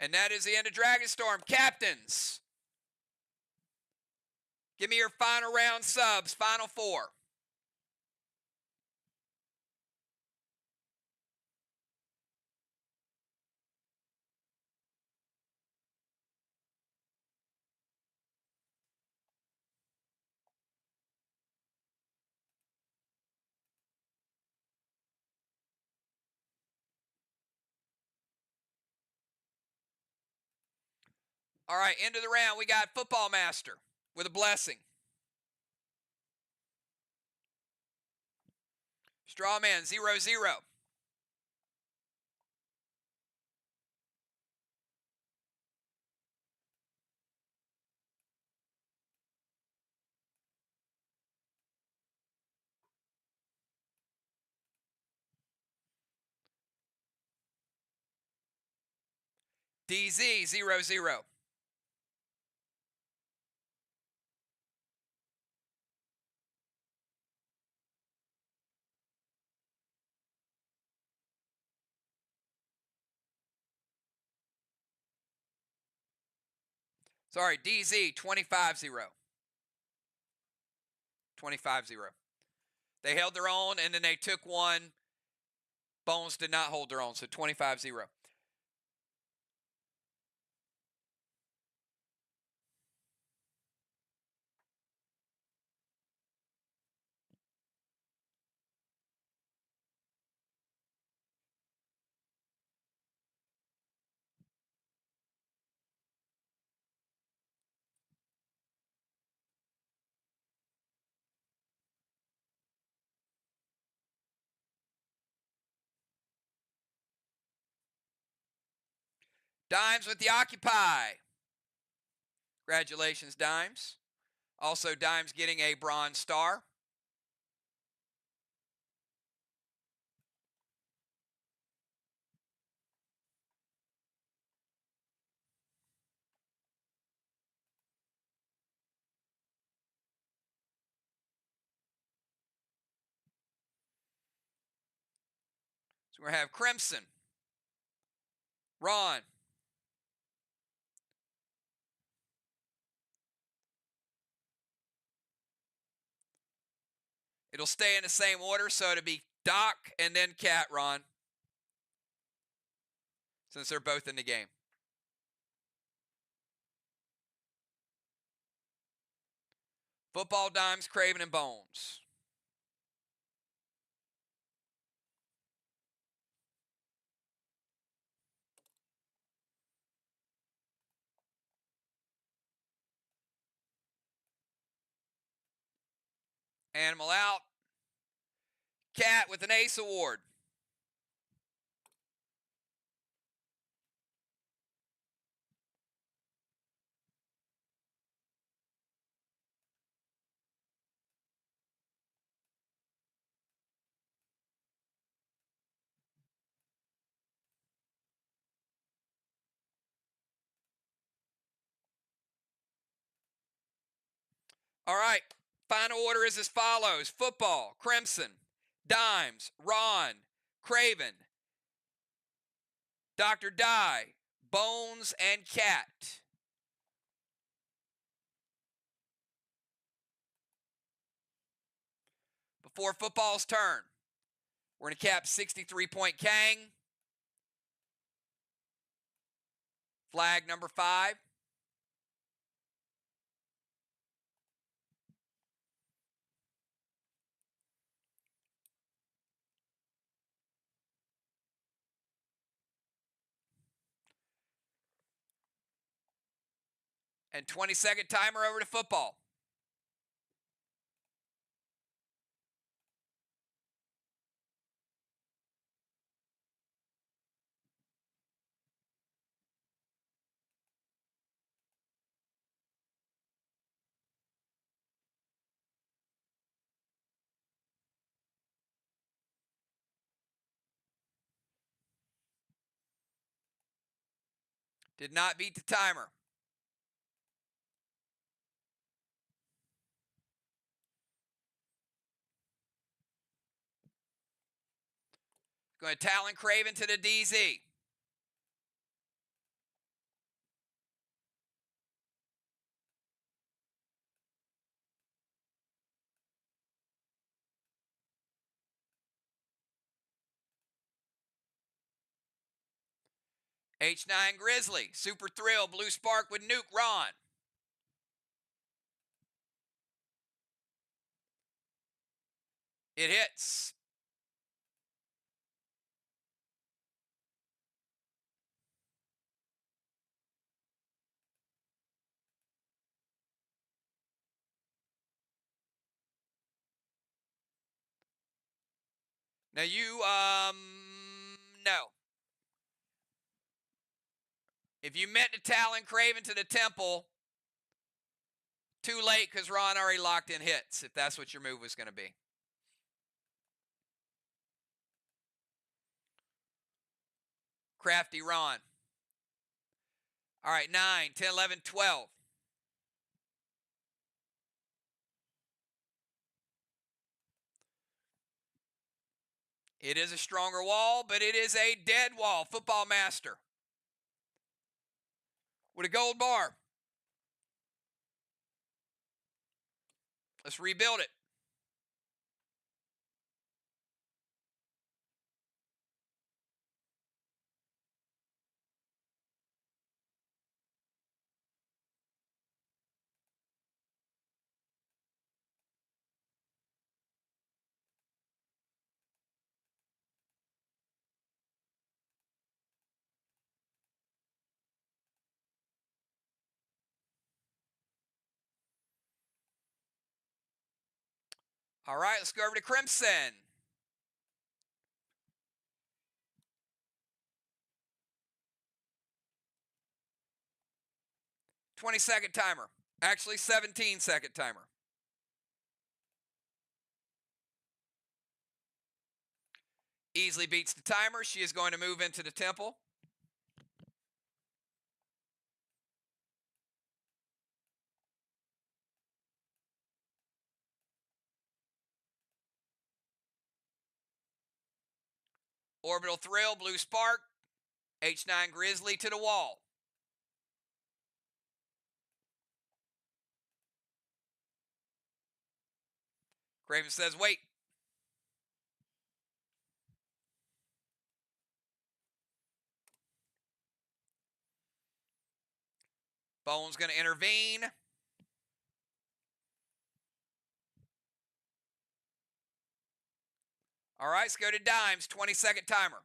Speaker 1: And that is the end of Dragonstorm. Captains, give me your final round subs, final four. All right, end of the round, we got Football Master with a blessing. Strawman 0-0. DZ 0-0. Sorry, DZ 25-0. 25-0. They held their own, and then they took one. Bones did not hold their own, so 25-0. Dimes with the Occupy. Congratulations, Dimes. Also, Dimes getting a bronze star. So we're going to have Crimson, Ron, it'll stay in the same order, so it'll be Doc and then Cat, Ron, since they're both in the game. Football, Dimes, Craven, and Bones. Animal out. Cat with an Ace Award. All right, final order is as follows. Football, Crimson, Dimes, Ron, Craven, Dr. Dye, Bones, and Cat. Before football's turn, we're going to cap 63-point Kang. Flag number 5. And 20-second timer over to football. Did not beat the timer. Going to Talon Craven to the DZ. H9 Grizzly. Super Thrill. Blue Spark with Nuke. Ron. It hits. Now you, no. If you meant to Talon Craven to the Temple, too late because Ron already locked in hits, if that's what your move was going to be. Crafty Ron. All right, 9, 10, 11, 12. It is a stronger wall, but it is a dead wall. Football Master with a gold bar. Let's rebuild it. All right, let's go over to Crimson. "20-second timer. Actually, 17-second timer. Easily beats the timer. She is going to move into the temple. Orbital Thrill, Blue Spark, H9 Grizzly to the wall. Craven says, wait. Bone's going to intervene. All right, let's go to Dimes, 20-second timer.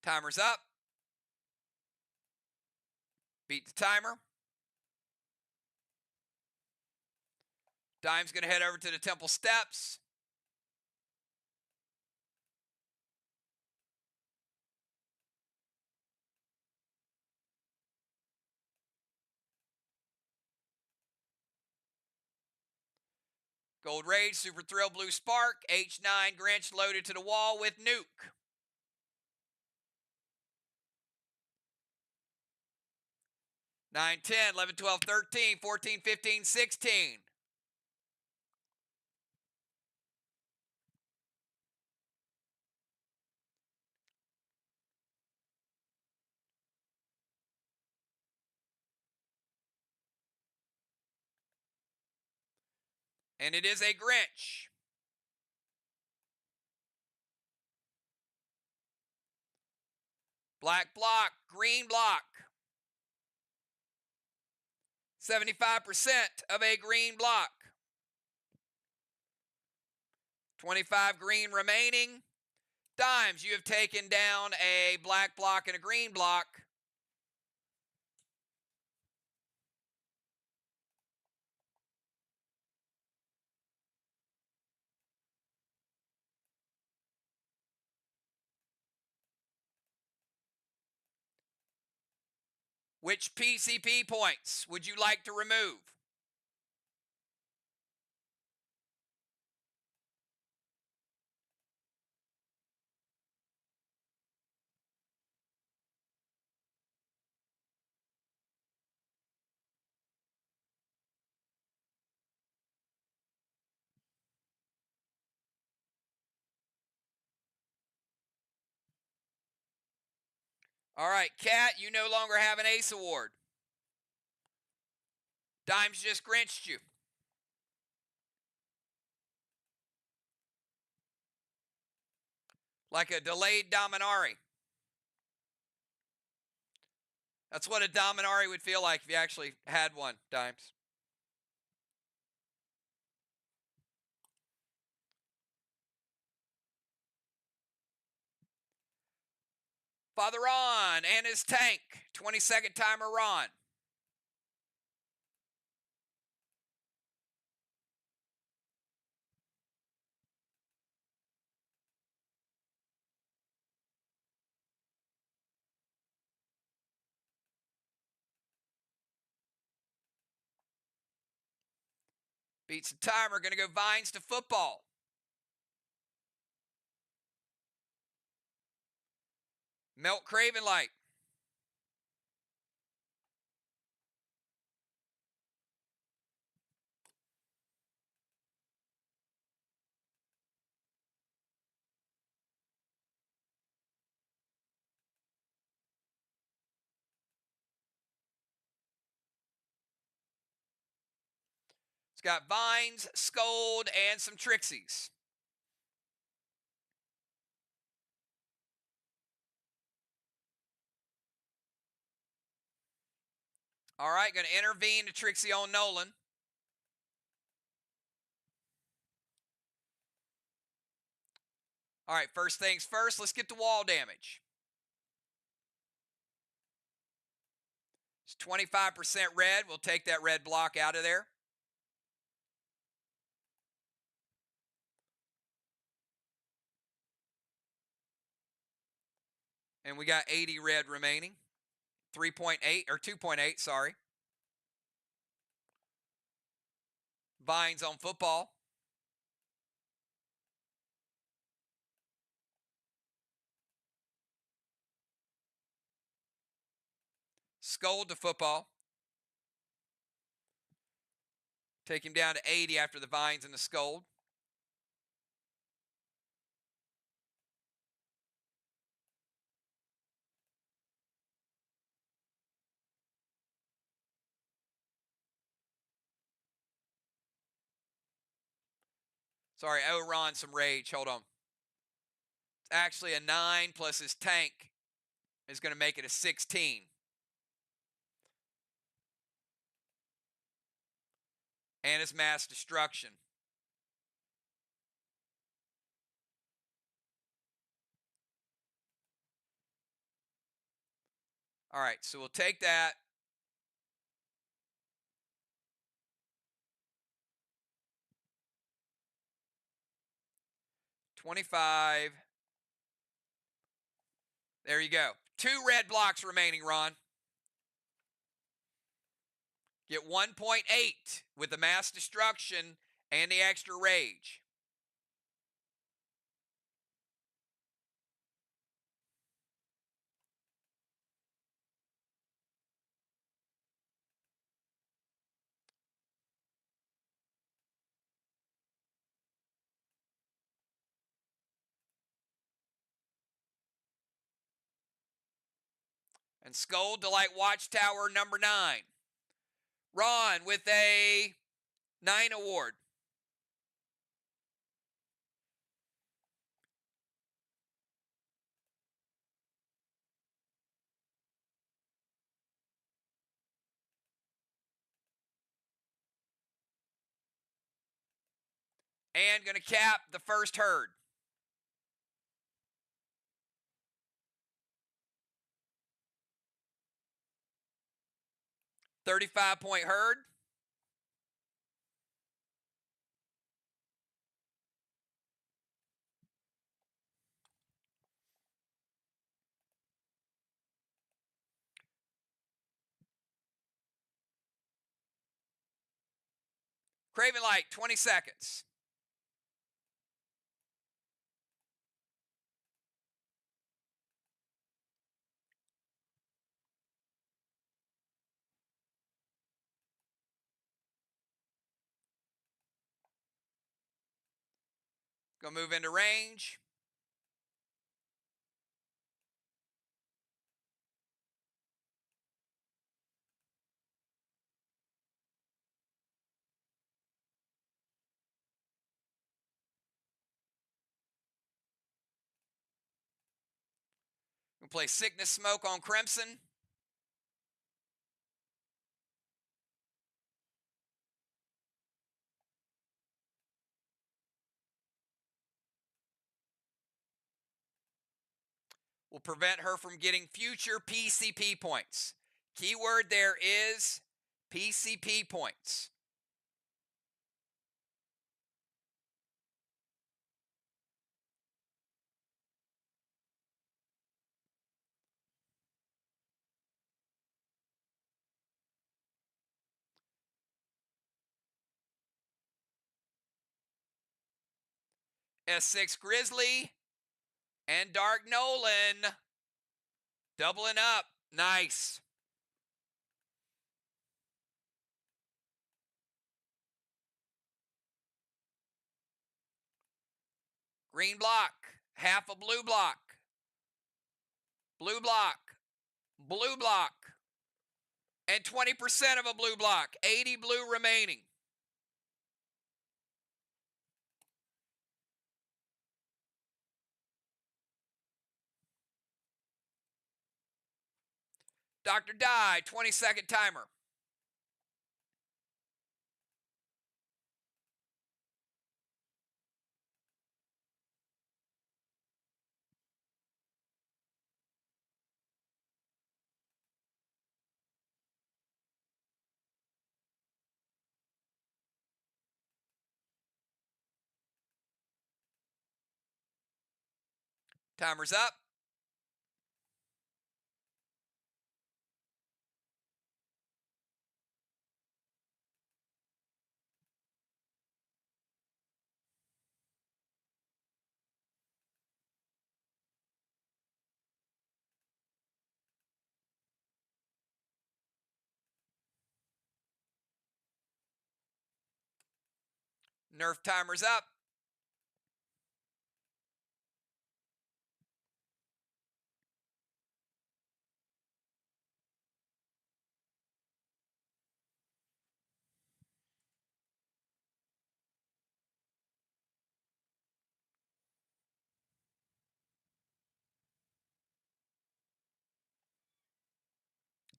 Speaker 1: Timer's up. Beat the timer. Dime's going to head over to the temple steps. Gold Rage, Super Thrill, Blue Spark, H9 Grinch loaded to the wall with Nuke. Nine, 10, 11, 12, 13, 14, 15, 16. And it is a Grinch. Black block, green block. 75% of a green block. 25 green remaining. Dimes, you have taken down a black block and a green block. Which PCP points would you like to remove? All right, Cat, you no longer have an Ace Award. Dimes just Grinched you. Like a delayed Dominari. That's what a Dominari would feel like if you actually had one, Dimes. Father Ron and his tank. 20-second timer, Ron. Beats the timer. Going to go Vines to football. Melt Craven Light. It's got Vines, Scold, and some Trixies. All right, going to intervene to Trixie on Nolan. All right, first things first, let's get the wall damage. It's 25% red. We'll take that red block out of there. And we got 80 red remaining. 3.8 or 2.8, sorry. Vines on football. Scold to football. Take him down to 80 after the Vines and the Scold. Sorry, I owe Ron some rage. Hold on. It's actually a 9 plus his tank is going to make it a 16. And his mass destruction. All right, so we'll take that. $25. There you go. 2 red blocks remaining, Ron. Get 1.8 with the mass destruction and the extra rage. And Scold Delight Watchtower number 9. Ron with a 9 award. And going to cap the first herd. $35-point herd. Craven Light, 20 seconds. Gonna move into range. We'll play Sickness Smoke on Crimson. Will prevent her from getting future PCP points. Keyword there is PCP points. S6 Grizzly and Dark Nolan doubling up. Nice. Green block, half a blue block. Blue block, blue block, and 20% of a blue block. 80 blue remaining. Dr. Die, 20-second timer. Timer's up. Nerf timer's up.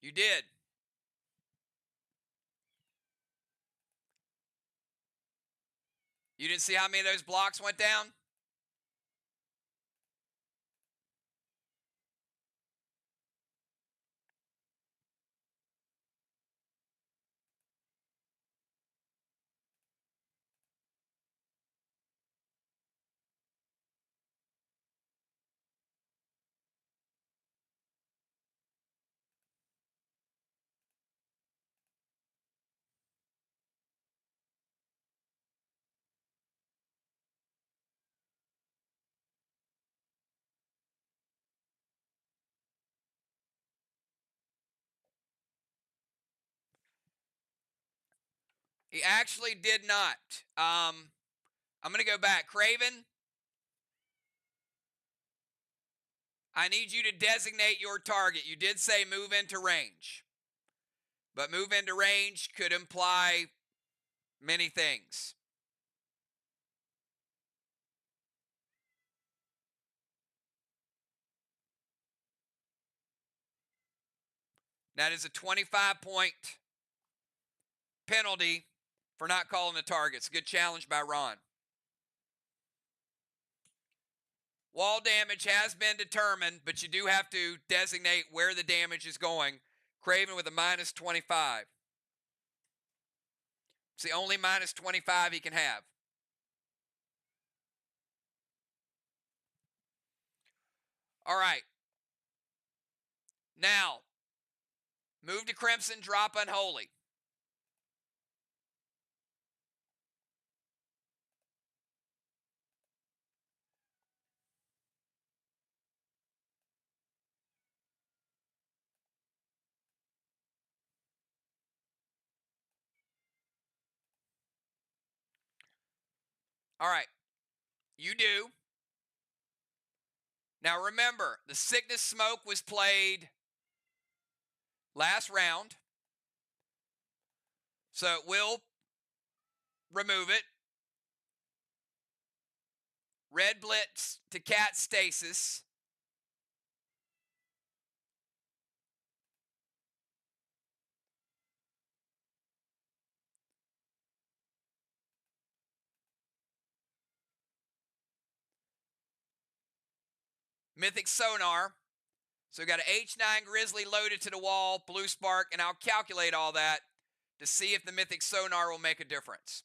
Speaker 1: You did. You didn't see how many of those blocks went down? He actually did not. I'm going to go back. Craven, I need you to designate your target. You did say move into range. But move into range could imply many things. That is a 25-point penalty for not calling the targets. Good challenge by Ron. Wall damage has been determined, but you do have to designate where the damage is going. Craven with a minus 25. It's the only minus 25 he can have. All right. Now, move to Crimson, drop Unholy. All right. You do. Now remember, the Sickness Smoke was played last round. So it will remove it. Red Blitz to Cat Stasis. Mythic Sonar. So we got an H9 Grizzly loaded to the wall, Blue Spark, and I'll calculate all that to see if the Mythic Sonar will make a difference.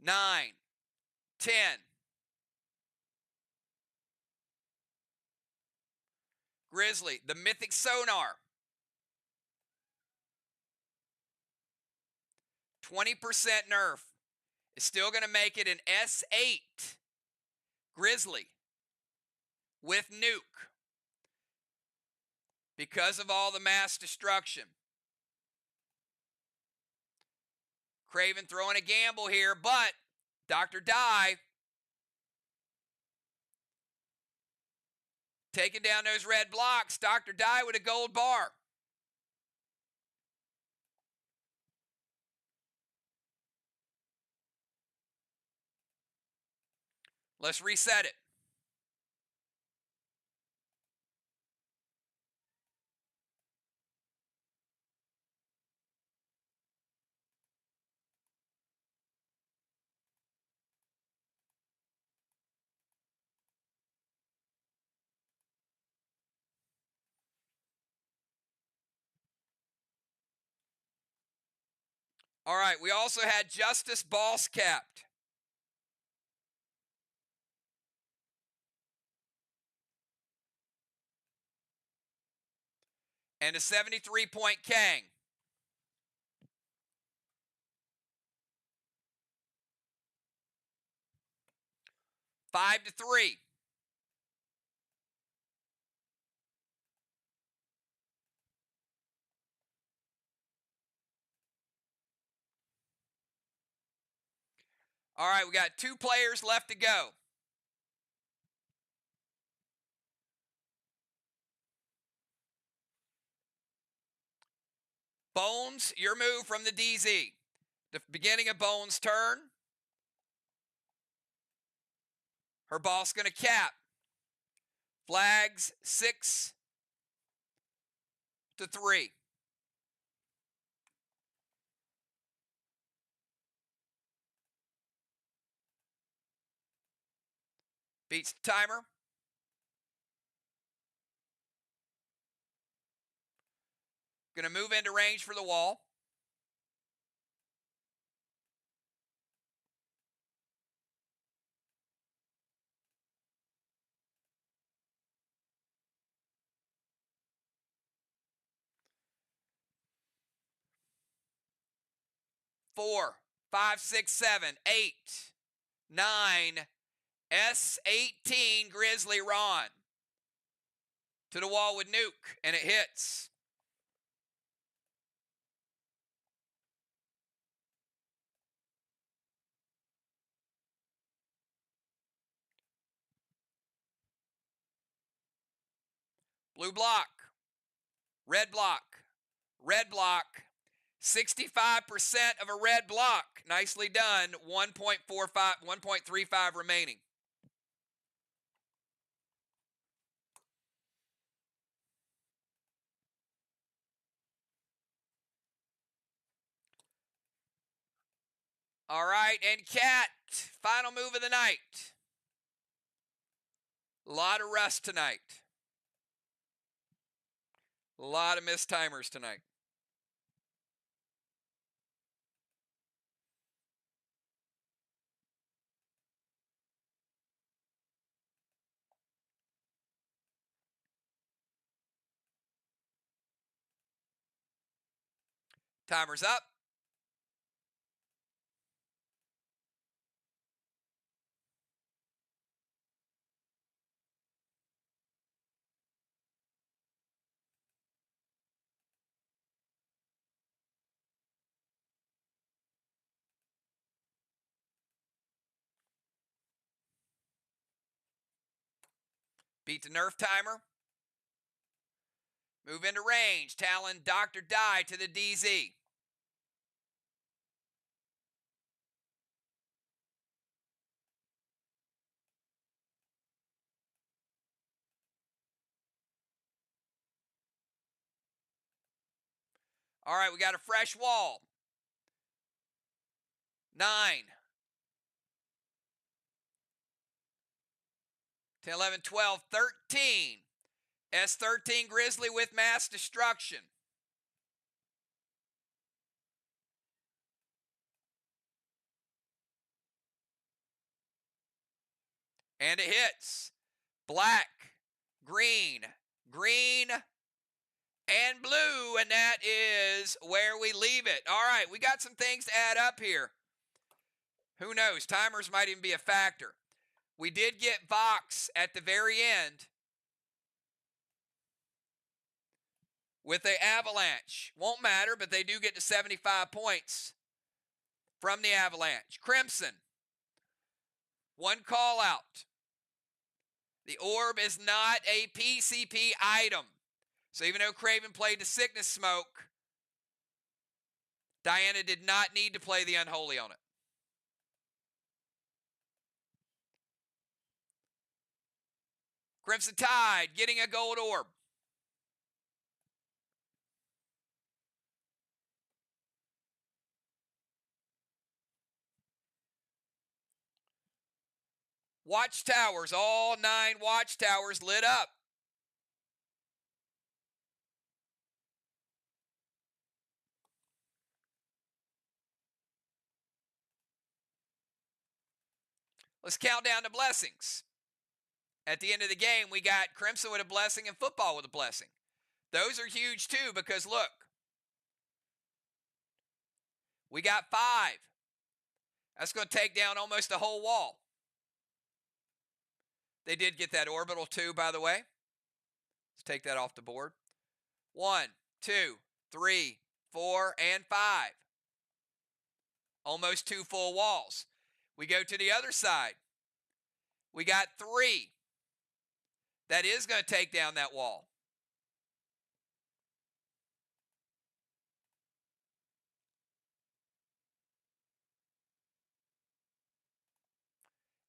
Speaker 1: Nine, 10. Grizzly, the Mythic Sonar. 20% nerf. Is still going to make it an S8 Grizzly with nuke because of all the mass destruction. Craven throwing a gamble here, but Dr. Dye taking down those red blocks. Dr. Dye with a gold bar. Let's reset it. All right, we also had Justice Boss capped. And a 73-point Kang. Five to 3. All right, we got 2 players left to go. Bones, your move from the DZ. The beginning of Bones' turn. Her boss going to cap. Flags 6 to 3. Beats the timer. Going to move into range for the wall. Four, 5, 6, 7, 8, 9, S18 Grizzly Ron. To the wall with Nuke, and it hits. Blue block, red block, red block. 65% of a red block. Nicely done. 1.35 remaining. All right, and Cat, final move of the night. A lot of rust tonight. A lot of missed timers tonight. Timer's up. Beat the nerf timer. Move into range. Talon Dr. Dye to the DZ. All right, we got a fresh wall. 9, 10, 11, 12, 13. S13 Grizzly with mass destruction. And it hits. Black, green, green, and blue. And that is where we leave it. All right, we got some things to add up here. Who knows? Timers might even be a factor. We did get VOX at the very end with the Avalanche. Won't matter, but they do get to 75 points. from the Avalanche. Crimson, one call out. The orb is not a PCP item. So even though Craven played the Sickness Smoke, Diana did not need to play the Unholy on it. Crimson Tide getting a gold orb. Watchtowers, all 9 watchtowers lit up. Let's count down the blessings. At the end of the game, we got Crimson with a blessing and Football with a blessing. Those are huge too because look, we got 5. That's going to take down almost the whole wall. They did get that orbital too, by the way. Let's take that off the board. 1, 2, 3, 4, and 5. Almost 2 full walls. We go to the other side. We got 3. That is going to take down that wall.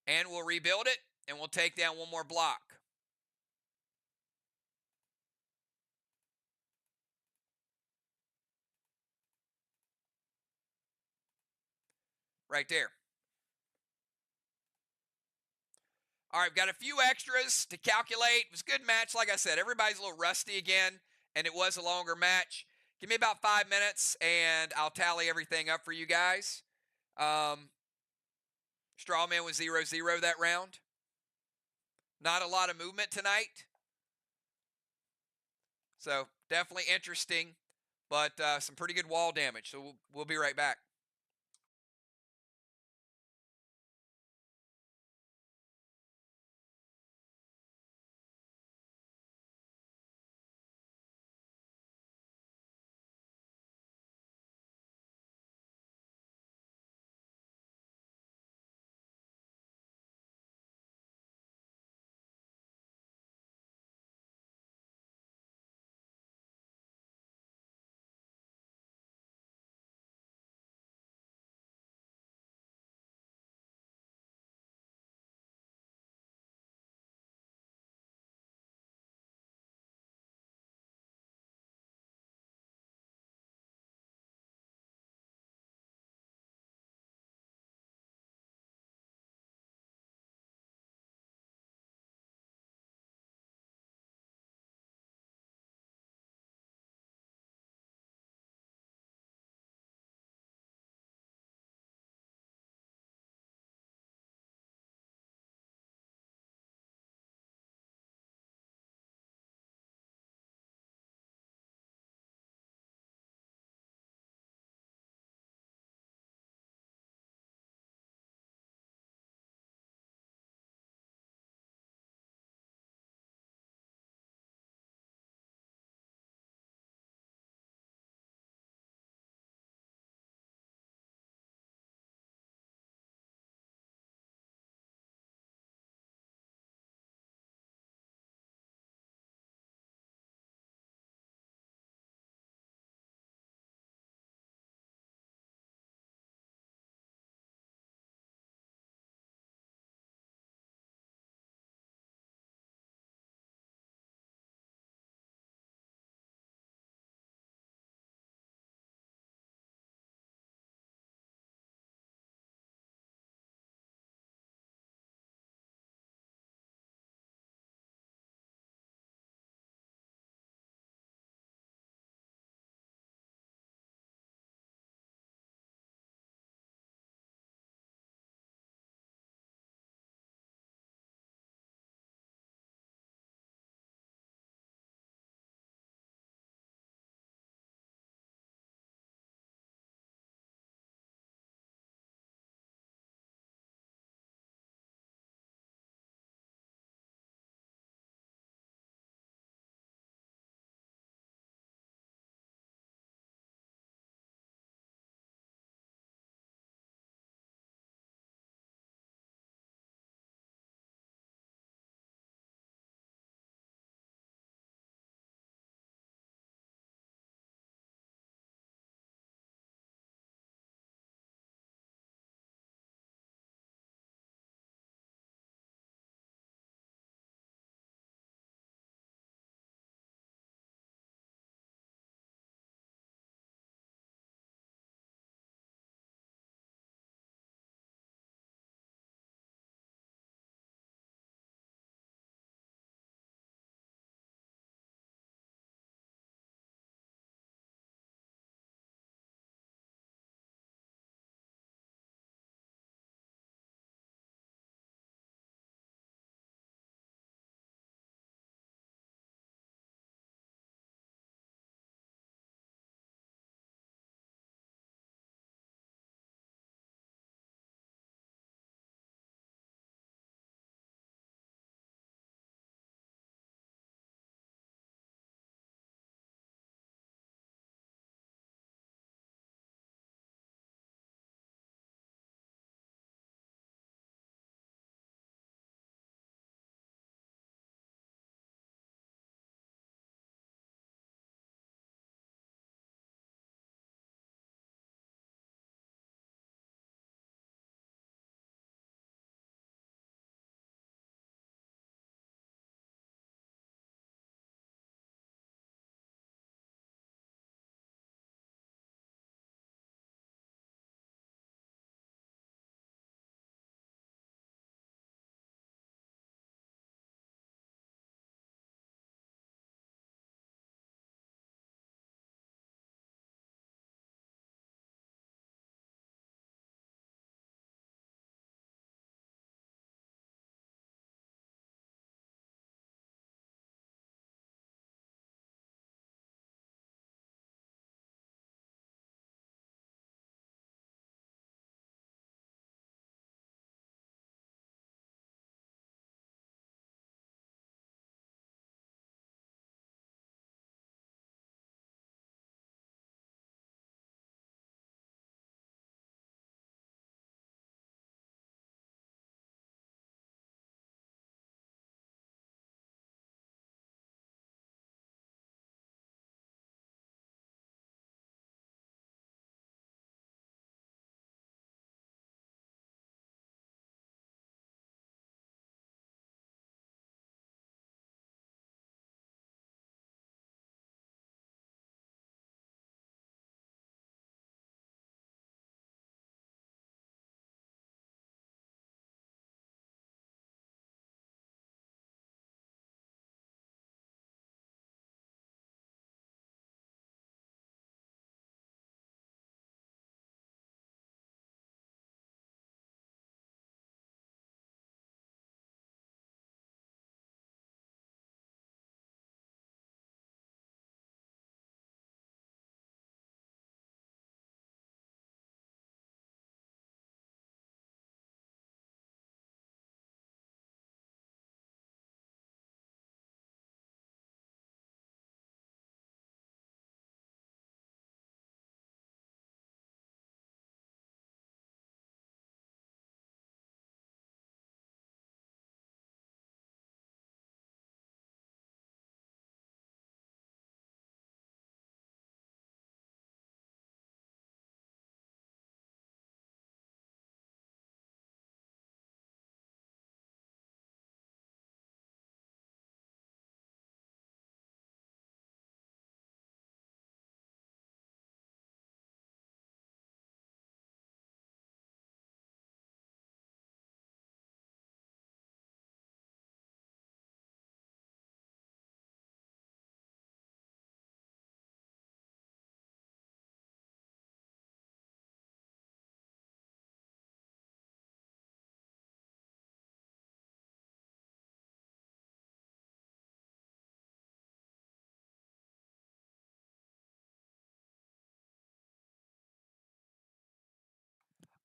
Speaker 1: And we'll rebuild it, and we'll take down one more block. Right there. All right, we've got a few extras to calculate. It was a good match. Like I said, everybody's a little rusty again, and it was a longer match. Give me about 5 minutes, and I'll tally everything up for you guys. Strawman was 0-0 that round. Not a lot of movement tonight. So definitely interesting, but some pretty good wall damage. So we'll be right back.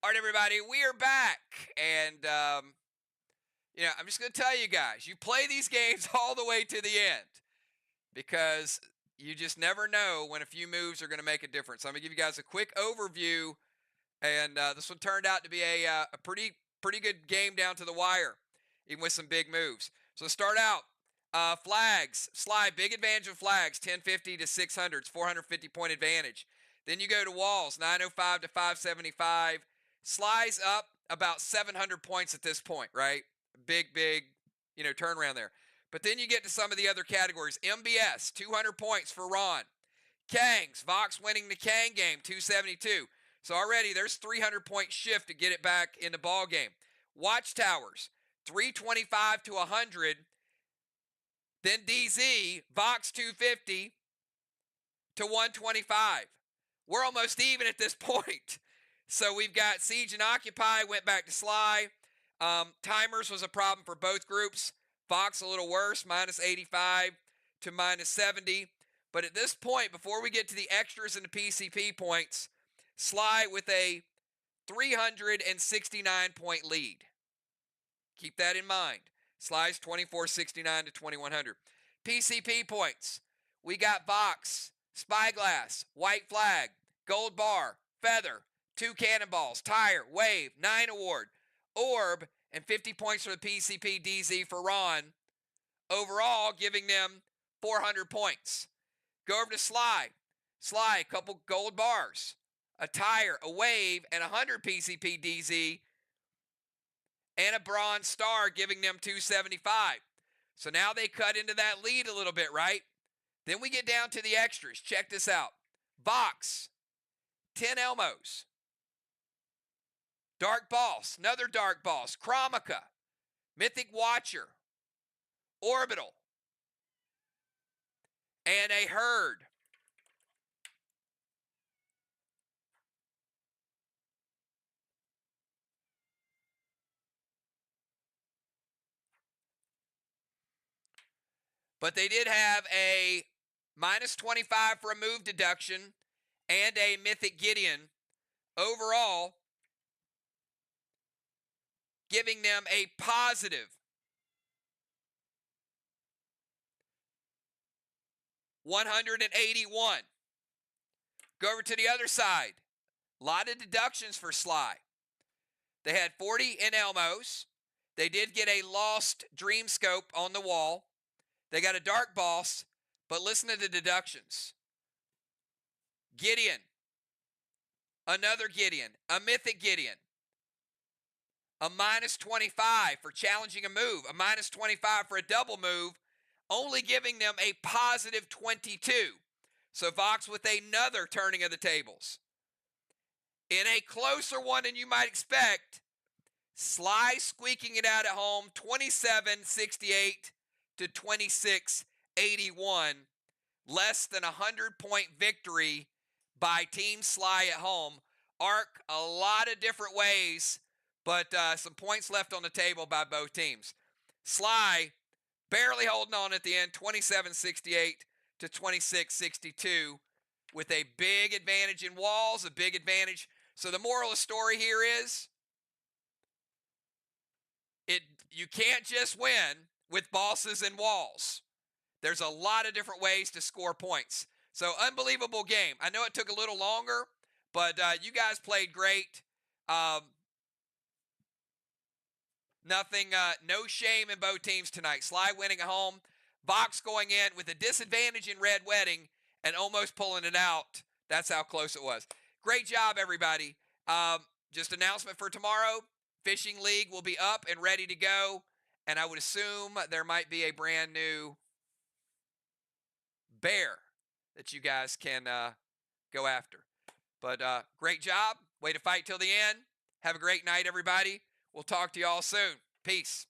Speaker 1: All right, everybody, we are back. And, I'm just going to tell you guys, you play these games all the way to the end because you just never know when a few moves are going to make a difference. I'm going to give you guys a quick overview. And this one turned out to be a pretty good game down to the wire, even with some big moves. So let's start out. Flags, SLY, big advantage of flags, 1050 to 600, it's 450 point advantage. Then you go to walls, 905 to 575. SLY's up about 700 points at this point, right? Big, turnaround there. But then you get to some of the other categories. MBS, 200 points for Ron. Kangs, VOX winning the Kang game, 272. So already there's 300 point shift to get it back in the ball game. Watchtowers, 325 to 100. Then DZ, VOX 250 to 125. We're almost even at this point. So we've got Siege and Occupy went back to SLY. Timers was a problem for both groups. VOX a little worse, minus 85 to minus 70. But at this point, before we get to the extras and the PCP points, SLY with a 369 point lead. Keep that in mind. SLY's 2469 to 2100. PCP points. We got VOX, Spyglass, White Flag, Gold Bar, Feather, 2 Cannonballs, Tire, Wave, 9 Award, Orb, and 50 points for the PCP DZ for Ron. Overall, giving them 400 points. Go over to SLY. SLY, a couple gold bars, a tire, a wave, and 100 PCP DZ, and a bronze star, giving them 275. So now they cut into that lead a little bit, right? Then we get down to the extras. Check this out. VOX, 10 Elmos. Dark Boss, another Dark Boss. Chromica, Mythic Watcher, Orbital, and a Herd. But they did have a minus 25 for a move deduction and a Mythic Gideon. Overall, giving them a positive 181. Go over to the other side. A lot of deductions for SLY. They had 40 in Elmos. They did get a lost Dream Scope on the wall. They got a Dark Boss, but listen to the deductions. Gideon, another Gideon, a Mythic Gideon, a minus 25 for challenging a move, a minus 25 for a double move, only giving them a positive 22. So VOX with another turning of the tables. In a closer one than you might expect, SLY squeaking it out at home, 27-68 to 26-81. Less than 100-point victory by Team SLY at home. Arc a lot of different ways, but some points left on the table by both teams. SLY barely holding on at the end, 27-68 to 26-62, with a big advantage in walls, a big advantage. So the moral of the story here is, you can't just win with bosses and walls. There's a lot of different ways to score points. So unbelievable game. I know it took a little longer, but you guys played great. No shame in both teams tonight. SLY winning at home. VOX going in with a disadvantage in Red Wedding and almost pulling it out. That's how close it was. Great job, everybody. Just announcement for tomorrow. Fishing League will be up and ready to go. And I would assume there might be a brand new bear that you guys can go after. But great job. Way to fight till the end. Have a great night, everybody. We'll talk to you all soon. Peace.